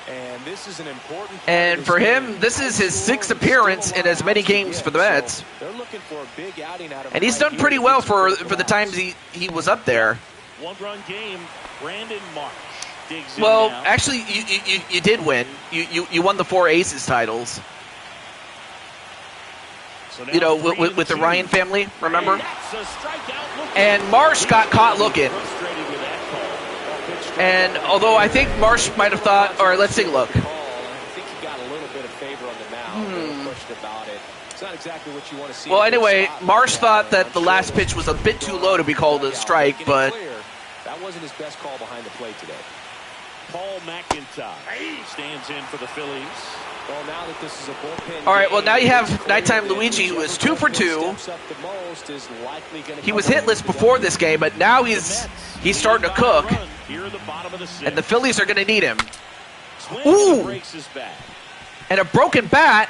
And this is an important. And for him, this is his 6th appearance in as many games for the Mets. They're looking for a big outing out of. And he's done pretty well for the times he was up there. 1-run game. Brandon Marsh digs in Well, now. actually, you did win. You won the 4 Aces titles. So now You know, 3-2. with the Ryan family, remember? And that's a strikeout looking. And Marsh got caught looking. Frustrated with that call. And although I think Marsh might have thought, all right, let's take a look. I think he got a little bit of favor on the mound. No question about it. It's not a exactly what you want to see. Well, anyway, Marsh thought that the last pitch was a bit too low to be called a strike, but that wasn't his best call behind the plate today. Paul McIntyre stands in for the Phillies. Well, now that this is a bullpen all right. Well, now you have game, Nighttime Luigi, who is 2 for 2. He was hitless before this game, but now he's starting to cook, and the Phillies are going to need him. Ooh! And a broken bat,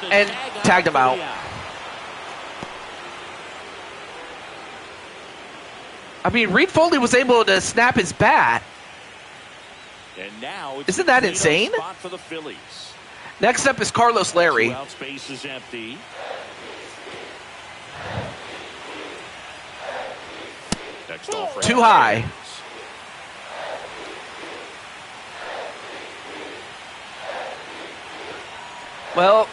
and tagged him out. I mean, Reed Foley was able to snap his bat. And now isn't that insane? For the Phillies. Next up is Carlos Larry. Space is empty. Too high. Well,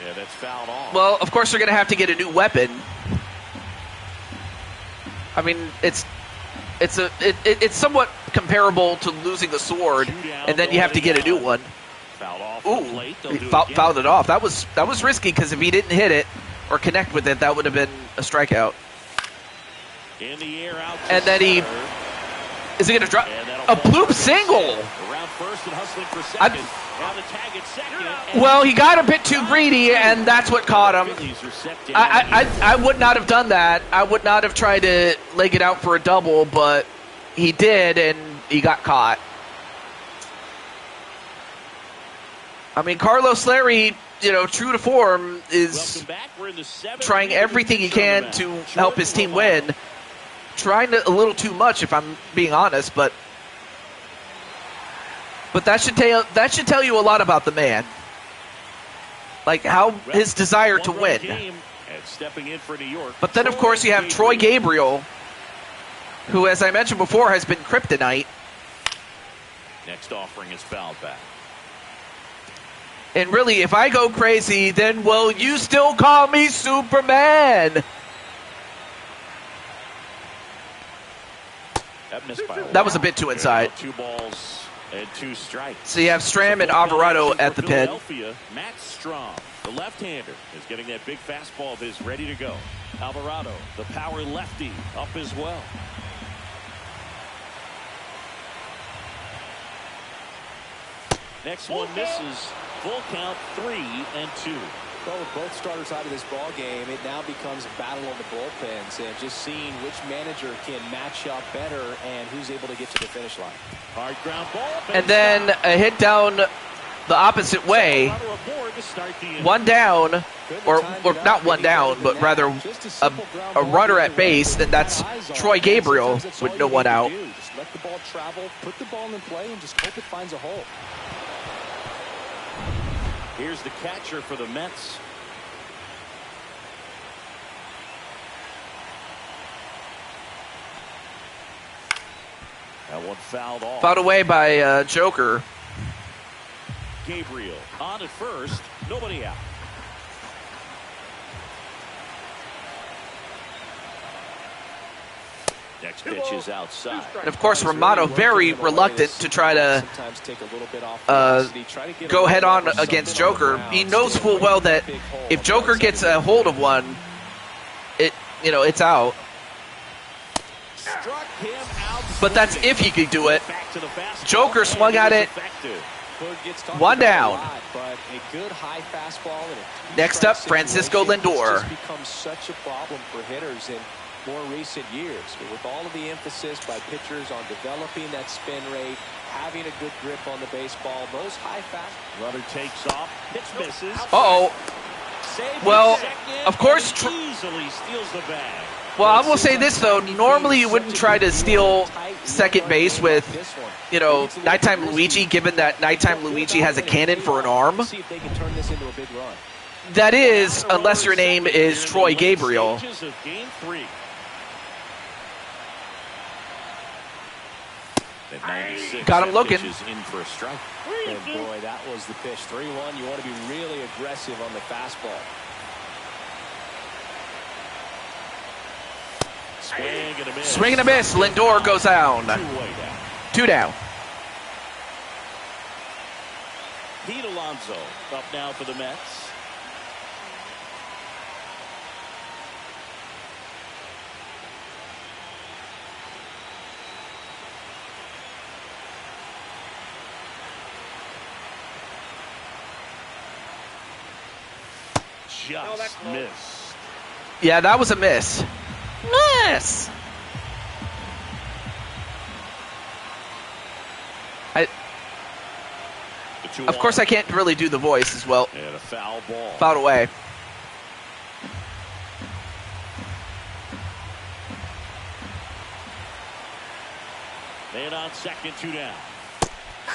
yeah, that's fouled off. Well, of course they're going to have to get a new weapon. I mean, it's somewhat comparable to losing the sword, and then you have to get a new one. Ooh, he fouled it off. That was risky because if he didn't hit it or connect with it, that would have been a strikeout. In the air, out and then is he going to drop a bloop single? Around first and hustling for second. Now the tag at second. Well, he got a bit too greedy, and that's what caught him. I would not have done that. I would not have tried to leg it out for a double, but he did, and he got caught. I mean, Carlos Larry, true to form, is trying everything he can to help his team win. Trying a little too much, if I'm being honest, but that should tell you a lot about the man. Like how his desire to win. But then, of course, you have Troy Gabriel, who, as I mentioned before, has been kryptonite. Next offering is fouled back. And really, if I go crazy, then will you still call me Superman? That was a bit too inside. 2 balls and 2 strikes. So you have Stram and Alvarado at the pin. Matt Strom, the left-hander, is getting that big fastball of his ready to go. Alvarado, the power lefty, up as well. Next one misses. Full count, 3-2. Well, with both starters out of this ball game, it now becomes a battle on the bullpens and just seeing which manager can match up better and who's able to get to the finish line. Hard ground ball. And then a hit down the opposite way. 1 down, or not 1 down, but rather a runner at base, and that's Troy Gabriel with no one out. Just let the ball travel, put the ball in play, and just hope it finds a hole. Here's the catcher for the Mets. That one fouled off. Fouled away by Joker. Gabriel on at first. Nobody out. Next pitch is outside. And of course, Romano very reluctant to try to go head on against Joker. He knows full well that if Joker gets a hold of one, it's out. But that's if he could do it. Joker swung at it. 1 down. Next up, Francisco Lindor. Becomes such a problem for hitters in more recent years. But with all of the emphasis by pitchers on developing that spin rate, having a good grip on the baseball, those high fastballs. Runner takes off. Pitch misses. Uh-oh. Well, of course. Easily steals the bag. Well, I will say this, though. Normally you wouldn't try to steal second base with, Nighttime Luigi, given that Nighttime Luigi has a cannon for an arm. See if they can turn this into a big run. That is, unless your name is Troy Gabriel. Got him looking. In for a strike. And boy, that was the pitch. 3-1. You want to be really aggressive on the fastball. Swing and a miss. Lindor goes down. 2 down. Pete Alonso up now for the Mets. just missed. Yeah, that was a miss. Miss. Of course, I can't really do the voice as well. And a foul ball. Fouled away. And on second, 2 down.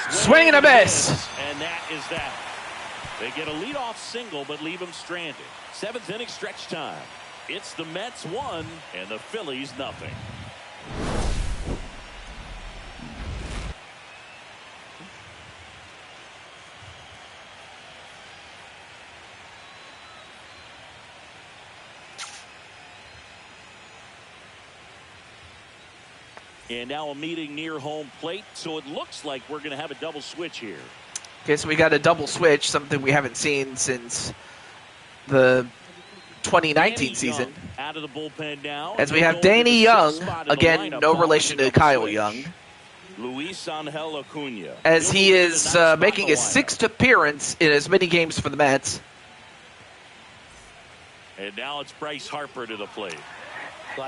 Swing and a miss. And that is that. They get a leadoff single, but leave him stranded. 7th inning stretch time. It's the Mets 1 and the Phillies nothing. And now a meeting near home plate, so it looks like we're going to have a double switch here. Okay, so we got a double switch, something we haven't seen since the 2019 season. Out of the bullpen now. As we have Danny Young, again, no relation to Kyle Young, Luis Angel Acuna. as he is making his 6th appearance in as many games for the Mets. And now it's Bryce Harper to the plate.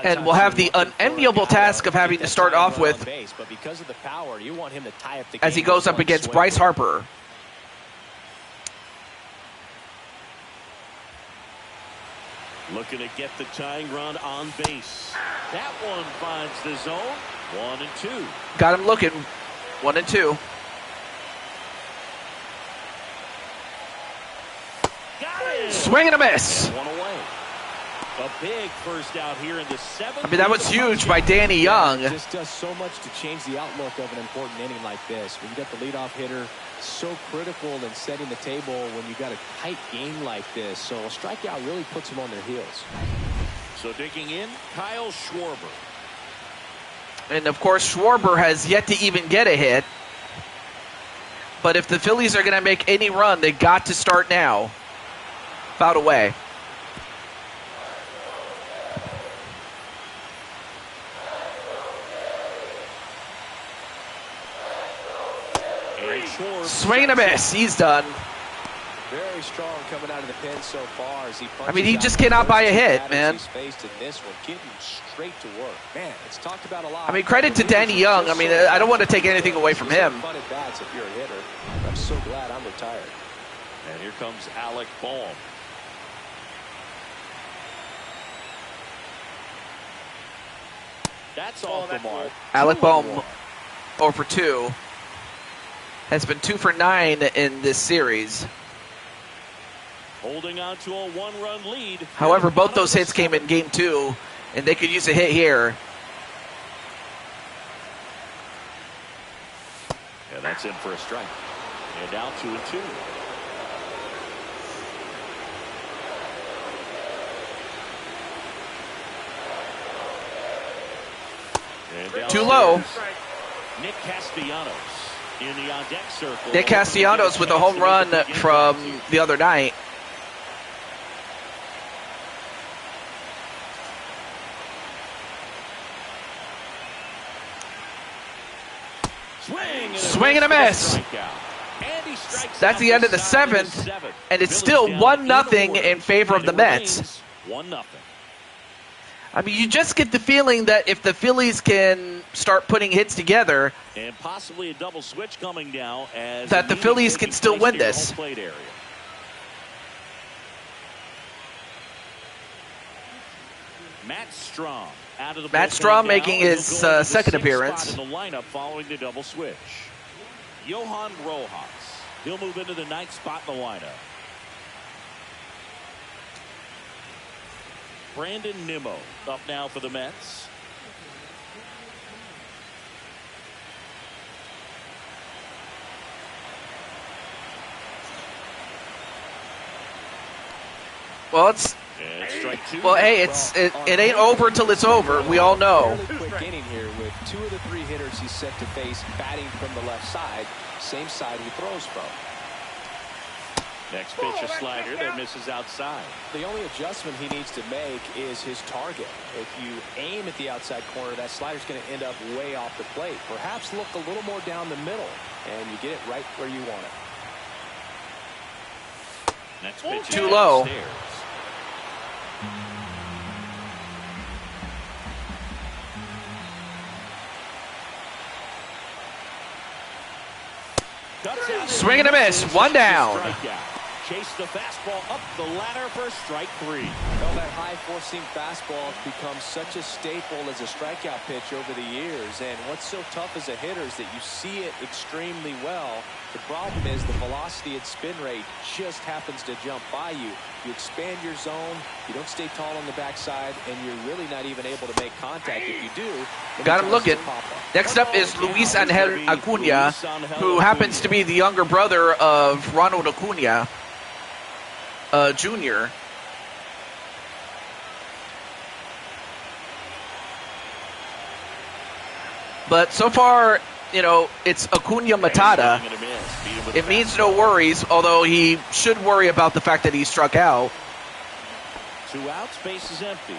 And we'll have the unenviable task of having to start off with, but because of the power, you want him to tie up the as he goes up against Bryce Harper. Looking to get the tying run on base. That one finds the zone. 1 and 2. Got him looking. 1 and 2. Got it. Swing and a miss. One away. A big first out here in the 7th. I mean, that was huge by Danny Young. It just does so much to change the outlook of an important inning like this. When you got the leadoff hitter, so critical in setting the table when you got a tight game like this. So a strikeout really puts them on their heels. So digging in, Kyle Schwarber. And of course, Schwarber has yet to even get a hit. But if the Phillies are going to make any run, they got to start now. Fouled away. Swing and a miss. He's done. Very strong coming out of the pen so far as he punches. I mean, he just cannot buy a hit, man. He's faced in this one, getting straight to work. Man, it's talked about a lot. I mean, credit to Danny Young. I mean, I don't want to take anything away from him. Fun at bats if you're a hitter. I'm so glad I'm retired. And here comes Alec Bohm. That's off the mark. Alec Bohm, 0 for 2. Has been 2 for 9 in this series. Holding on to a 1-run lead. However, both those hits came in game 2, and they could use a hit here. Yeah, that's in for a strike. And now 2 and 2. And Too low. Nick Castellanos in the on deck circle. Nick Castellanos with a home run from the other night. Swing and a miss. That's the end of the 7th, and it's still 1-0 in favor of the Mets. 1-0. I mean, you just get the feeling that if the Phillies can start putting hits together, and possibly a double switch coming now, as that the Phillies can still win this. Matt Strom out of the Matt Strom making his second appearance. In the lineup following the double switch. Johan Rojas, he'll move into the 9th spot in the lineup. Brandon Nimmo up now for the Mets. Well, it's strike 2. Well, hey, it ain't over till it's over. We all know. Fairly quick inning here with 2 of the 3 hitters he's set to face batting from the left side, same side he throws from. Next pitch, a slider that misses outside. The only adjustment he needs to make is his target. If you aim at the outside corner, that slider's going to end up way off the plate. Perhaps look a little more down the middle, and you get it right where you want it. Next pitch Too low. downstairs. Swing and a miss. One down. Chase the fastball up the ladder for strike 3. Well, that high four-seam fastball has become such a staple as a strikeout pitch over the years. And what's so tough as a hitter is that you see it extremely well. The problem is the velocity and spin rate just happens to jump by you. You expand your zone, you don't stay tall on the backside, and you're really not even able to make contact. If you do, got him looking. Next up is Luis Angel Acuna, who happens to be the younger brother of Ronald Acuna Jr. But so far, you know, it's Acuna Matata. It means no worries, although he should worry about the fact that he struck out. 2 outs, base is empty.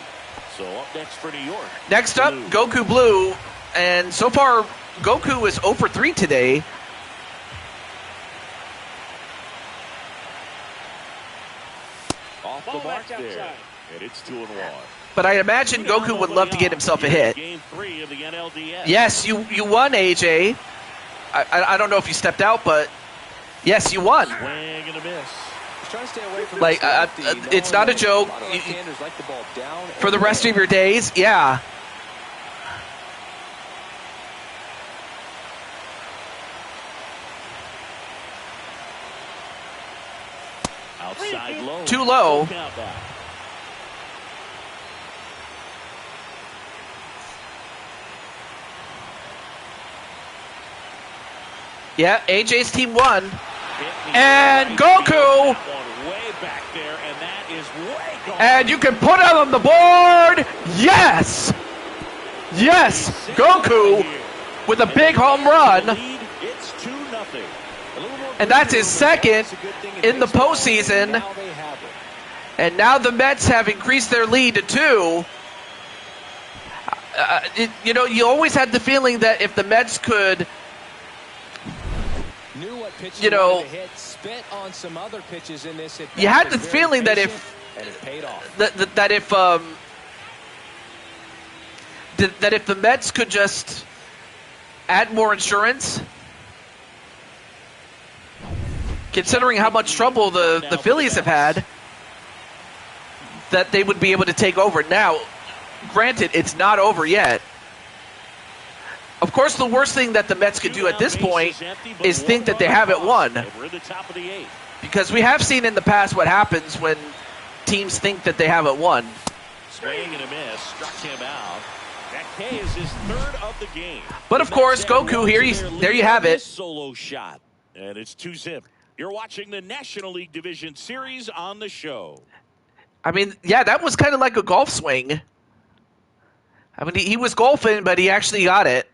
So up next for New York. Next up, Goku Blue. And so far, Goku is 0 for 3 today. Off the mark there. And it's 2-1. But I imagine Goku would love to get himself a hit. Game 3 of the NLDS. Yes, you won, AJ. I don't know if you stepped out, but yes, you won. Swing and a miss. Trying to stay away from like it's not a joke. For the rest of your days, yeah. Outside low. Too low. Yeah, AJ's team won. And Goku. And you can put it on the board. Yes. Yes, Goku with a big home run. And that's his second in the postseason. And now the Mets have increased their lead to 2. You know, you always had the feeling that if the Mets could, you know, on some other pitches in this, you had the feeling that if that if the Mets could just add more insurance, considering how much trouble the Phillies have had, that they would be able to take over. Now, granted, it's not over yet. Of course, the worst thing that the Mets could do at this point is think that they haven't won. Because we have seen in the past what happens when teams think that they haven't won. Swing and a miss, struck him out. That K is his 3rd of the game. But of course, Goku here, there you have it. Solo shot, and it's 2-zip. You're watching the National League Division Series on the show. I mean, yeah, that was kind of like a golf swing. I mean, he was golfing, but he actually got it.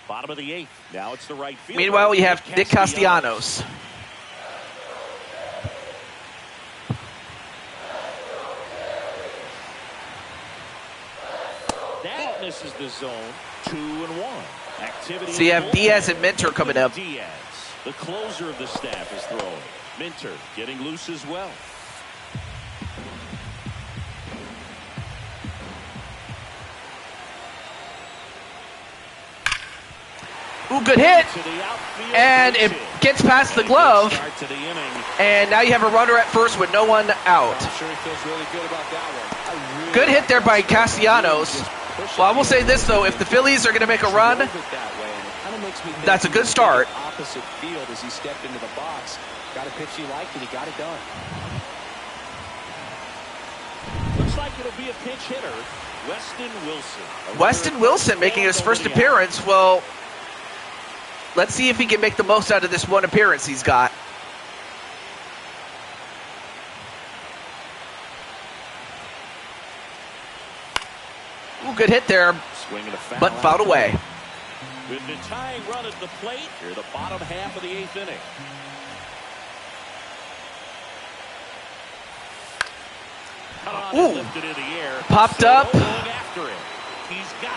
Bottom of the 8th. Now it's the right field. Meanwhile, we have Nick Castellanos. That misses the zone. 2-1. Activity. So you have Diaz and Minter coming up. Diaz, the closer of the staff, is throwing. Minter getting loose as well. Ooh, good hit. And it gets past the glove. And now you have a runner at first with no one out. I'm sure he feels really good about that one. Good hit there by Castellanos. Well, I will say this, though. If the Phillies are going to make a run, that's a good start. Opposite field as he stepped into the box. Got a pitch he liked, and he got it done. Looks like it'll be a pinch hitter. Weston Wilson. Weston Wilson making his first appearance. Well, let's see if he can make the most out of this one appearance he's got. Ooh, good hit there, but fouled away. With the tying run at the plate, here the bottom half of the 8th inning. Ooh, popped up,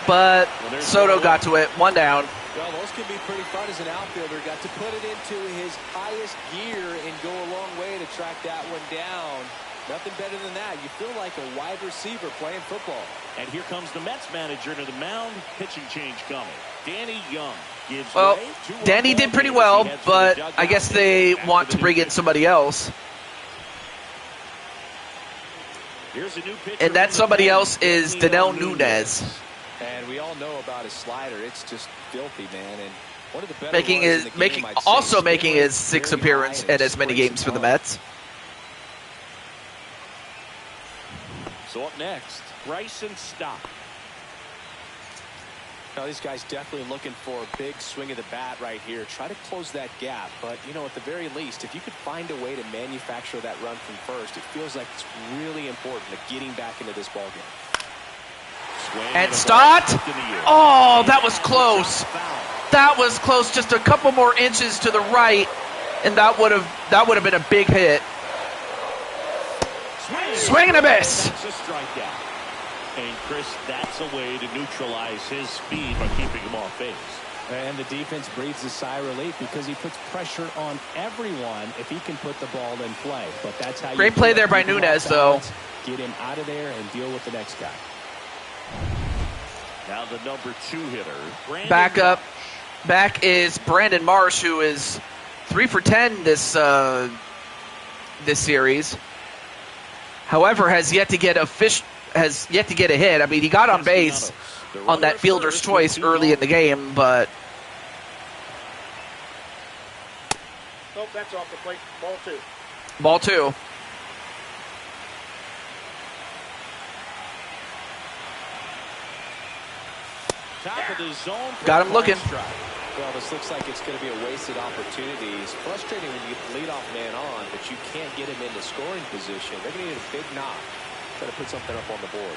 but Soto got to it. 1 down. Well, those can be pretty fun as an outfielder. Got to put it into his highest gear and go a long way to track that one down. Nothing better than that. You feel like a wide receiver playing football. And here comes the Mets manager to the mound. Pitching change coming. Danny Young gives Well, way. Danny did pretty well, but I guess they want to bring in somebody else. Here's a new pitcher And that somebody else is Danell Nunez. And we all know about his slider. It's just filthy, man. And one of the better Making runners his in the game, I'd say. also making his Very 6th high appearance and and as many sprays games for the on. Mets. So up next, Bryson Stott. Now, these guys definitely looking for a big swing of the bat right here. Try to close that gap. But, you know, at the very least, if you could find a way to manufacture that run from first, it feels like it's really important to getting back into this ballgame. And Stott. Oh, that was close. That was close. Just a couple more inches to the right, and that would have been a big hit. Swing and a miss. That's a strikeout. And Chris, that's a way to neutralize his speed by keeping him off base. And the defense breathes a sigh of relief because he puts pressure on everyone if he can put the ball in play. But that's how Great you play there by Nunez, though. Get him out of there and deal with the next guy. Now the number 2 hitter. Back up. Back is Brandon Marsh, who is 3 for 10 this series. However, has yet to get a hit. I mean, he got on base on that fielder's choice early in the game, but Nope, that's off the plate. Ball 2. ball 2. Top of the zone. Got him looking. Well, this looks like it's going to be a wasted opportunity. It's frustrating when you get the leadoff man on, but you can't get him into scoring position. They're going to need a big knock. Try to put something up on the board.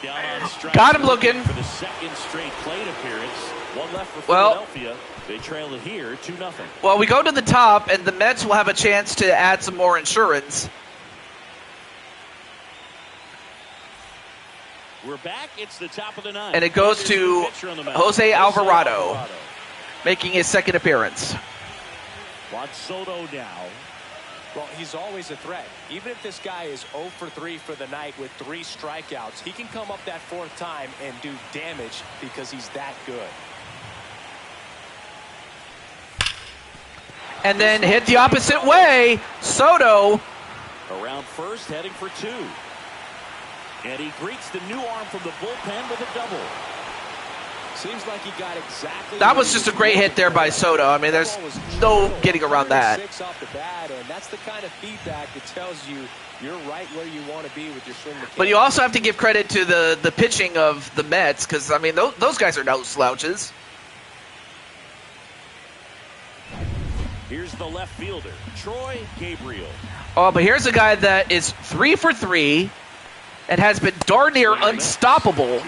Down on strike Got him looking. for the 2nd straight plate appearance. One left for Well, Philadelphia. They trail it here 2-0. Well, we go to the top, and the Mets will have a chance to add some more insurance. We're back. It's the top of the 9th. And it goes to Jose Alvarado, making his 2nd appearance. Juan Soto now. Well, he's always a threat. Even if this guy is 0 for 3 for the night with 3 strikeouts, he can come up that 4th time and do damage because he's that good. And then hit the opposite way. Soto. Around first, heading for 2. And he greets the new arm from the bullpen with a double. Seems like he got exactly. That was just a great hit there by Soto. I mean, there's no getting around that. 6 off the bat, and that's the kind of feedback that tells you you're right where you want to be with your swing mechanics. But you also have to give credit to the pitching of the Mets, because, I mean, those guys are no slouches. Here's the left fielder, Troy Gabriel. Oh, but here's a guy that is 3 for 3 and has been darn near unstoppable. 2-2.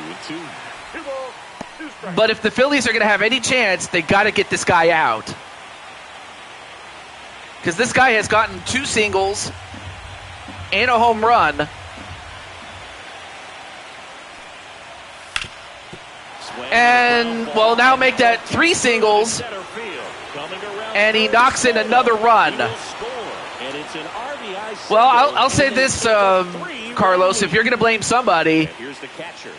2 balls, 2 strikes. But if the Phillies are going to have any chance, they got to get this guy out. Because this guy has gotten 2 singles and a home run. And will now make that 3 singles. And he knocks in another run. Well, I'll say this, Carlos, if you're going to blame somebody,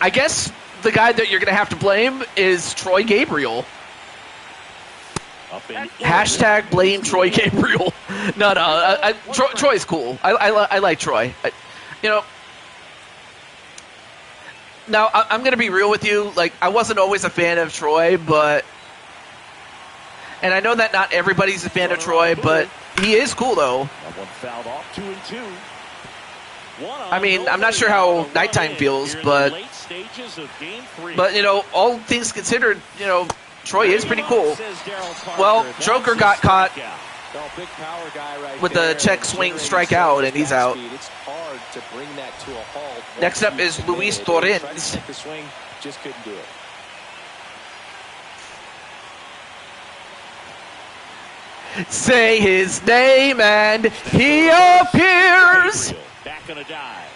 I guess the guy that you're going to have to blame is Troy Gabriel. Hashtag blame Troy Gabriel. No, Troy's cool. I like Troy. You know, now I'm going to be real with you. Like, I wasn't always a fan of Troy, and I know that not everybody's a fan of Troy, but he is cool, though. I mean, I'm not sure how nighttime feels, but you know, all things considered, you know, Troy is pretty cool. Well, Joker got caught with a check swing strikeout, and he's out. Next up is Luis Torrens. Just couldn't do it. Say his name and he appears.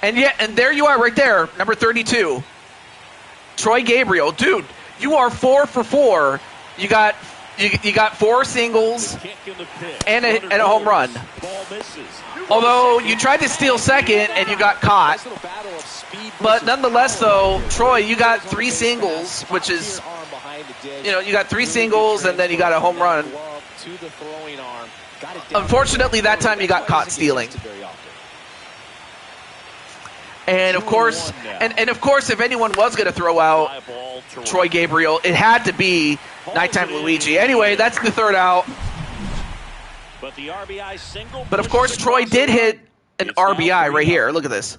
And there you are right there, number 32. Troy Gabriel. Dude, You are 4 for 4. You got 4 singles and a home run. Although you tried to steal second and you got caught. But nonetheless, though, Troy, you got 3 singles, which is, you got 3 singles and then you got a home run. Unfortunately, that time you got caught stealing. And of course, if anyone was going to throw out Troy Gabriel, it had to be Nighttime Luigi. Anyway, that's the 3rd out. But of course, Troy did hit an RBI right here. Look at this.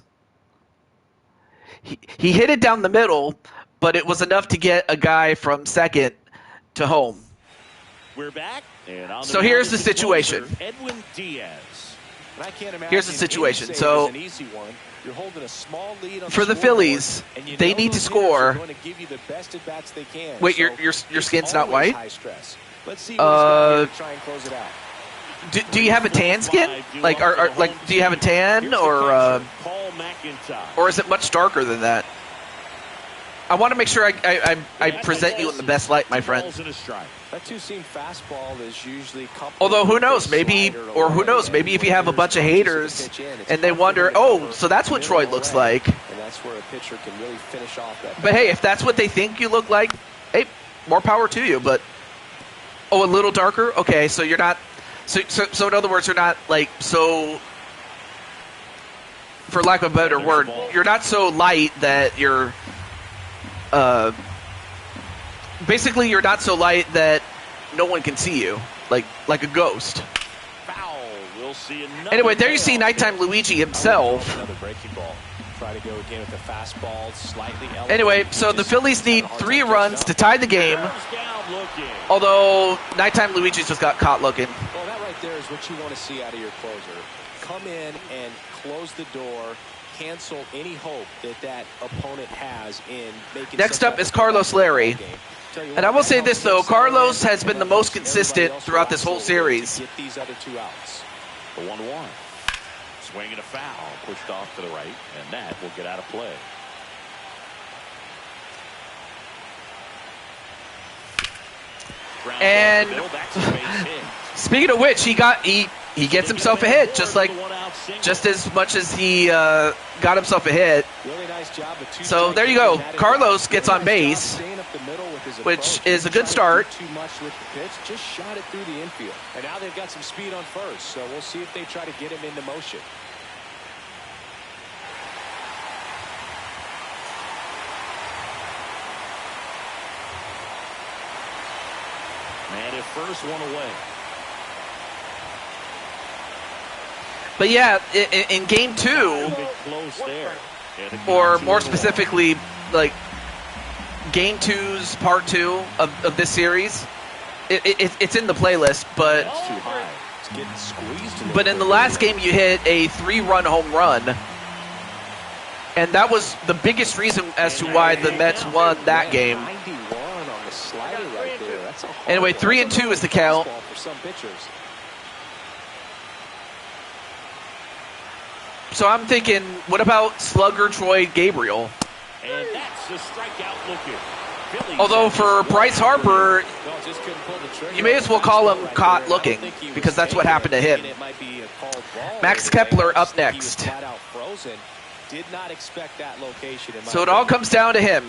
He hit it down the middle, but it was enough to get a guy from second to home. We're back. So here's the situation. Edwin Diaz. Here's the situation. So for the Phillies, they need to score. Wait, your skin's not white? Do you have a tan skin? Like, do you have a tan, or is it much darker than that? I want to make sure I present you in the best light, my friend. That two-seam fastball is usually. Although who knows? Maybe if you have a bunch of haters and they wonder, oh, so that's what Troy looks like. And that's where a pitcher can really finish off that. But hey, if that's what they think you look like, hey, more power to you. But a little darker. Okay, so you're not. So in other words, you're not like so. For lack of a better word, you're not so light that you're. Basically, you're not so light that no one can see you, like a ghost. Foul. We'll see anyway, there you see Nighttime Luigi himself. Another breaking ball. Try to go again with the fastball, slightly elevated. Anyway, so the Phillies need 3 runs to tie the game. Although Nighttime Luigi just got caught looking. Well, that right there is what you want to see out of your closer. Come in and close the door. Cancel any hope that opponent has in making. Next up is Carlos Larry. And I will say this, though. Carlos has been the most consistent throughout this whole series. Get these other 2 outs. The 1-1. Swing and a foul. Pushed off to the right, and that will get out of play. And speaking of which, he gets himself a hit, just as much as he got himself a hit. So there you go. Carlos gets on base, which is a good start. Just shot it through the infield. And now they've got some speed on first, so we'll see if they try to get him into motion. Man, at first, 1 away. But yeah, in game 2, or more specifically, like game 2's part 2 of this series, it's in the playlist. But in the last game, you hit a 3-run home run, and that was the biggest reason as to why the Mets won that game. Anyway, 3-2 is the count. So I'm thinking, what about slugger Troy Gabriel? And that's the strikeout looking. Although for Bryce Harper, you may as well call him caught looking, because that's what happened to him. Max Kepler up next. So it all comes down to him.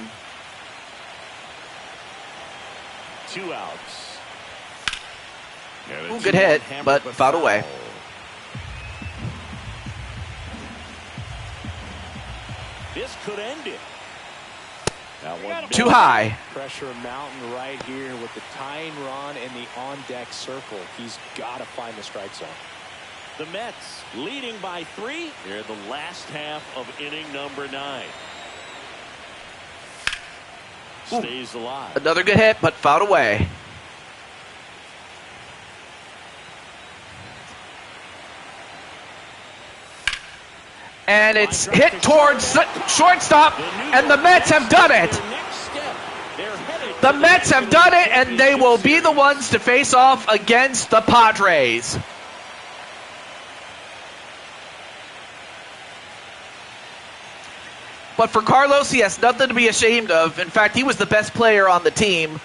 2 outs. Ooh, good hit, but fouled away. This could end it. Too high. Pressure mountain right here with the tying run and the on-deck circle. He's got to find the strike zone. The Mets leading by 3 here in the last half of inning number 9. Stays alive. Another good hit, but fouled away. And it's hit towards shortstop, and the Mets have done it. The Mets have done it, and they will be the ones to face off against the Padres. But for Carlos, he has nothing to be ashamed of. In fact, he was the best player on the team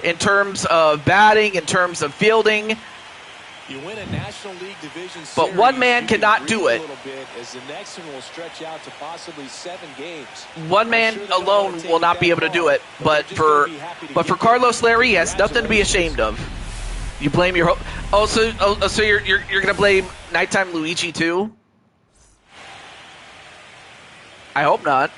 in terms of batting, in terms of fielding. You win a National League Division But series, one man you cannot can do breathe it. a little bit as the next one will stretch out to possibly 7 games. One man alone will not be able to do it. But for Carlos Larry, he has nothing to be ashamed of. You blame your so you're gonna blame Nighttime Luigi too? I hope not.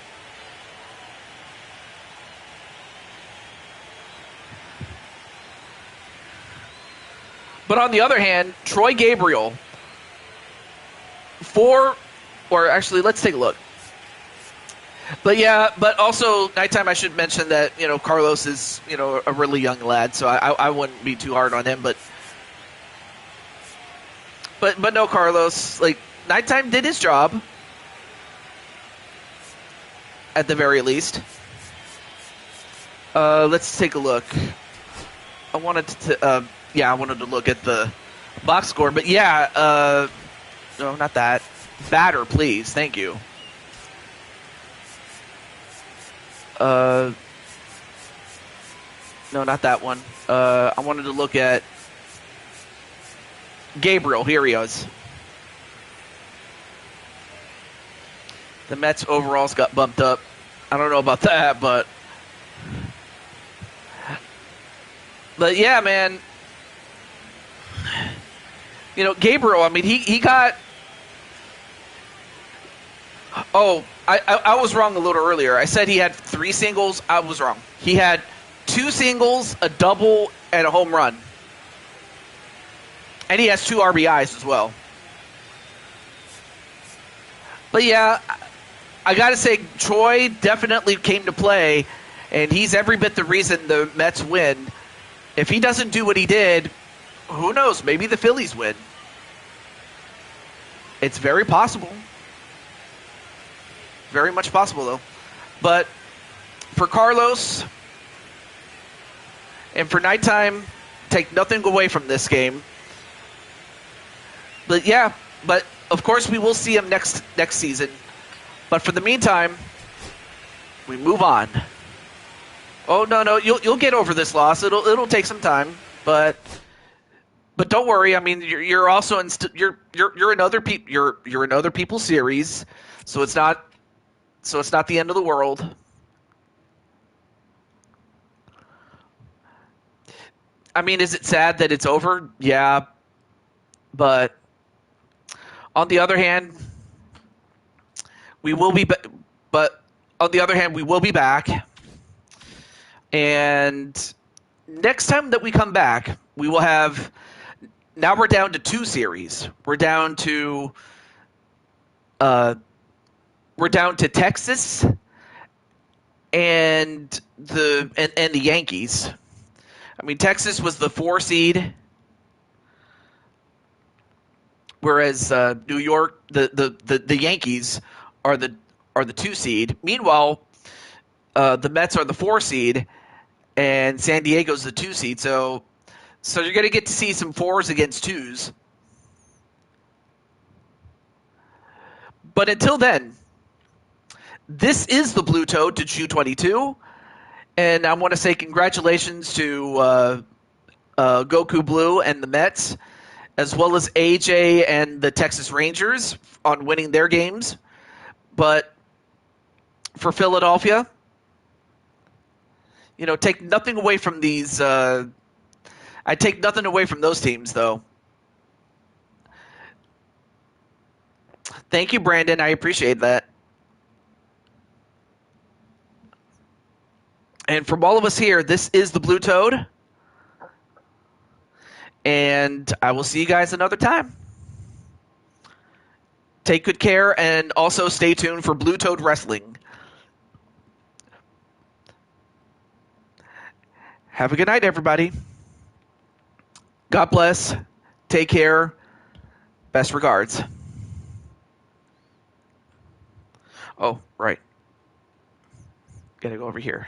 But on the other hand, Troy Gabriel, let's take a look. But also, Nighttime, I should mention that, Carlos is, a really young lad, so I wouldn't be too hard on him, but no, Carlos, Nighttime did his job, at the very least. Let's take a look. I wanted to look at the box score, but no, not that. Batter, please. Thank you. No, not that one. I wanted to look at Gabriel. Here he is. The Mets overalls got bumped up. I don't know about that, but yeah, man. Gabriel, I mean, he got... Oh, I was wrong a little earlier. I said he had 3 singles. I was wrong. He had 2 singles, a double, and a home run. And he has 2 RBIs as well. But yeah, I got to say, Troy definitely came to play, and he's every bit the reason the Mets win. If he doesn't do what he did, who knows? Maybe the Phillies win. It's very possible. Very much possible, though. But for Carlos and for Nighttime, take nothing away from this game. But yeah, of course we will see him next season. But for the meantime, we move on. Oh no, you'll get over this loss. It'll take some time, but don't worry. I mean, you're also you're in other people's series, so it's not the end of the world. I mean, is it sad that it's over? Yeah, but on the other hand, we will be back. And next time that we come back, we will have. Now we're down to 2 series. We're down to Texas and the Yankees. I mean, Texas was the 4 seed, whereas New York, the Yankees are the 2 seed. Meanwhile, the Mets are the 4 seed, and San Diego's the 2 seed. So you're going to get to see some 4s against 2s. But until then, this is the Blue Toad to Chew 22, and I want to say congratulations to Goku Blue and the Mets, as well as AJ and the Texas Rangers on winning their games. But for Philadelphia, take nothing away from these. I take nothing away from those teams, though. Thank you, Brandon. I appreciate that. And from all of us here, this is the Blue Toad. And I will see you guys another time. Take good care, and also stay tuned for Blue Toad Wrestling. Have a good night, everybody. God bless. Take care. Best regards. Oh, right. Gotta go over here.